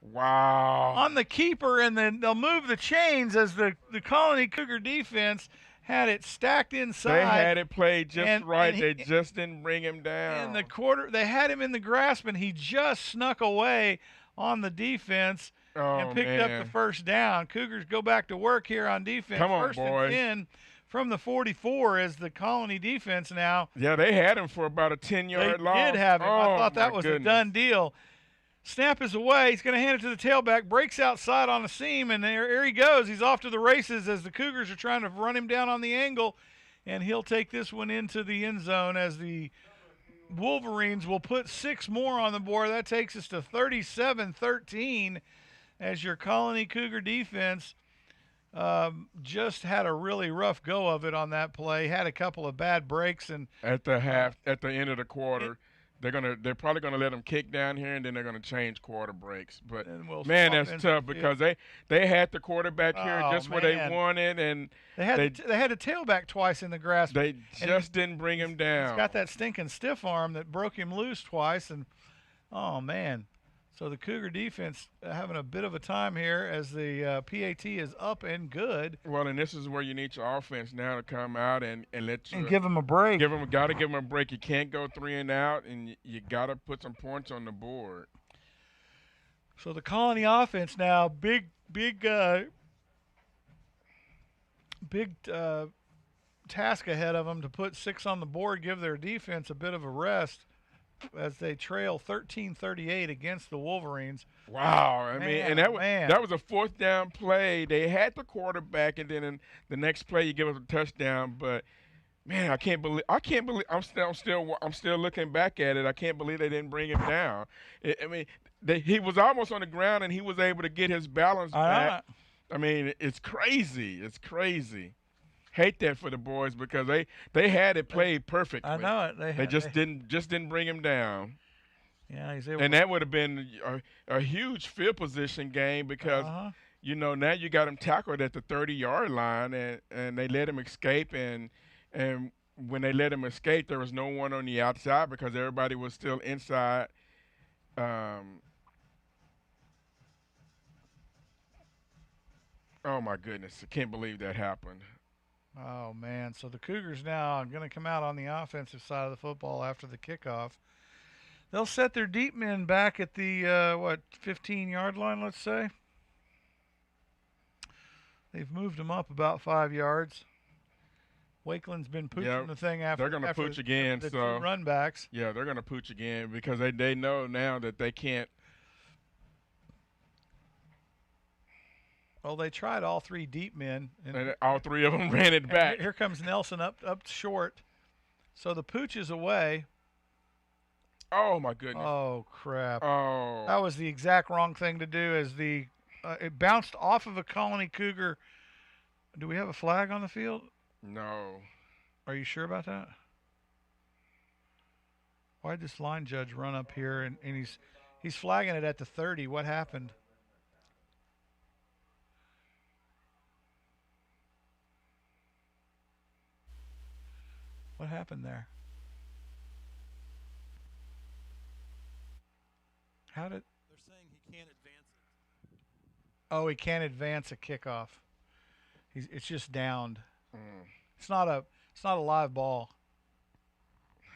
Wow. On the keeper, and then they'll move the chains as the Colony Cougar defense had it stacked inside. They had it played just right. And they just didn't bring him down. And they had him in the grasp, and he just snuck away on the defense and picked up the first down. Cougars go back to work here on defense. Come on, first boys. and 10 from the 44 as the Colony defense now. Yeah, they had him for about a 10-yard loss. They did have him. I thought that was a done deal. Snap is away. He's going to hand it to the tailback. Breaks outside on the seam, and there he goes. He's off to the races as the Cougars are trying to run him down on the angle, and he'll take this one into the end zone as the Wolverines will put 6 more on the board. That takes us to 37-13 as your Colony Cougar defense just had a really rough go of it on that play. Had a couple of bad breaks, and at the end of the quarter. They're probably gonna let them kick down here, and then they're gonna change quarter breaks. But man, that's tough because they had the quarterback here just where they wanted, and they had a tailback twice in the grasp. They just didn't bring him down. He's got that stinking stiff arm that broke him loose twice, and oh man. So the Cougar defense having a bit of a time here as the PAT is up and good. Well, and this is where you need your offense now to come out and let you give them a break. Got to give them a break. You can't go 3 and out, and you got to put some points on the board. So the Colony offense now, big task ahead of them to put 6 on the board, give their defense a bit of a rest as they trail 13-38 against the Wolverines. Wow. I mean, and that was a 4th down play. They had the quarterback, and then in the next play you give us a touchdown. But man, I can't believe I'm still looking back at it. I can't believe they didn't bring him down. He was almost on the ground, and he was able to get his balance back. I mean, it's crazy. It's crazy. Hate that for the boys because they had it played perfectly. I know it. They just didn't bring him down. Yeah, he's able. And that would have been a huge field position game because now you got him tackled at the 30-yard line, and they let him escape, and when they let him escape, there was no one on the outside because everybody was still inside. Oh my goodness, I can't believe that happened. Oh, man. So the Cougars now are going to come out on the offensive side of the football after the kickoff. They'll set their deep men back at the, 15-yard line, let's say. They've moved them up about 5 yards. Wakeland's been pooching the thing after. They're going to pooch again. The 2 run backs. Yeah, they're going to pooch again because they know now that they can't. Well, they tried all 3 deep men. And all 3 of them ran it back. Here comes Nelson up short. So the pooch is away. Oh, my goodness. Oh, crap. Oh. That was the exact wrong thing to do as it bounced off of a Colony Cougar. Do we have a flag on the field? No. Are you sure about that? Why'd this line judge run up here and he's flagging it at the 30? What happened? What happened there? They're saying he can't advance it. Oh, he can't advance a kickoff. It's just downed. Mm. It's not a live ball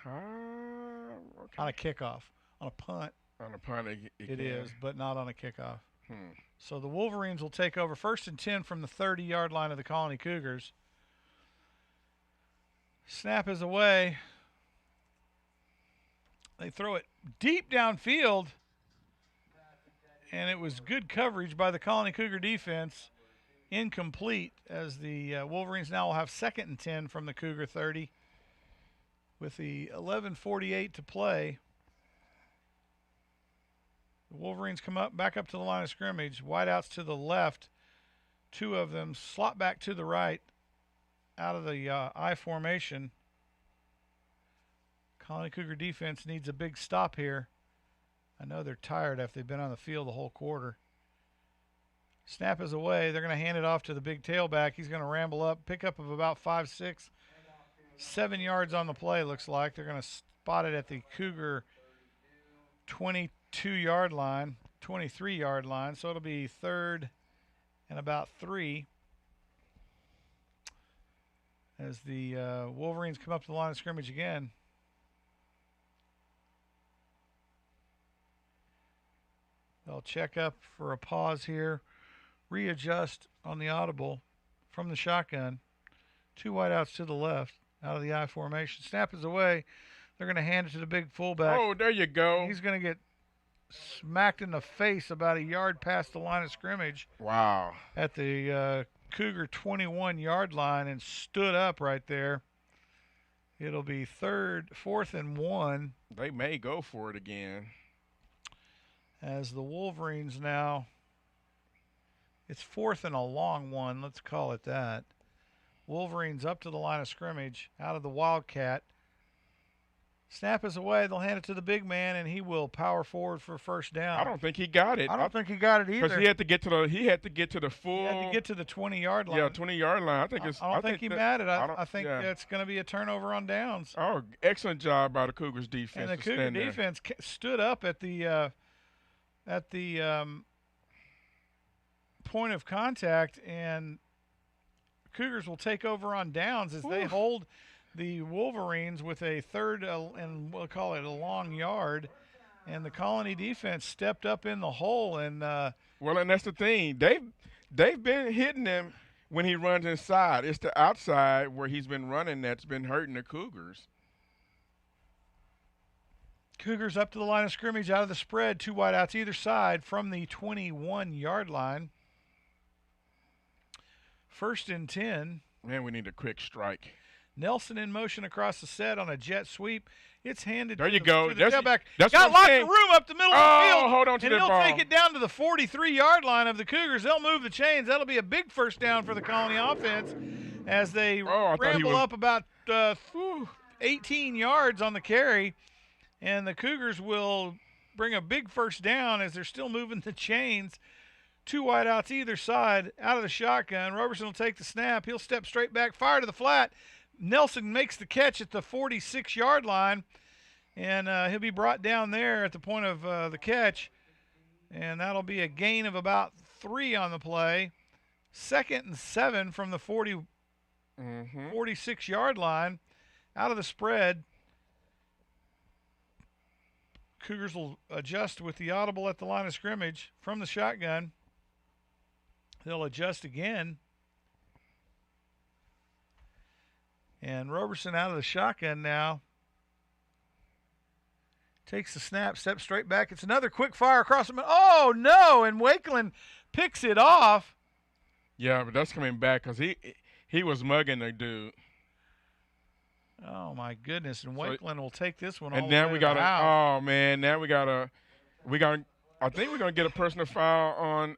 Okay. on a kickoff. On a punt, On a punt, it is, but not on a kickoff. Hmm. So the Wolverines will take over 1st and 10 from the 30-yard line of the Colony Cougars. Snap is away. They throw it deep downfield, and it was good coverage by the Colony Cougar defense. Incomplete, as the Wolverines now will have 2nd and 10 from the Cougar 30 with the 11:48 to play. The Wolverines come back up to the line of scrimmage. Wideouts to the left. 2 of them slot back to the right out of the I formation. Colony Cougar defense needs a big stop here. I know they're tired after they've been on the field the whole quarter. Snap is away. They're going to hand it off to the big tailback. He's going to ramble up. Pickup of about 5, 6, 7 yards on the play, looks like. They're going to spot it at the Cougar 22-yard line, 23-yard line. So it'll be 3rd and about 3 as the Wolverines come up to the line of scrimmage again. They'll check up for a pause here. Readjust on the audible from the shotgun. 2 wideouts to the left out of the I formation. Snap is away. They're going to hand it to the big fullback. Oh, there you go. He's going to get smacked in the face about a yard past the line of scrimmage. Wow. At the Cougar 21-yard line and stood up right there. It'll be 4th and 1. They may go for it again. As the Wolverines now, it's 4th and a long one, let's call it that. Wolverines up to the line of scrimmage, out of the Wildcat. Snap is away, they'll hand it to the big man, and he will power forward for 1st down. I don't think he got it. I don't think he got it either. Because he had to get to the full. He had to get to the 20-yard line. Yeah, 20-yard line. I don't think he made it. I think it's going to be a turnover on downs. Oh, excellent job by the Cougars defense. And the Cougar defense stood up at the point of contact, and Cougars will take over on downs as they hold the Wolverines with a 3rd and we'll call it a long yard, and the Colony defense stepped up in the hole and and that's the thing, they've been hitting him when he runs inside. It's the outside where he's been running that's been hurting the Cougars. Cougars up to the line of scrimmage out of the spread, 2 wideouts either side from the 21-yard line. 1st and 10. Man, we need a quick strike. Nelson in motion across the set on a jet sweep. It's handed there to you the, go. to the tailback. That's got lots saying. of room up the middle of the field. Hold on to and that he'll ball. take it down to the 43-yard line of the Cougars. They'll move the chains. That'll be a big 1st down for the Colony offense as they ramble up about 18 yards on the carry. And the Cougars will bring a big 1st down as they're still moving the chains. 2 wideouts either side out of the shotgun. Roberson will take the snap. He'll step straight back, fire to the flat. Nelson makes the catch at the 46-yard line, and he'll be brought down there at the point of the catch. And that'll be a gain of about 3 on the play. 2nd and 7 from the 46-yard line out of the spread. Cougars will adjust with the audible at the line of scrimmage from the shotgun. They'll adjust again. And Roberson out of the shotgun now. Takes the snap, steps straight back. It's another quick fire across the middle. Oh, no, and Wakeland picks it off. Yeah, but that's coming back because he was mugging the dude. Oh, my goodness, and Wakeland will take this one and all now the way we to got the house. Oh, man, now we got I think we're going to get a personal foul on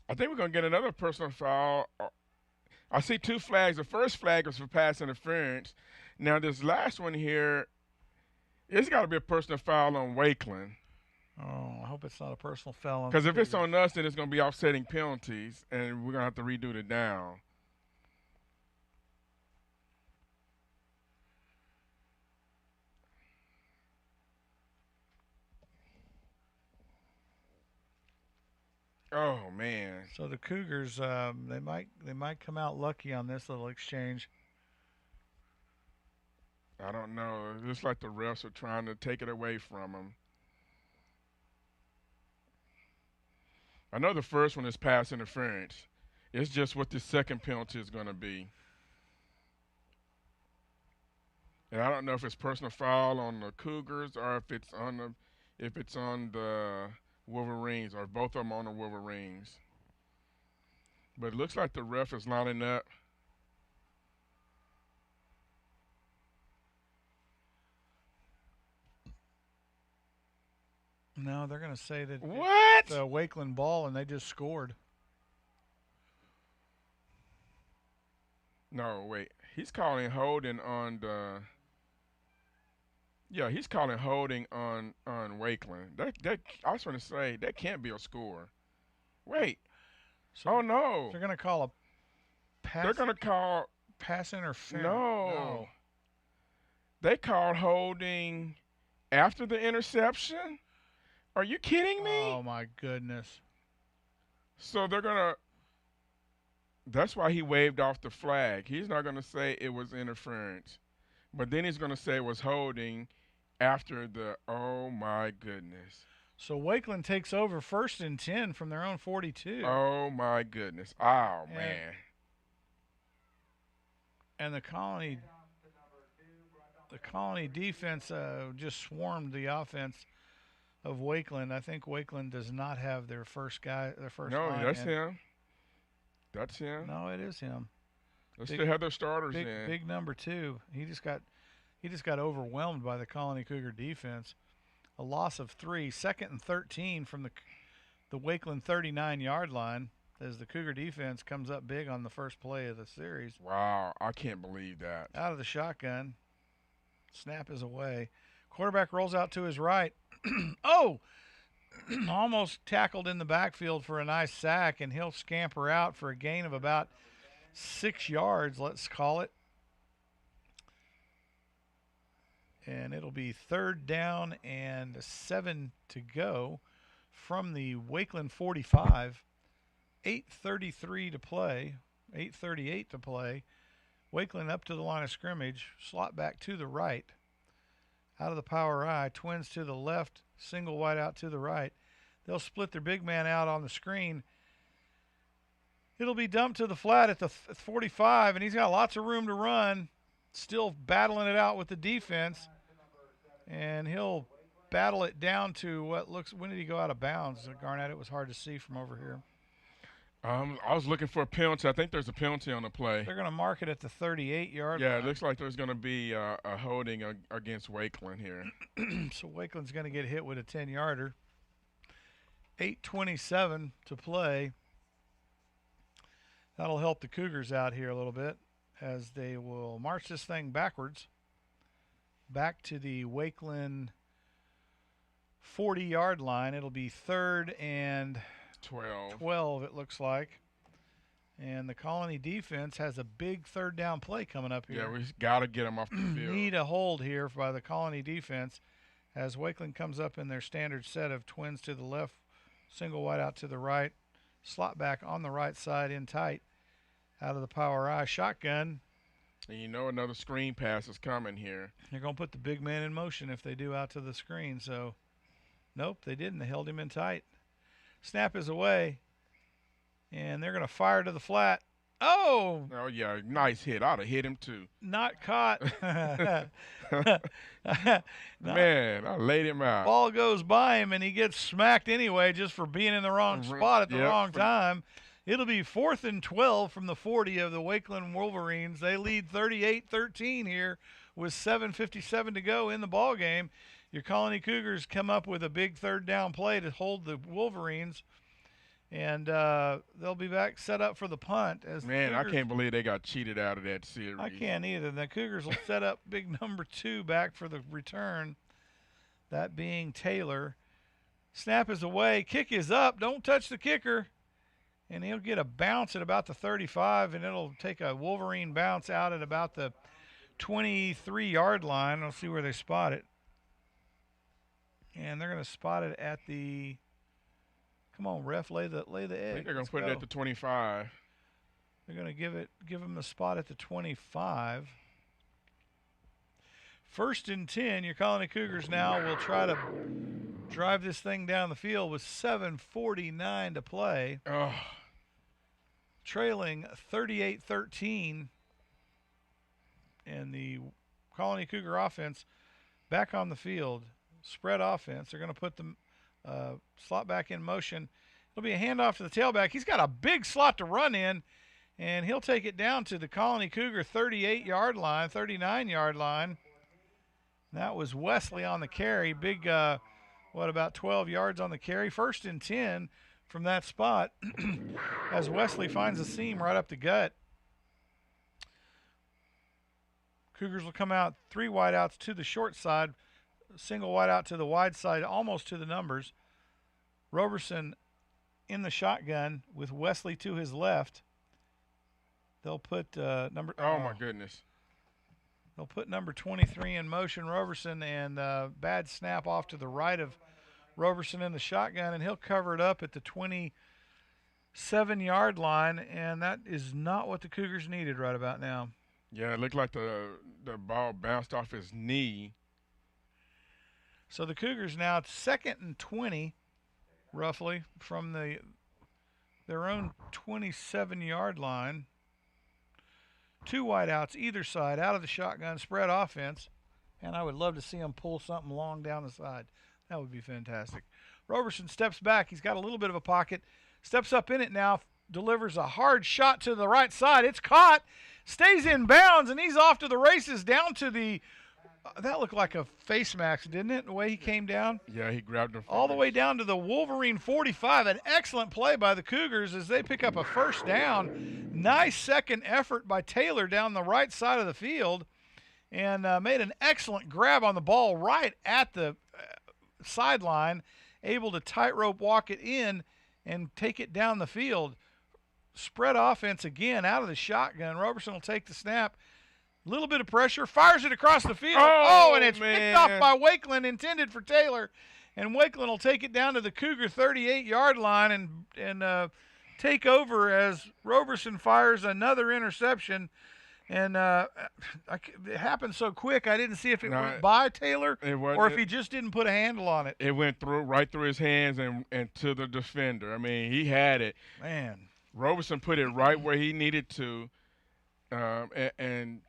I think we're going to get another personal foul. I see 2 flags. The first flag was for pass interference. Now, this last one here, it's got to be a personal foul on Wakeland. Oh, I hope it's not a personal foul. Because if it's on us, then it's going to be offsetting penalties, and we're going to have to redo the down. Oh, man. So the Cougars, they might come out lucky on this little exchange. I don't know. It looks like the refs are trying to take it away from them. I know the first one is pass interference. It's just what the second penalty is going to be. And I don't know if it's personal foul on the Cougars or if it's on the Wolverines, or both of them on the Wolverines. But it looks like the ref is lining up. No, they're going to say that What? it's a Wakeland ball and they just scored. No, wait. He's calling holding on the. Yeah, he's calling holding on Wakeland. That I was going to say that can't be a score. Wait. So Oh no. they're going to call a pass. They're going to call. Pass interference. No. They called holding after the interception. Are you kidding me? Oh my goodness. So they're going to. That's why he waved off the flag. He's not going to say it was interference. But then he's going to say it was holding after the. Oh my goodness. So Wakeland takes over 1st and 10 from their own 42. Oh my goodness. Oh man. And the Colony defense just swarmed the offense of Wakeland. I think Wakeland does not have their first No, line that's in. him. That's him. No, it is him. Let's still have their starters in. Big number 2. He just got overwhelmed by the Colony Cougar defense. A loss of 3, 2nd and 13 from the Wakeland 39-yard line as the Cougar defense comes up big on the first play of the series. Wow, I can't believe that. Out of the shotgun. Snap is away. Quarterback rolls out to his right. Oh! Almost tackled in the backfield for a nice sack, and he'll scamper out for a gain of about 6 yards, let's call it. And it'll be 3rd down and 7 to go from the Wakeland 45. 8:33 to play. 8:38 to play. Wakeland up to the line of scrimmage. Slot back to the right. Out of the power I. Twins to the left. Single wide out to the right. They'll split their big man out on the screen. It'll be dumped to the flat at the 45, and he's got lots of room to run. Still battling it out with the defense. And he'll battle it down to when did he go out of bounds? Garnett, it was hard to see from over here. I was looking for a penalty. I think there's a penalty on the play. They're going to mark it at the 38-yard Yeah, line. it looks like there's going to be a holding against Wakeland here. So Wakeland's going to get hit with a 10-yarder. 8:27 to play. That'll help the Cougars out here a little bit as they will march this thing backwards. Back to the Wakeland 40-yard line. It'll be 3rd and 12, it looks like. And the Colony defense has a big 3rd down play coming up here. Yeah, we got to get them off the field. Need a hold here by the Colony defense as Wakeland comes up in their standard set of twins to the left, single wide out to the right, slot back on the right side in tight. Out of the power I. Shotgun. And you know another screen pass is coming here. They're going to put the big man in motion if they do out to the screen. So, nope, they didn't. They held him in tight. Snap is away. And they're going to fire to the flat. Oh! Oh, yeah, nice hit. I'd have hit him too. Not caught. Man, I laid him out. Ball goes by him, and he gets smacked anyway just for being in the wrong spot at the wrong time. It'll be 4th and 12 from the 40 of the Wakeland Wolverines. They lead 38-13 here with 7:57 to go in the ball game. Your Colony Cougars come up with a big 3rd down play to hold the Wolverines, and they'll be back set up for the punt. Man, I can't believe they got cheated out of that series. I can't either. The Cougars will set up big number 2 back for the return, that being Taylor. Snap is away. Kick is up. Don't touch the kicker. And he'll get a bounce at about the 35, and it'll take a Wolverine bounce out at about the 23-yard line. We'll see where they spot it. And they're going to spot it at the Come on, ref, lay the egg. I think they're going to Let's put it go. at the 25. They're going to give him the spot at the 25. 1st and 10. Your Colony Cougars now will try to drive this thing down the field with 7:49 to play. Oh, Trailing 38-13. And the Colony Cougar offense back on the field. Spread offense. They're going to put the slot back in motion. It'll be a handoff to the tailback. He's got a big slot to run in, and he'll take it down to the Colony Cougar 38-yard line, 39-yard line. That was Wesley on the carry. Big, about 12 yards on the carry. 1st and 10 from that spot as Wesley finds a seam right up the gut. Cougars will come out 3 wideouts to the short side, single wideout to the wide side, almost to the numbers. Roberson in the shotgun with Wesley to his left. They'll put number. oh my goodness. They'll put number 23 in motion, Roberson, and bad snap off to the right of Roberson in the shotgun, and he'll cover it up at the 27-yard line, and that is not what the Cougars needed right about now. Yeah, it looked like the ball bounced off his knee. So the Cougars now 2nd and 20, roughly, from their own 27-yard line. 2 wideouts either side, out of the shotgun, spread offense. And I would love to see him pull something long down the side. That would be fantastic. Roberson steps back. He's got a little bit of a pocket. Steps up in it now. Delivers a hard shot to the right side. It's caught. Stays in bounds, and he's off to the races down to the that looked like a face mask, didn't it, the way he came down? Yeah, he grabbed him. All the way down to the Wolverine 45. An excellent play by the Cougars as they pick up a 1st down. Nice second effort by Taylor down the right side of the field, and made an excellent grab on the ball right at the sideline, able to tightrope walk it in and take it down the field. Spread offense again out of the shotgun. Roberson will take the snap. Little bit of pressure, fires it across the field. And it's picked off by Wakeland, intended for Taylor. And Wakeland will take it down to the Cougar 38-yard line and take over as Roberson fires another interception. And it happened so quick, I didn't see if it went by Taylor or if he just didn't put a handle on it. It went right through his hands and to the defender. I mean, he had it. Man. Roberson put it right where he needed to, and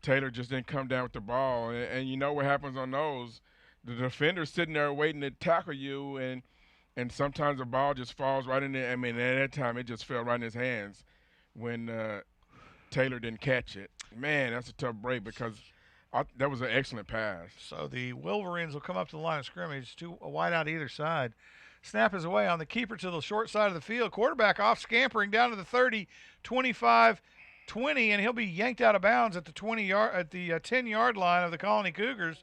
Taylor just didn't come down with the ball. And you know what happens on those? The defender's sitting there waiting to tackle you, and sometimes the ball just falls right in there. I mean, at that time, it just fell right in his hands when Taylor didn't catch it. Man, that's a tough break because that was an excellent pass. So the Wolverines will come up to the line of scrimmage, a wide out either side. Snap is away on the keeper to the short side of the field. Quarterback off, scampering down to the 30, 25, 20, and he'll be yanked out of bounds at the 10-yard line of the Colony Cougars.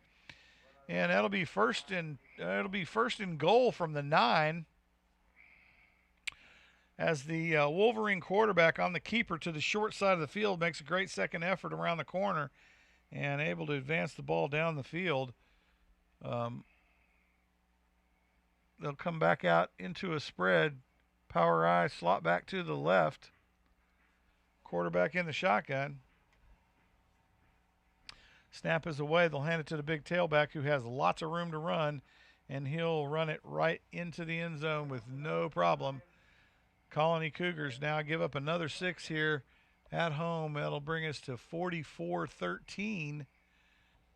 And that'll be first and goal from the 9. As the Wolverine quarterback on the keeper to the short side of the field makes a great second effort around the corner and able to advance the ball down the field. They'll come back out into a spread. Power I, slot back to the left. Quarterback in the shotgun. Snap is away. They'll hand it to the big tailback who has lots of room to run, and he'll run it right into the end zone with no problem. Colony Cougars now give up another 6 here at home. That'll bring us to 44-13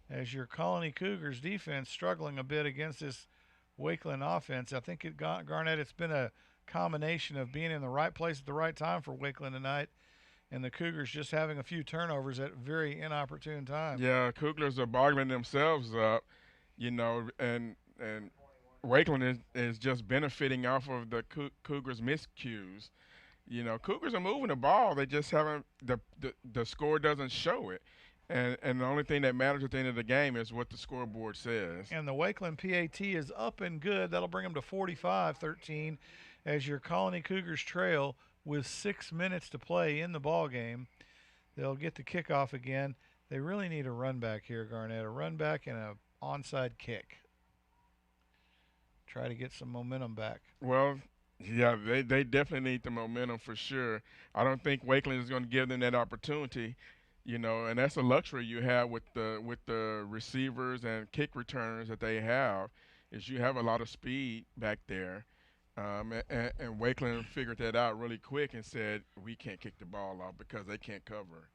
as your Colony Cougars defense struggling a bit against this Wakeland offense. I think Garnett, it's been a combination of being in the right place at the right time for Wakeland tonight and the Cougars just having a few turnovers at very inopportune times. Yeah, Cougars are boggling themselves up, and Wakeland is just benefiting off of the Cougars' miscues. Cougars are moving the ball. They just haven't the score doesn't show it. And the only thing that matters at the end of the game is what the scoreboard says. And the Wakeland PAT is up and good. That'll bring them to 45-13 as your Colony Cougars trail with 6 minutes to play in the ball game. They'll get the kickoff again. They really need a run back here, Garnett. A run back and an onside kick. try to get some momentum back. Well, yeah, they definitely need the momentum for sure. I don't think Wakeland is going to give them that opportunity, and that's a luxury you have with the receivers and kick returners that they have, is you have a lot of speed back there. And Wakeland figured that out really quick and said, we can't kick the ball off because they can't cover.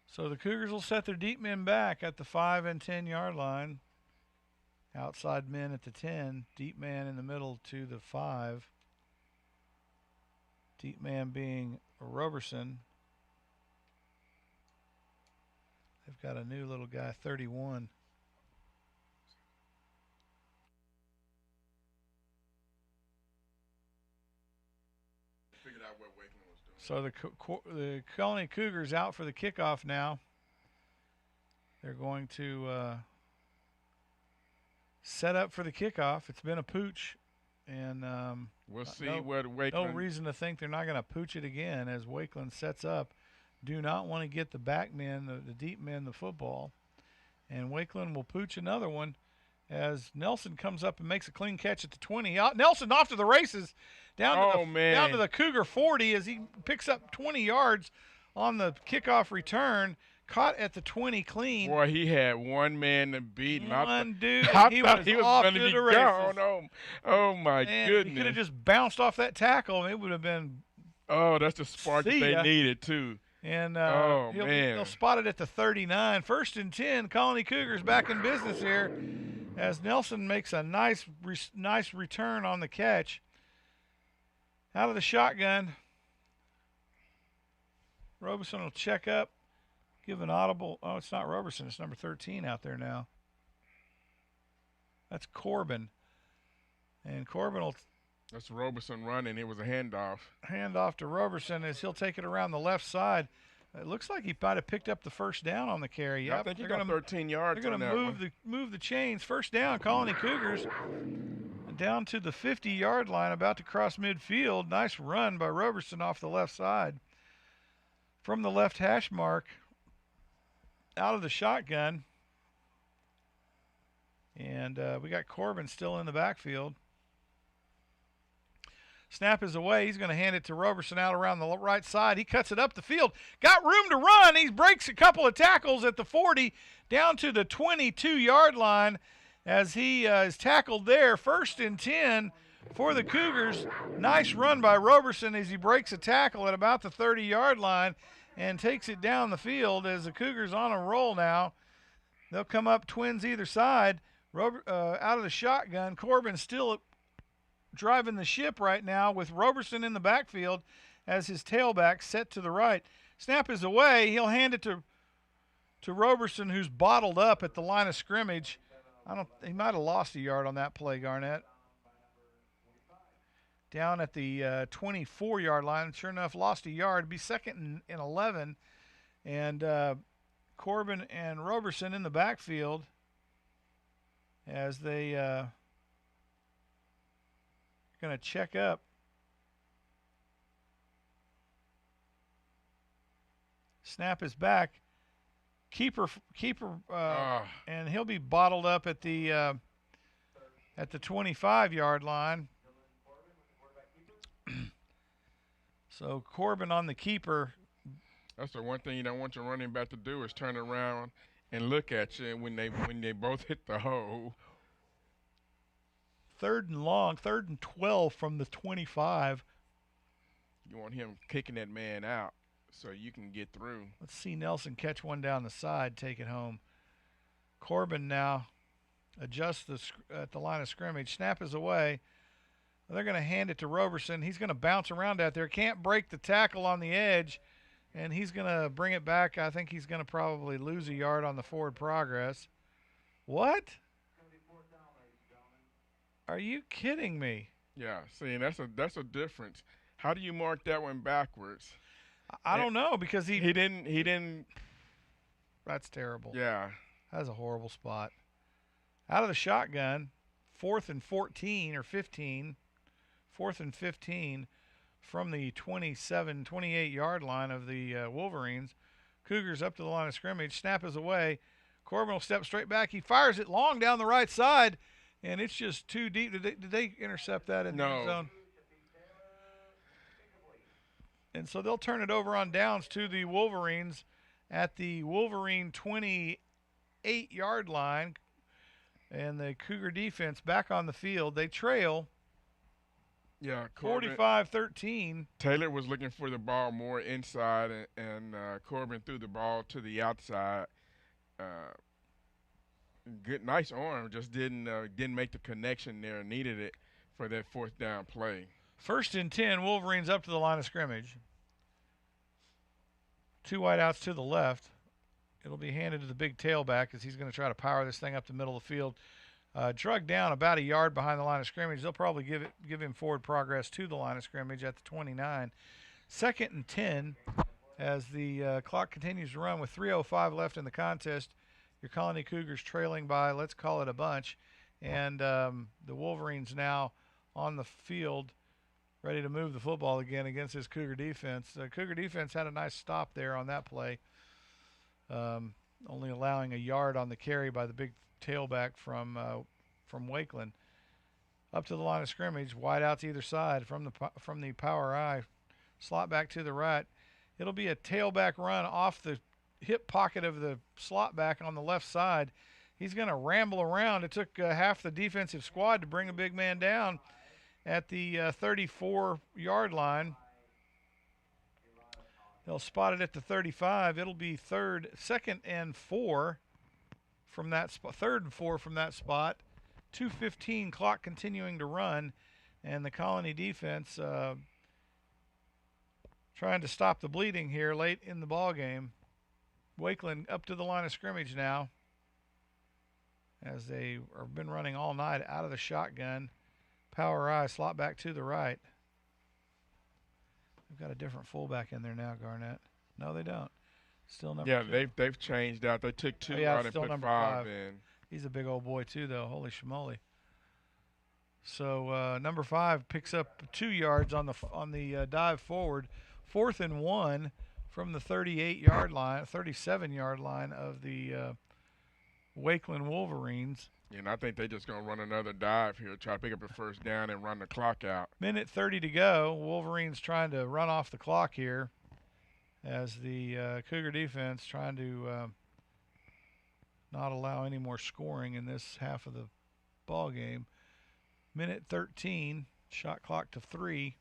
So the Cougars will set their deep men back at the 5 and 10 yard line. Outside men at the 10, deep man in the middle to the 5. Deep man being Roberson. They've got a new little guy, 31. Figured out what Wakeland was doing. So the Colony Cougars out for the kickoff now. They're going to set up for the kickoff. It's been a pooch, and we'll see what Wakeland. No reason to think they're not going to pooch it again as Wakeland sets up. Do not want to get the back men, the deep men, the football, and Wakeland will pooch another one as Nelson comes up and makes a clean catch at the 20. Nelson off to the races, down to the Cougar 40 as he picks up 20 yards on the kickoff return. Caught at the 20 clean. Boy, he had one man to beat. One dude. He was off to the races. Oh my goodness. He could have just bounced off that tackle, and it would have been. Oh, that's the spark that they needed, too. And man. He'll spot it at the 39. 1st and 10. Colony Cougars back in business here as Nelson makes a nice return on the catch. Out of the shotgun. Roberson will check up. Give an audible. Oh, it's not Roberson. It's number 13 out there now. That's Corbin. And Corbin will. That's Roberson running. It was a handoff. Handoff to Roberson as he'll take it around the left side. It looks like he might have picked up the first down on the carry. I think he got 13 yards. They're going to move the chains. First down, Colony Cougars. Down to the 50-yard line, about to cross midfield. Nice run by Roberson off the left side. From the left hash mark. Out of the shotgun, and we got Corbin still in the backfield. Snap is away. He's going to hand it to Roberson out around the right side. He cuts it up the field. Got room to run. He breaks a couple of tackles at the 40 down to the 22-yard line as he is tackled there. 1st and 10 for the Cougars. Nice run by Roberson as he breaks a tackle at about the 30-yard line and takes it down the field as the Cougars on a roll now. They'll come up twins either side. Out of the shotgun, Corbin still driving the ship right now with Roberson in the backfield as his tailback set to the right. Snap is away. He'll hand it to Roberson, who's bottled up at the line of scrimmage. He might have lost a yard on that play, Garnett. Down at the 24-yard line. Sure enough, lost a yard. Be 2nd and 11. And Corbin and Roberson in the backfield as they going to check up. Snap is back. Keeper, and he'll be bottled up at the 25-yard line. So Corbin on the keeper. That's the one thing you don't want your running back to do is turn around and look at you when they both hit the hole. 3rd and long, 3rd and 12 from the 25. You want him kicking that man out so you can get through. Let's see Nelson catch one down the side, take it home. Corbin now adjusts at the line of scrimmage. Snap is away. They're going to hand it to Roberson. He's going to bounce around out there. Can't break the tackle on the edge, and he's going to bring it back. I think he's going to probably lose a yard on the forward progress. What? Are you kidding me? Yeah, see, that's a difference. How do you mark that one backwards? I don't know because he didn't. That's terrible. Yeah. That's a horrible spot. Out of the shotgun, 4th and 14 or 15. 4th and 15 from the 27, 28-yard line of the Wolverines. Cougars up to the line of scrimmage. Snap is away. Corbin will step straight back. He fires it long down the right side, and it's just too deep. Did they intercept that in the end zone? And so they'll turn it over on downs to the Wolverines at the Wolverine 28-yard line. And the Cougar defense back on the field. They trail 45-13. Taylor was looking for the ball more inside, and Corbin threw the ball to the outside. Good, nice arm, just didn't make the connection there. Needed it for that fourth down play. 1st and 10, Wolverines up to the line of scrimmage. 2 wideouts to the left. It'll be handed to the big tailback as he's going to try to power this thing up the middle of the field. Drug down about a yard behind the line of scrimmage. They'll probably give him forward progress to the line of scrimmage at the 29. 2nd and 10 as the clock continues to run with 3:05 left in the contest. Your Colony Cougars trailing by, let's call it a bunch. And the Wolverines now on the field ready to move the football again against this Cougar defense. The Cougar defense had a nice stop there on that play. Only allowing a yard on the carry by the big tailback from Wakeland. Up to the line of scrimmage, wide out to either side from the power eye, slot back to the right. It'll be a tailback run off the hip pocket of the slot back on the left side. He's going to ramble around. It took half the defensive squad to bring a big man down at the 34-yard line. They'll spot it at the 35. It'll be 2nd and 4 from that spot. 3rd and 4 from that spot. 2:15 clock continuing to run, and the Colony defense trying to stop the bleeding here late in the ball game. Wakeland up to the line of scrimmage now, as they have been running all night out of the shotgun. Power eye, slot back to the right. We've got a different fullback in there now, Garnett. No, they don't. Still number 2. they've changed out. They took 2 out and put 5 in. He's a big old boy too, though. Holy schmoly. So number 5 picks up 2 yards on the dive forward. 4th and 1 from the 38-yard line, 37-yard line of the Wakeland Wolverines. And I think they're just going to run another dive here, try to pick up the first down and run the clock out. Minute 30 to go. Wolverines trying to run off the clock here as the Cougar defense trying to not allow any more scoring in this half of the ball game. Minute 13, shot clock to 3,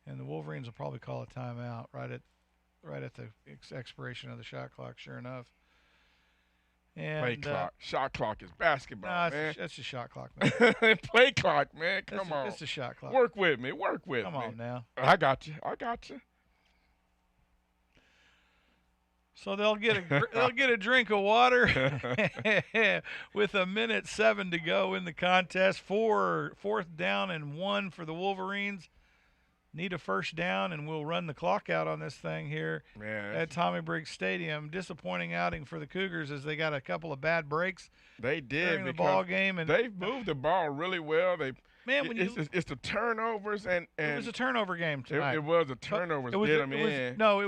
and the Wolverines will probably call a timeout right at the expiration of the shot clock, sure enough. And, play clock. Shot clock is basketball, man. That's a shot clock, man. Play clock, man. Come on. It's a shot clock. Work with me. Come on now. I got you. So they'll get a drink of water with 1:07 to go in the contest. 4th down and 1 for the Wolverines. Need a first down, and we'll run the clock out on this thing here at Tommy Briggs Stadium. Disappointing outing for the Cougars as they got a couple of bad breaks. They did during the ball game, and they've moved the ball really well. It's the turnovers and it was a turnover game tonight. It was a turnover. It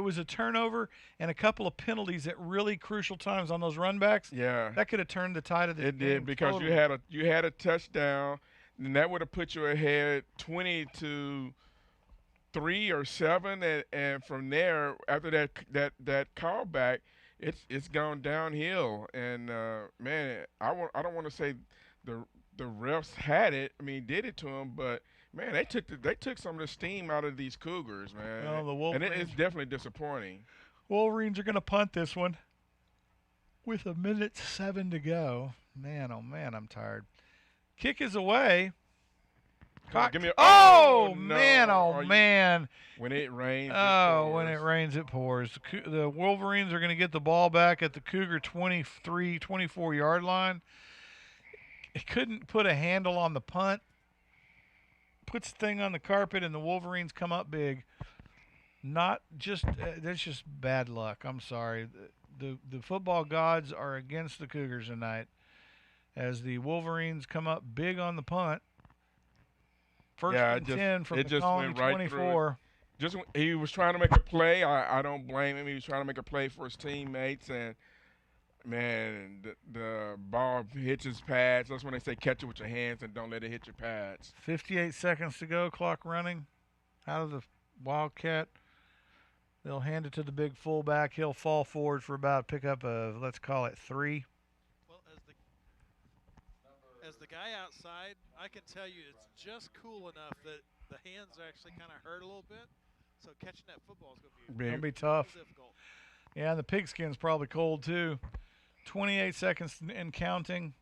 was a turnover and a couple of penalties at really crucial times on those runbacks. Yeah, that could have turned the tide of the game. It did because totally. you had a touchdown, and that would have put you ahead 20-3 or 7, and from there after that callback, it's gone downhill. And man, I don't want to say the refs had it. I mean, did it to them, but man, they took some of the steam out of these Cougars, man. Well, the Wolverines, and it's definitely disappointing. Wolverines are going to punt this one with 1:07 to go. Man, oh man, I'm tired. Kick is away. Man, When it rains, when it rains, it pours. The Wolverines are going to get the ball back at the Cougar 24-yard line. He couldn't put a handle on the punt. Puts the thing on the carpet, and the Wolverines come up big. That's just bad luck. I'm sorry. The football gods are against the Cougars tonight as the Wolverines come up big on the punt. First Yeah, and 10 from it the just Colony went right through it. 24. He was trying to make a play. I don't blame him. He was trying to make a play for his teammates, and man, the ball hits his pads. That's when they say catch it with your hands and don't let it hit your pads. 58 seconds to go, clock running. Out of the Wildcat. They'll hand it to the big fullback. He'll fall forward for about pickup of, let's call it 3. Well, as the guy outside, I can tell you it's just cool enough that the hands actually kind of hurt a little bit. So catching that football is going to be tough. difficult. Yeah, and the pigskin's probably cold too. 28 seconds and counting.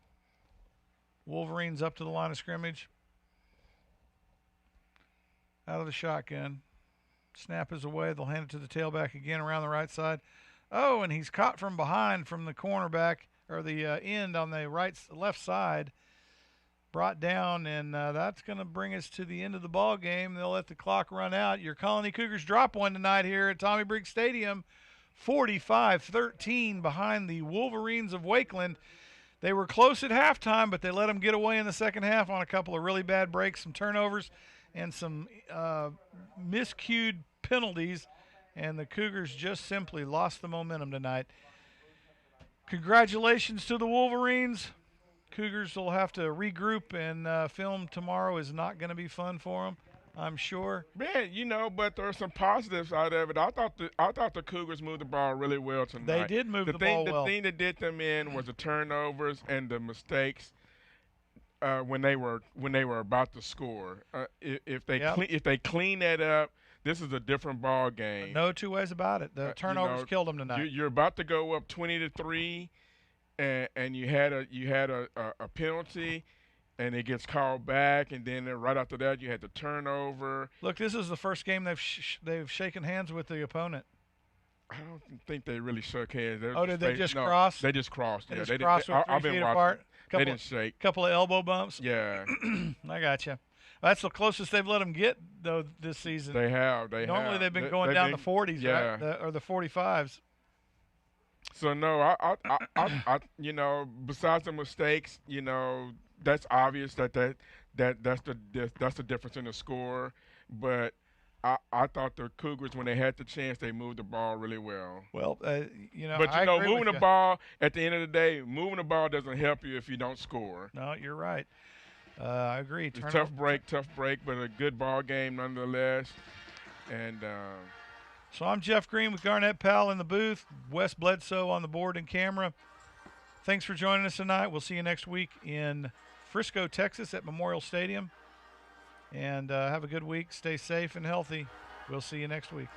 Wolverines up to the line of scrimmage. Out of the shotgun. Snap is away. They'll hand it to the tailback again around the right side. Oh, and he's caught from behind from the cornerback or the end on the left side. Brought down, and that's going to bring us to the end of the ball game. They'll let the clock run out. Your Colony Cougars drop one tonight here at Tommy Briggs Stadium. 45-13 behind the Wolverines of Wakeland. They were close at halftime, but they let them get away in the second half on a couple of really bad breaks, some turnovers, and some miscued penalties, and the Cougars just simply lost the momentum tonight. Congratulations to the Wolverines. Cougars will have to regroup, and film tomorrow is not going to be fun for them, I'm sure. Man, but there are some positives out of it. I thought the Cougars moved the ball really well tonight. They did move the ball well. The thing that did them in was the turnovers and the mistakes when they were about to score. If they clean that up, this is a different ball game. No two ways about it. The turnovers killed them tonight. You're about to go up 20-3, and you had a penalty. And it gets called back, and then right after that, you had the turnover. Look, this is the first game they've shaken hands with the opponent. I don't think they really shook hands. Did they just cross? They just crossed. They They crossed with 3 feet apart. They didn't shake. Couple of elbow bumps. Yeah. I got you. That's the closest they've let them get though this season. They have. Normally they've been going down the 40s, yeah. right? Or the 45s. So no, I besides the mistakes, that's obvious that's the difference in the score. But I thought the Cougars, when they had the chance, they moved the ball really well. Well, But I agree moving with the ball at the end of the day, moving the ball doesn't help you if you don't score. No, you're right. I agree. It's tough break, but a good ball game nonetheless. And so I'm Jeff Green with Garnett Powell in the booth, Wes Bledsoe on the board and camera. Thanks for joining us tonight. We'll see you next week in Frisco, Texas at Memorial Stadium. And have a good week. Stay safe and healthy. We'll see you next week.